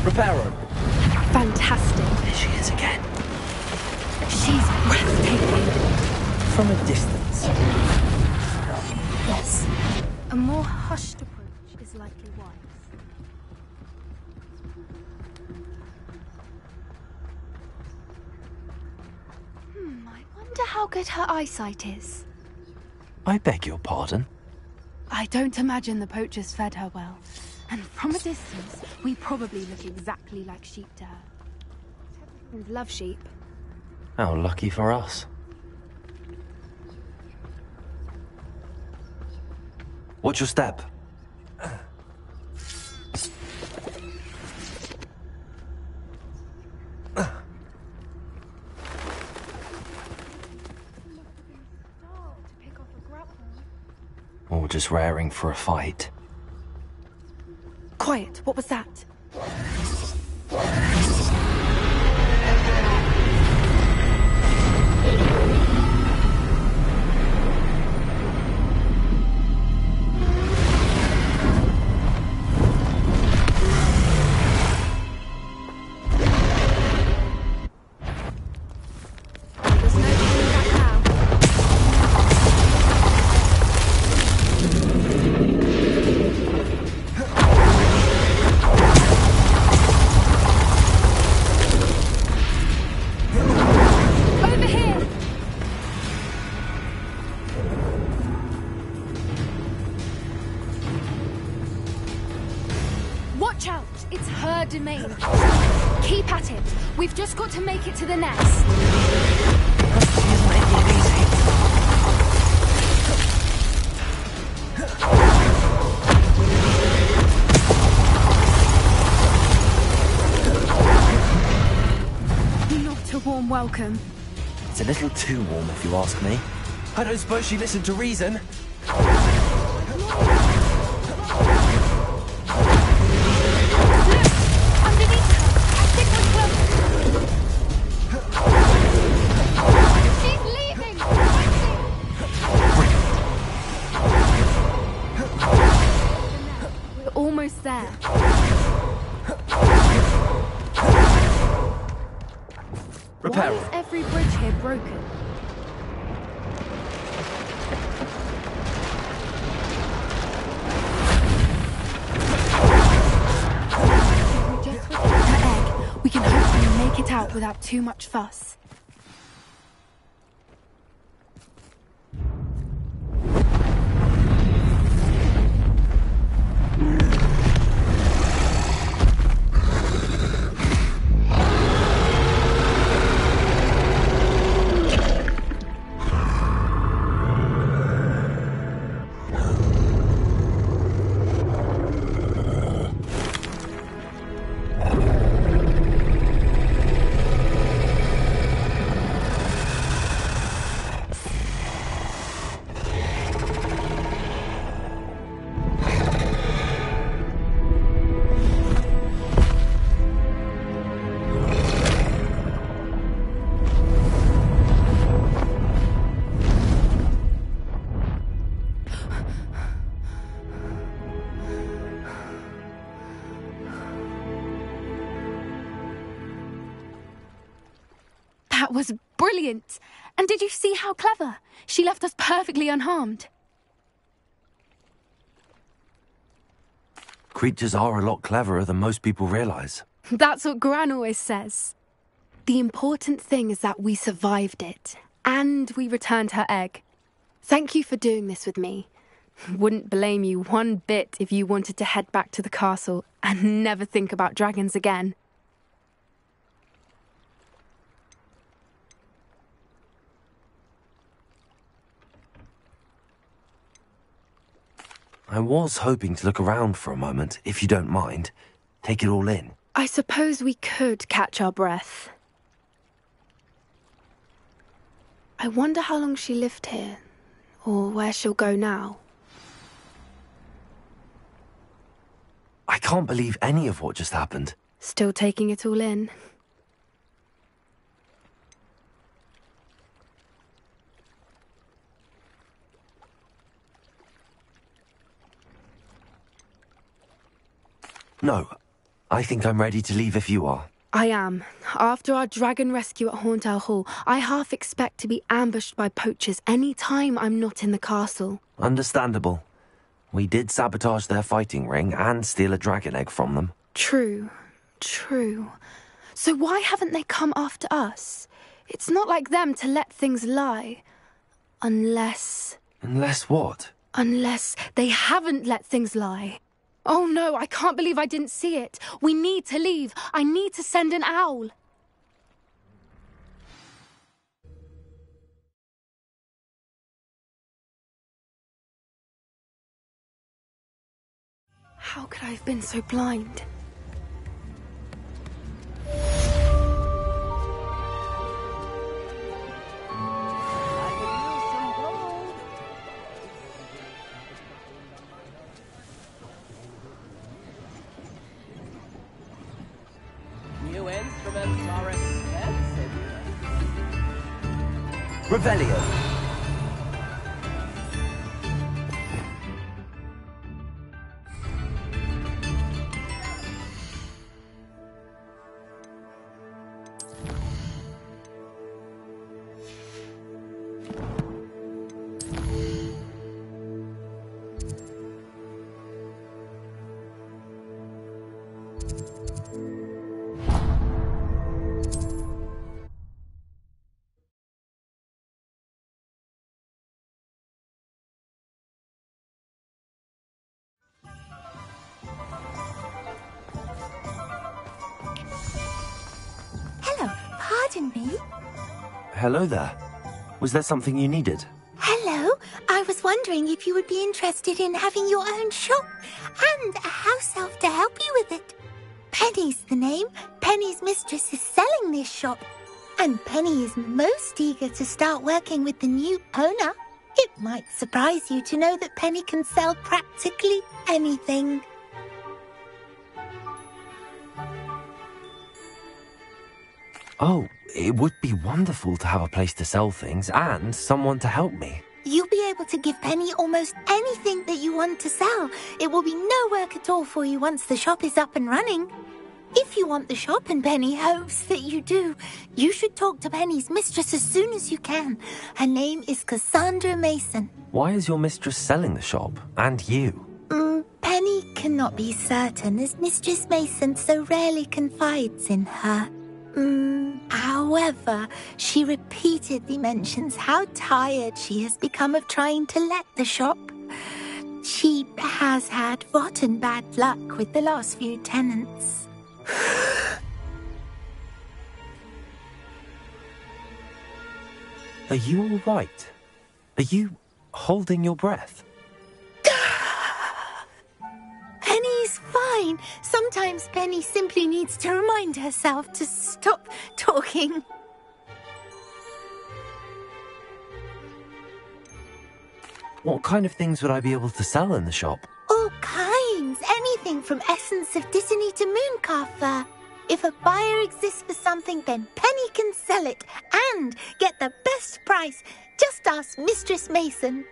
Reparo. Fantastic. There she is again. She's breathtaking. From a distance. Yes. A more hushed approach. unlikely ones. I wonder how good her eyesight is. I beg your pardon? I don't imagine the poachers fed her well. And from a distance, we probably look exactly like sheep to her. And love sheep. How lucky for us. Watch your step. Or just raring for a fight. Quiet, what was that? Watch out! It's her domain. Keep at it. We've just got to make it to the nest. She's making it easy. Not a warm welcome. It's a little too warm, if you ask me. I don't suppose she listened to reason. Almost there. Repair. Why is every bridge here broken? If we just return her egg, we can hopefully make it out without too much fuss. That was brilliant! And did you see how clever? She left us perfectly unharmed. Creatures are a lot cleverer than most people realize. That's what Gran always says. The important thing is that we survived it, and we returned her egg. Thank you for doing this with me. Wouldn't blame you one bit if you wanted to head back to the castle and never think about dragons again. I was hoping to look around for a moment, if you don't mind. Take it all in. I suppose we could catch our breath. I wonder how long she lived here, or where she'll go now. I can't believe any of what just happened. Still taking it all in. No, I think I'm ready to leave if you are. I am. After our dragon rescue at Horntail Hall, I half expect to be ambushed by poachers any time I'm not in the castle. Understandable. We did sabotage their fighting ring and steal a dragon egg from them. True. So why haven't they come after us? It's not like them to let things lie. Unless... Unless what? Unless they haven't let things lie. Oh no, I can't believe I didn't see it. We need to leave. I need to send an owl. How could I have been so blind? New instruments are expensive. Revelio. Pardon me? Hello there. Was there something you needed? Hello. I was wondering if you would be interested in having your own shop and a house elf to help you with it. Penny's the name. Penny's mistress is selling this shop. And Penny is most eager to start working with the new owner. It might surprise you to know that Penny can sell practically anything. Oh, it would be wonderful to have a place to sell things and someone to help me. You'll be able to give Penny almost anything that you want to sell. It will be no work at all for you once the shop is up and running. If you want the shop, and Penny hopes that you do, you should talk to Penny's mistress as soon as you can. Her name is Cassandra Mason. Why is your mistress selling the shop? And you? Penny cannot be certain, as Mistress Mason so rarely confides in her. However, she repeatedly mentions how tired she has become of trying to let the shop. She has had rotten bad luck with the last few tenants. Are you all right? Are you holding your breath? Penny's fine. Sometimes Penny simply needs to remind herself to stop talking. What kind of things would I be able to sell in the shop? All kinds. Anything from essence of Disney to mooncalf fur. If a buyer exists for something, then Penny can sell it and get the best price. Just ask Mistress Mason.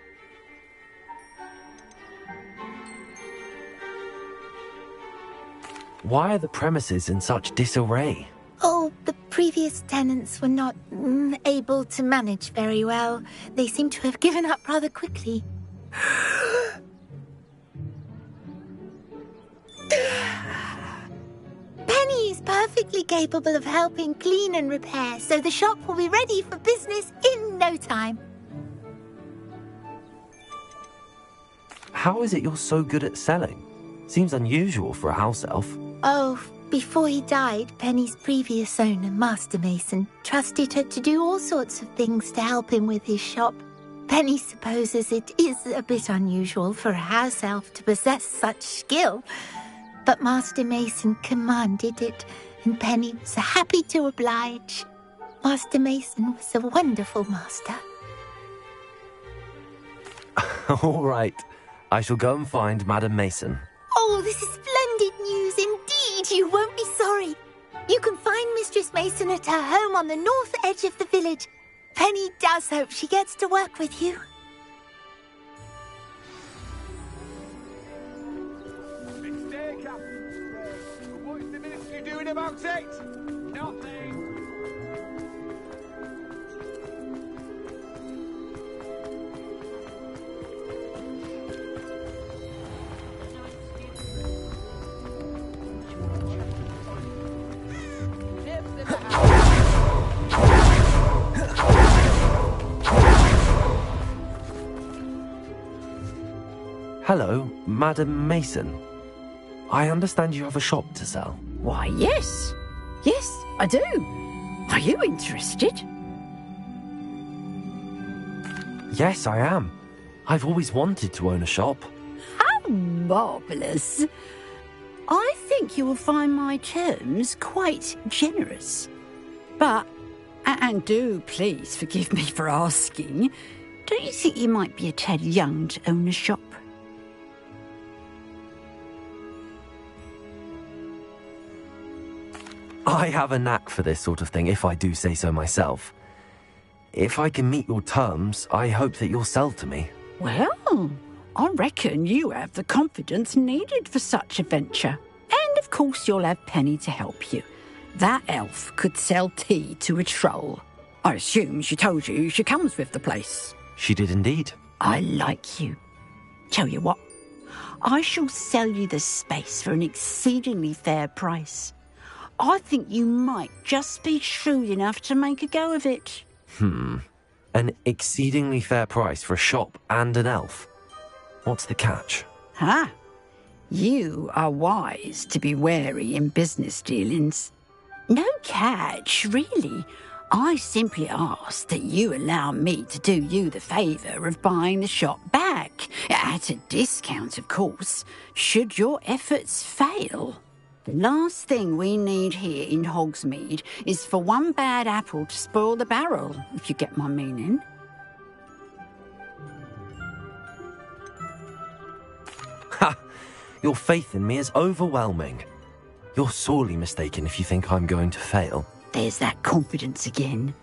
Why are the premises in such disarray? Oh, the previous tenants were not able to manage very well. They seem to have given up rather quickly. Penny is perfectly capable of helping clean and repair, so the shop will be ready for business in no time. How is it you're so good at selling? Seems unusual for a house elf. Oh, before he died, Penny's previous owner, Master Mason, trusted her to do all sorts of things to help him with his shop. Penny supposes it is a bit unusual for a house elf to possess such skill, but Master Mason commanded it, and Penny was happy to oblige. Master Mason was a wonderful master. All right. I shall go and find Madam Mason. Oh, this is splendid news indeed. You won't be sorry. You can find Mistress Mason at her home on the north edge of the village. Penny does hope she gets to work with you. Big day, Captain. What's the ministry doing about it? Nothing. Hello, Madam Mason. I understand you have a shop to sell. Why, yes. Yes, I do. Are you interested? Yes, I am. I've always wanted to own a shop. How marvellous. I think you will find my terms quite generous. But, and do please forgive me for asking, don't you think you might be a tad young to own a shop? I have a knack for this sort of thing, if I do say so myself. If I can meet your terms, I hope that you'll sell to me. Well, I reckon you have the confidence needed for such a venture. And of course you'll have Penny to help you. That elf could sell tea to a troll. I assume she told you she comes with the place. She did indeed. I like you. Tell you what, I shall sell you the space for an exceedingly fair price. I think you might just be shrewd enough to make a go of it. An exceedingly fair price for a shop and an elf. What's the catch? Huh? You are wise to be wary in business dealings. No catch, really. I simply ask that you allow me to do you the favour of buying the shop back. At a discount, of course, should your efforts fail. The last thing we need here in Hogsmeade is for one bad apple to spoil the barrel, if you get my meaning. Ha! Your faith in me is overwhelming. You're sorely mistaken if you think I'm going to fail. There's that confidence again.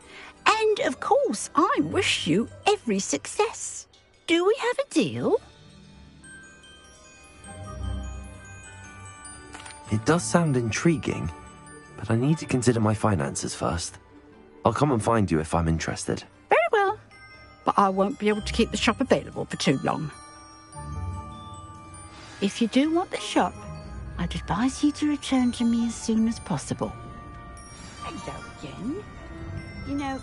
And, of course, I wish you every success. Do we have a deal? It does sound intriguing, but I need to consider my finances first. I'll come and find you if I'm interested. Very well, but I won't be able to keep the shop available for too long. If you do want the shop, I'd advise you to return to me as soon as possible. Hello again. You know,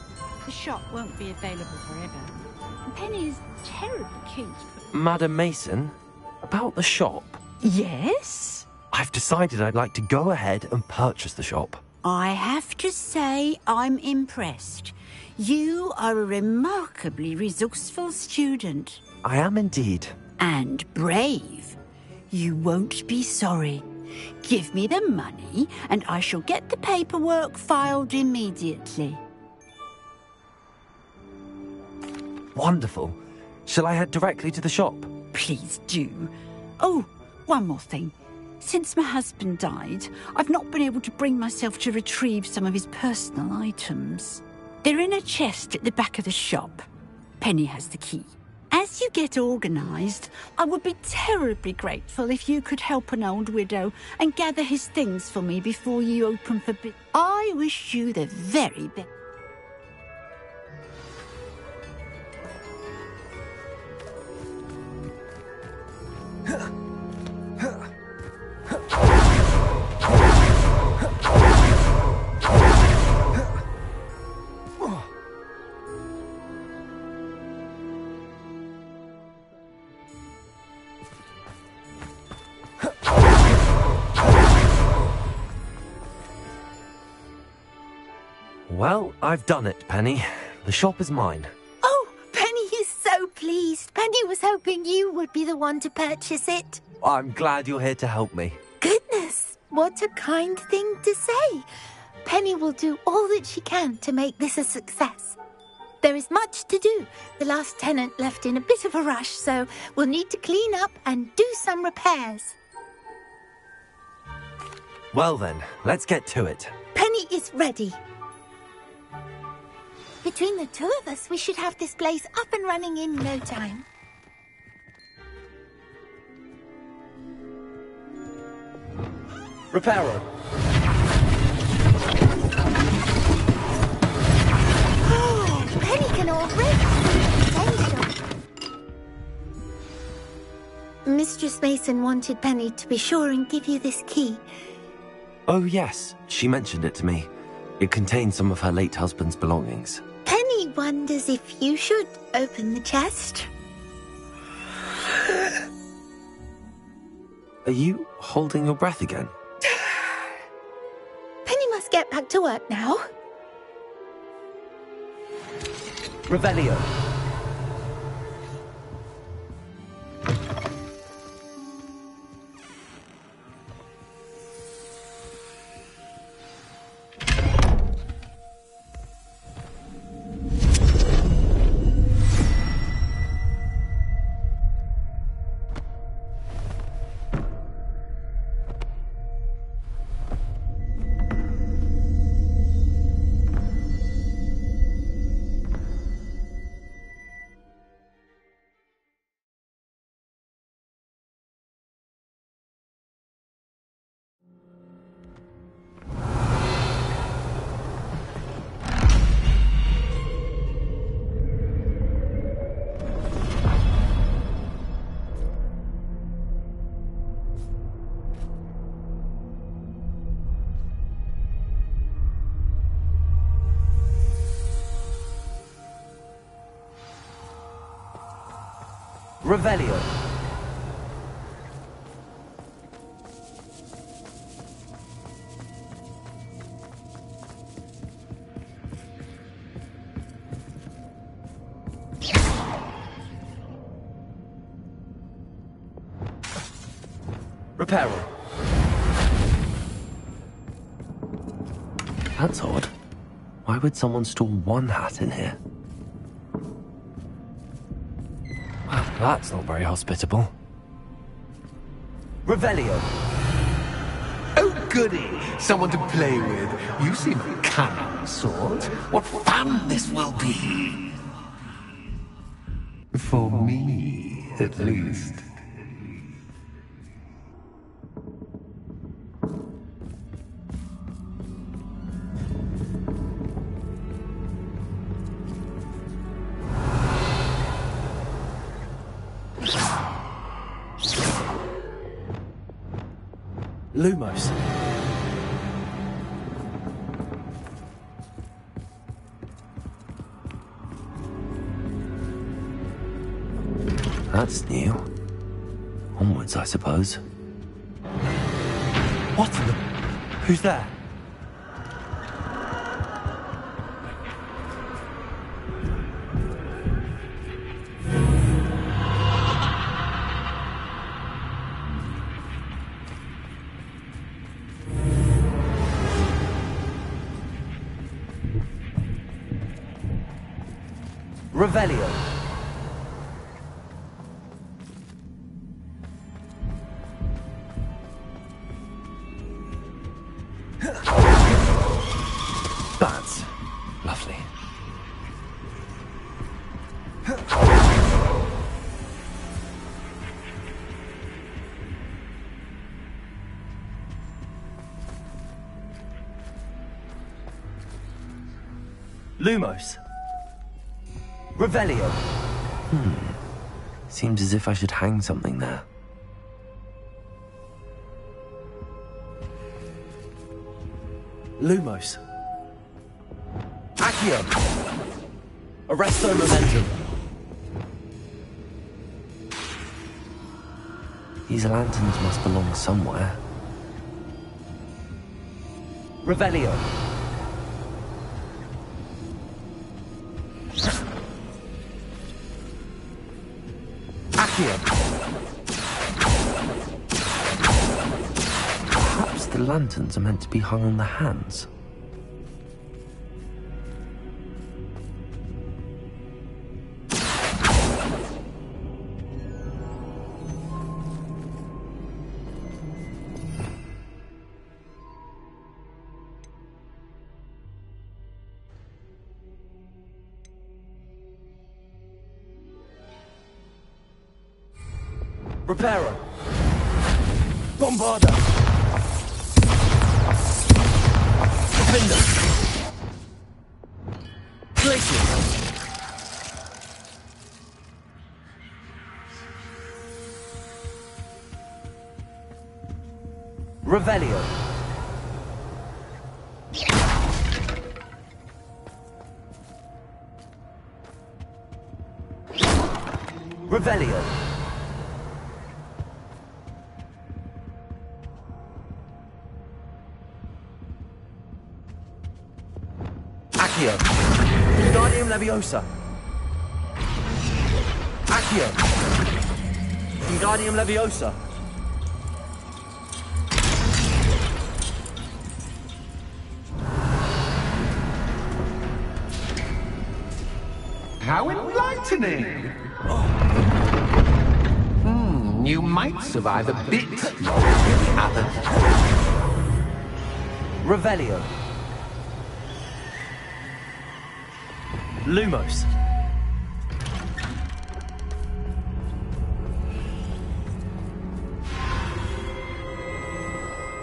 the shop won't be available forever. Penny is terribly keen to put... Madam Mason, about the shop? Yes? I've decided I'd like to go ahead and purchase the shop. I have to say I'm impressed. You are a remarkably resourceful student. I am indeed. And brave. You won't be sorry. Give me the money, and I shall get the paperwork filed immediately. Wonderful. Shall I head directly to the shop? Please do. Oh, one more thing. Since my husband died, I've not been able to bring myself to retrieve some of his personal items. They're in a chest at the back of the shop. Penny has the key. As you get organised, I would be terribly grateful if you could help an old widow and gather his things for me before you open for business. I wish you the very best. Well, I've done it, Penny. The shop is mine. Oh, Penny is so pleased. Penny was hoping you would be the one to purchase it. I'm glad you're here to help me. Goodness, what a kind thing to say. Penny will do all that she can to make this a success. There is much to do. The last tenant left in a bit of a rush, so we'll need to clean up and do some repairs. Well then, let's get to it. Penny is ready. Between the two of us, we should have this place up and running in no time. Reparo. Penny can already see potential. Mistress Mason wanted Penny to be sure and give you this key. Oh yes, she mentioned it to me. It contains some of her late husband's belongings. Penny wonders if you should open the chest. Are you holding your breath again? Penny must get back to work now. Revelio. Revelio. Reparo. That's odd. Why would someone store one hat in here? Well, that's not very hospitable. Revelio. Oh, goody! Someone to play with. You seem a cunning sort. What fun this will be! For me, at least. Lumos. That's new. Onwards, I suppose. What in the... Who's there? Revelio. That's lovely. Lumos. Revelio. Seems as if I should hang something there. Lumos. Accio. Arresto momentum. These lanterns must belong somewhere. Revelio. Accio. Perhaps the lanterns are meant to be hung on the hands. Reparo. Bombarda. Defender. Glacier. Revelio. Revelio. Leviosa. Accio. Wingardium Leviosa. How enlightening! You might survive a bit longer than the others. Revelio. Lumos.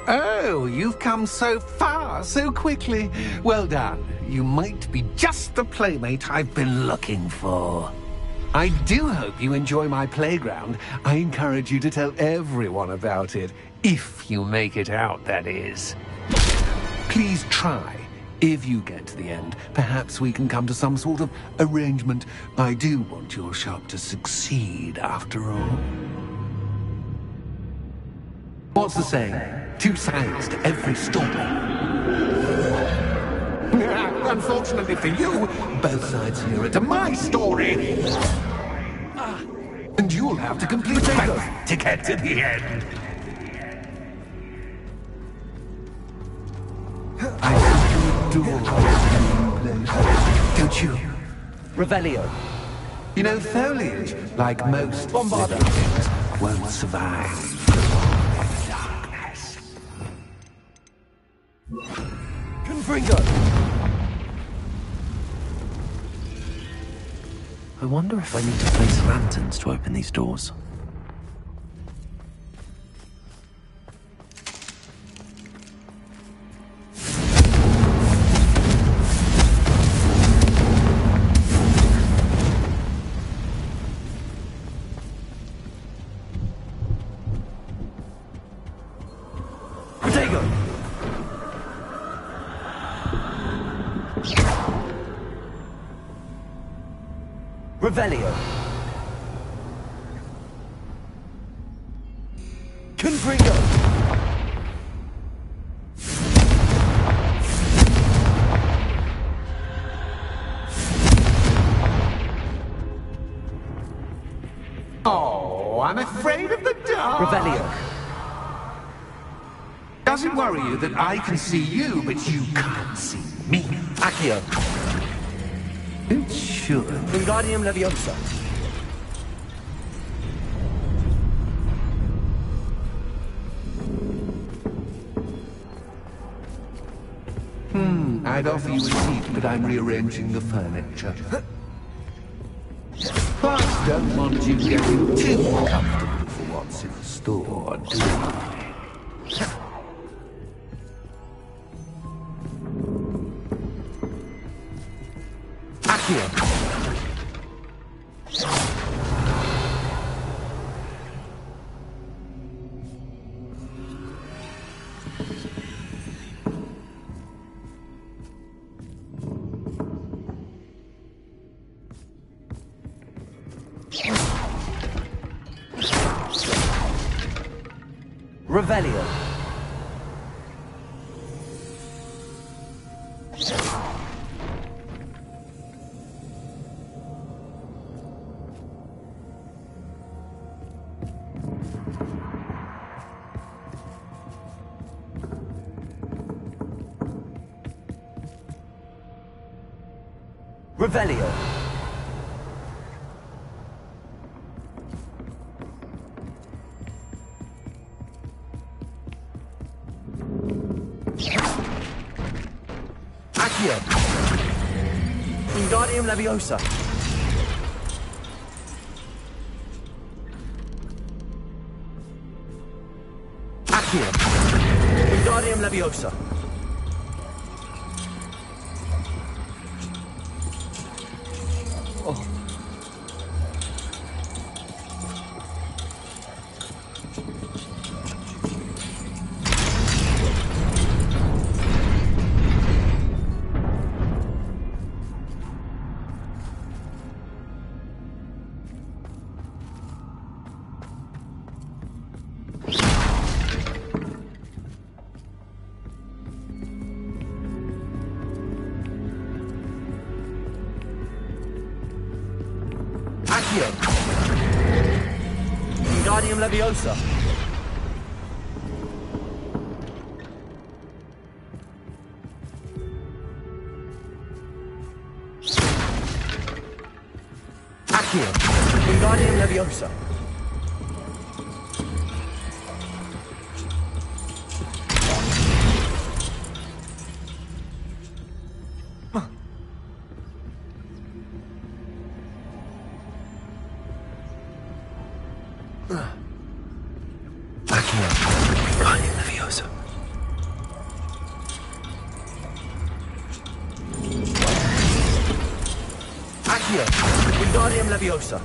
Oh, you've come so far, so quickly. Well done. You might be just the playmate I've been looking for. I do hope you enjoy my playground. I encourage you to tell everyone about it. If you make it out, that is. Please try. If you get to the end, perhaps we can come to some sort of arrangement. I do want your shop to succeed, after all. What's the saying? Two sides to every story. Unfortunately for you, both sides hear it to my story. And you'll have to complete both to get to the end. I adore this place. Don't you? Revelio. You know, foliage, like most Bombarda, things, won't survive. Confringo! I wonder if I need to place lanterns to open these doors. Revelio. Confringo. Oh, I'm afraid of the dark. Revelio. Does it worry you that I can see you, but you can't see me? Accio. It should. Wingardium Leviosa. I'd offer you a seat, but I'm rearranging the furniture. But don't want you getting too comfortable for what's in store, do I? Accio. Revelio. Revelio. Accio. Wingardium Leviosa. Accio. Wingardium Leviosa. Oh. Accio. Wingardium Leviosa. Accio. Wingardium Leviosa. Wingardium Leviosa.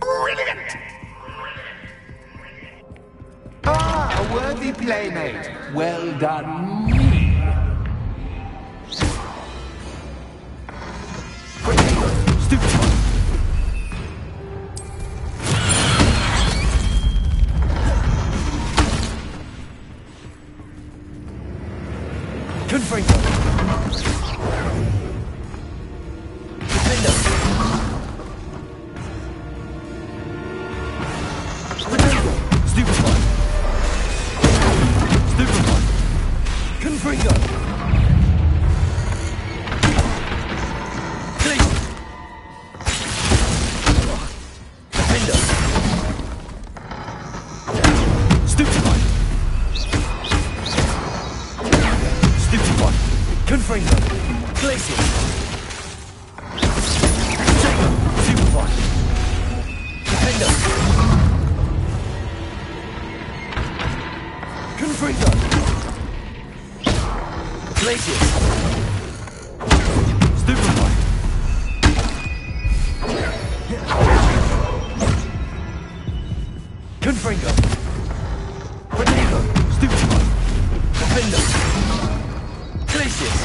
Brilliant! Ah, a worthy playmate. Well done, me. Stupid one. Confringo. Defender. Stupid one. Stupid one. Confringo. Please. Defender. Stupid one. Stupid one. Confringo. Glacier. Jacob. Stupid one. Defender. Confringo. Glacier. Stupid one. Confringo. Protego. Stupid one. Defender. Glacius.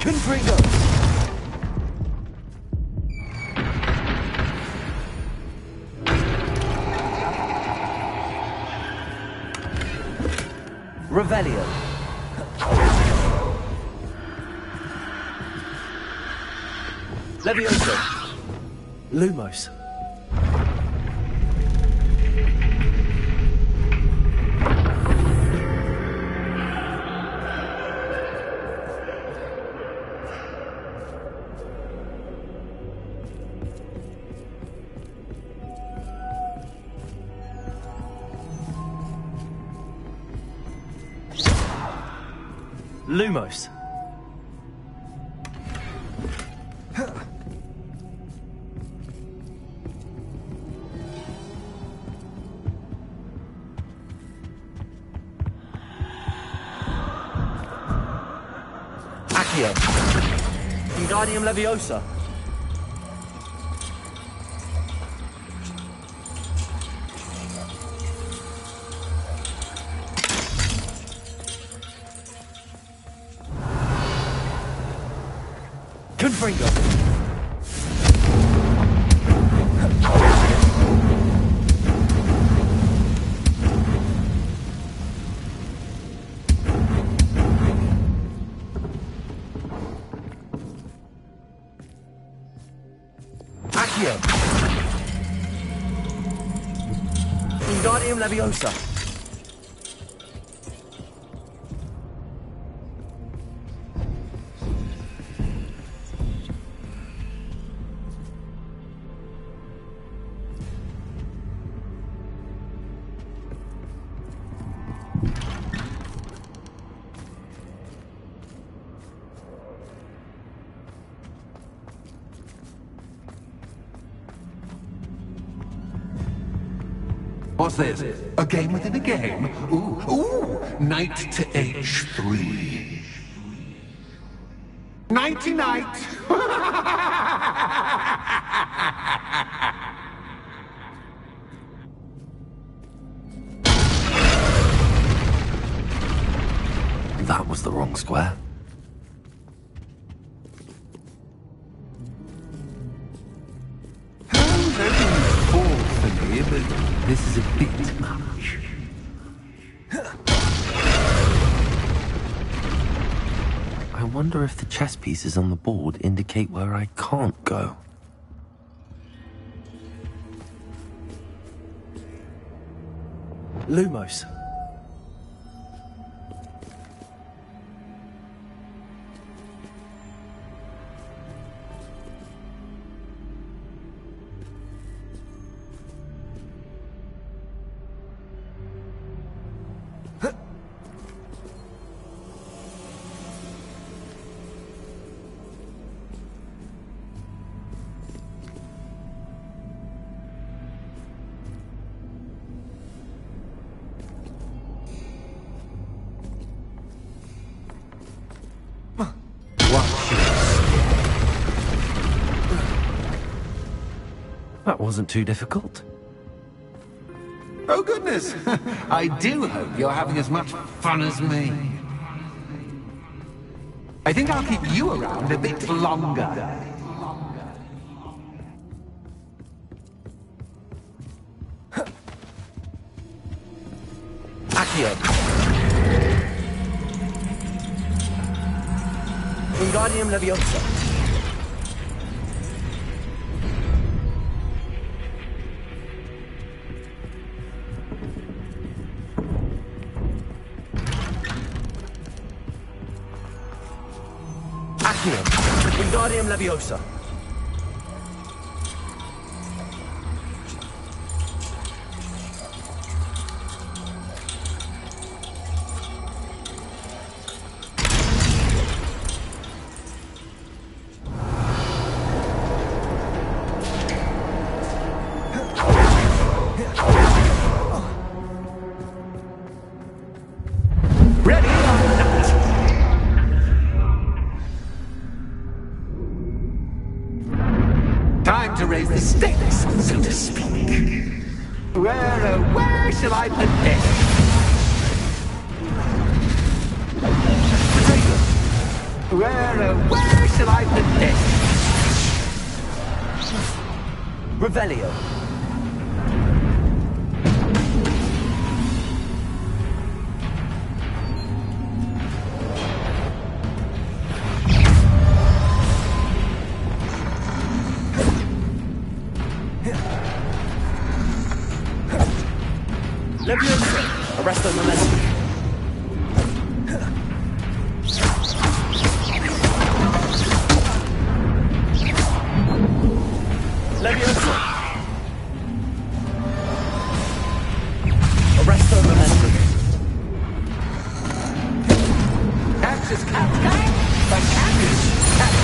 Confringo. Revelio. Levioso. Lumos. Lumos. Accio. Wingardium Leviosa. Confringo. Accio. Wingardium Leviosa. What's this? A game within a game? Ooh, knight to h3. Nighty-night! That was the wrong square. sorry, but this is a bit much. I wonder if the chess pieces on the board indicate where I can't go. Lumos. That wasn't too difficult. Oh, goodness! I do hope you're having as much fun as me. I think I'll keep you around a bit longer. Accio. Wingardium Leviosa. Wingardium Leviosa. Time to raise the stakes, so to speak. Where shall I put this? Where shall I put this? Revelio. Leviosa. Arresto momentum. Leviosa. Arresto momentum. Axis cat. But Axis cat.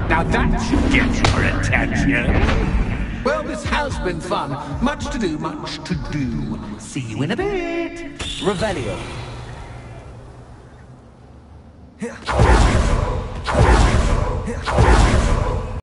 Now that should get your attention. Well, this has been fun. Much to do, much to do. See you in a bit. Revelio.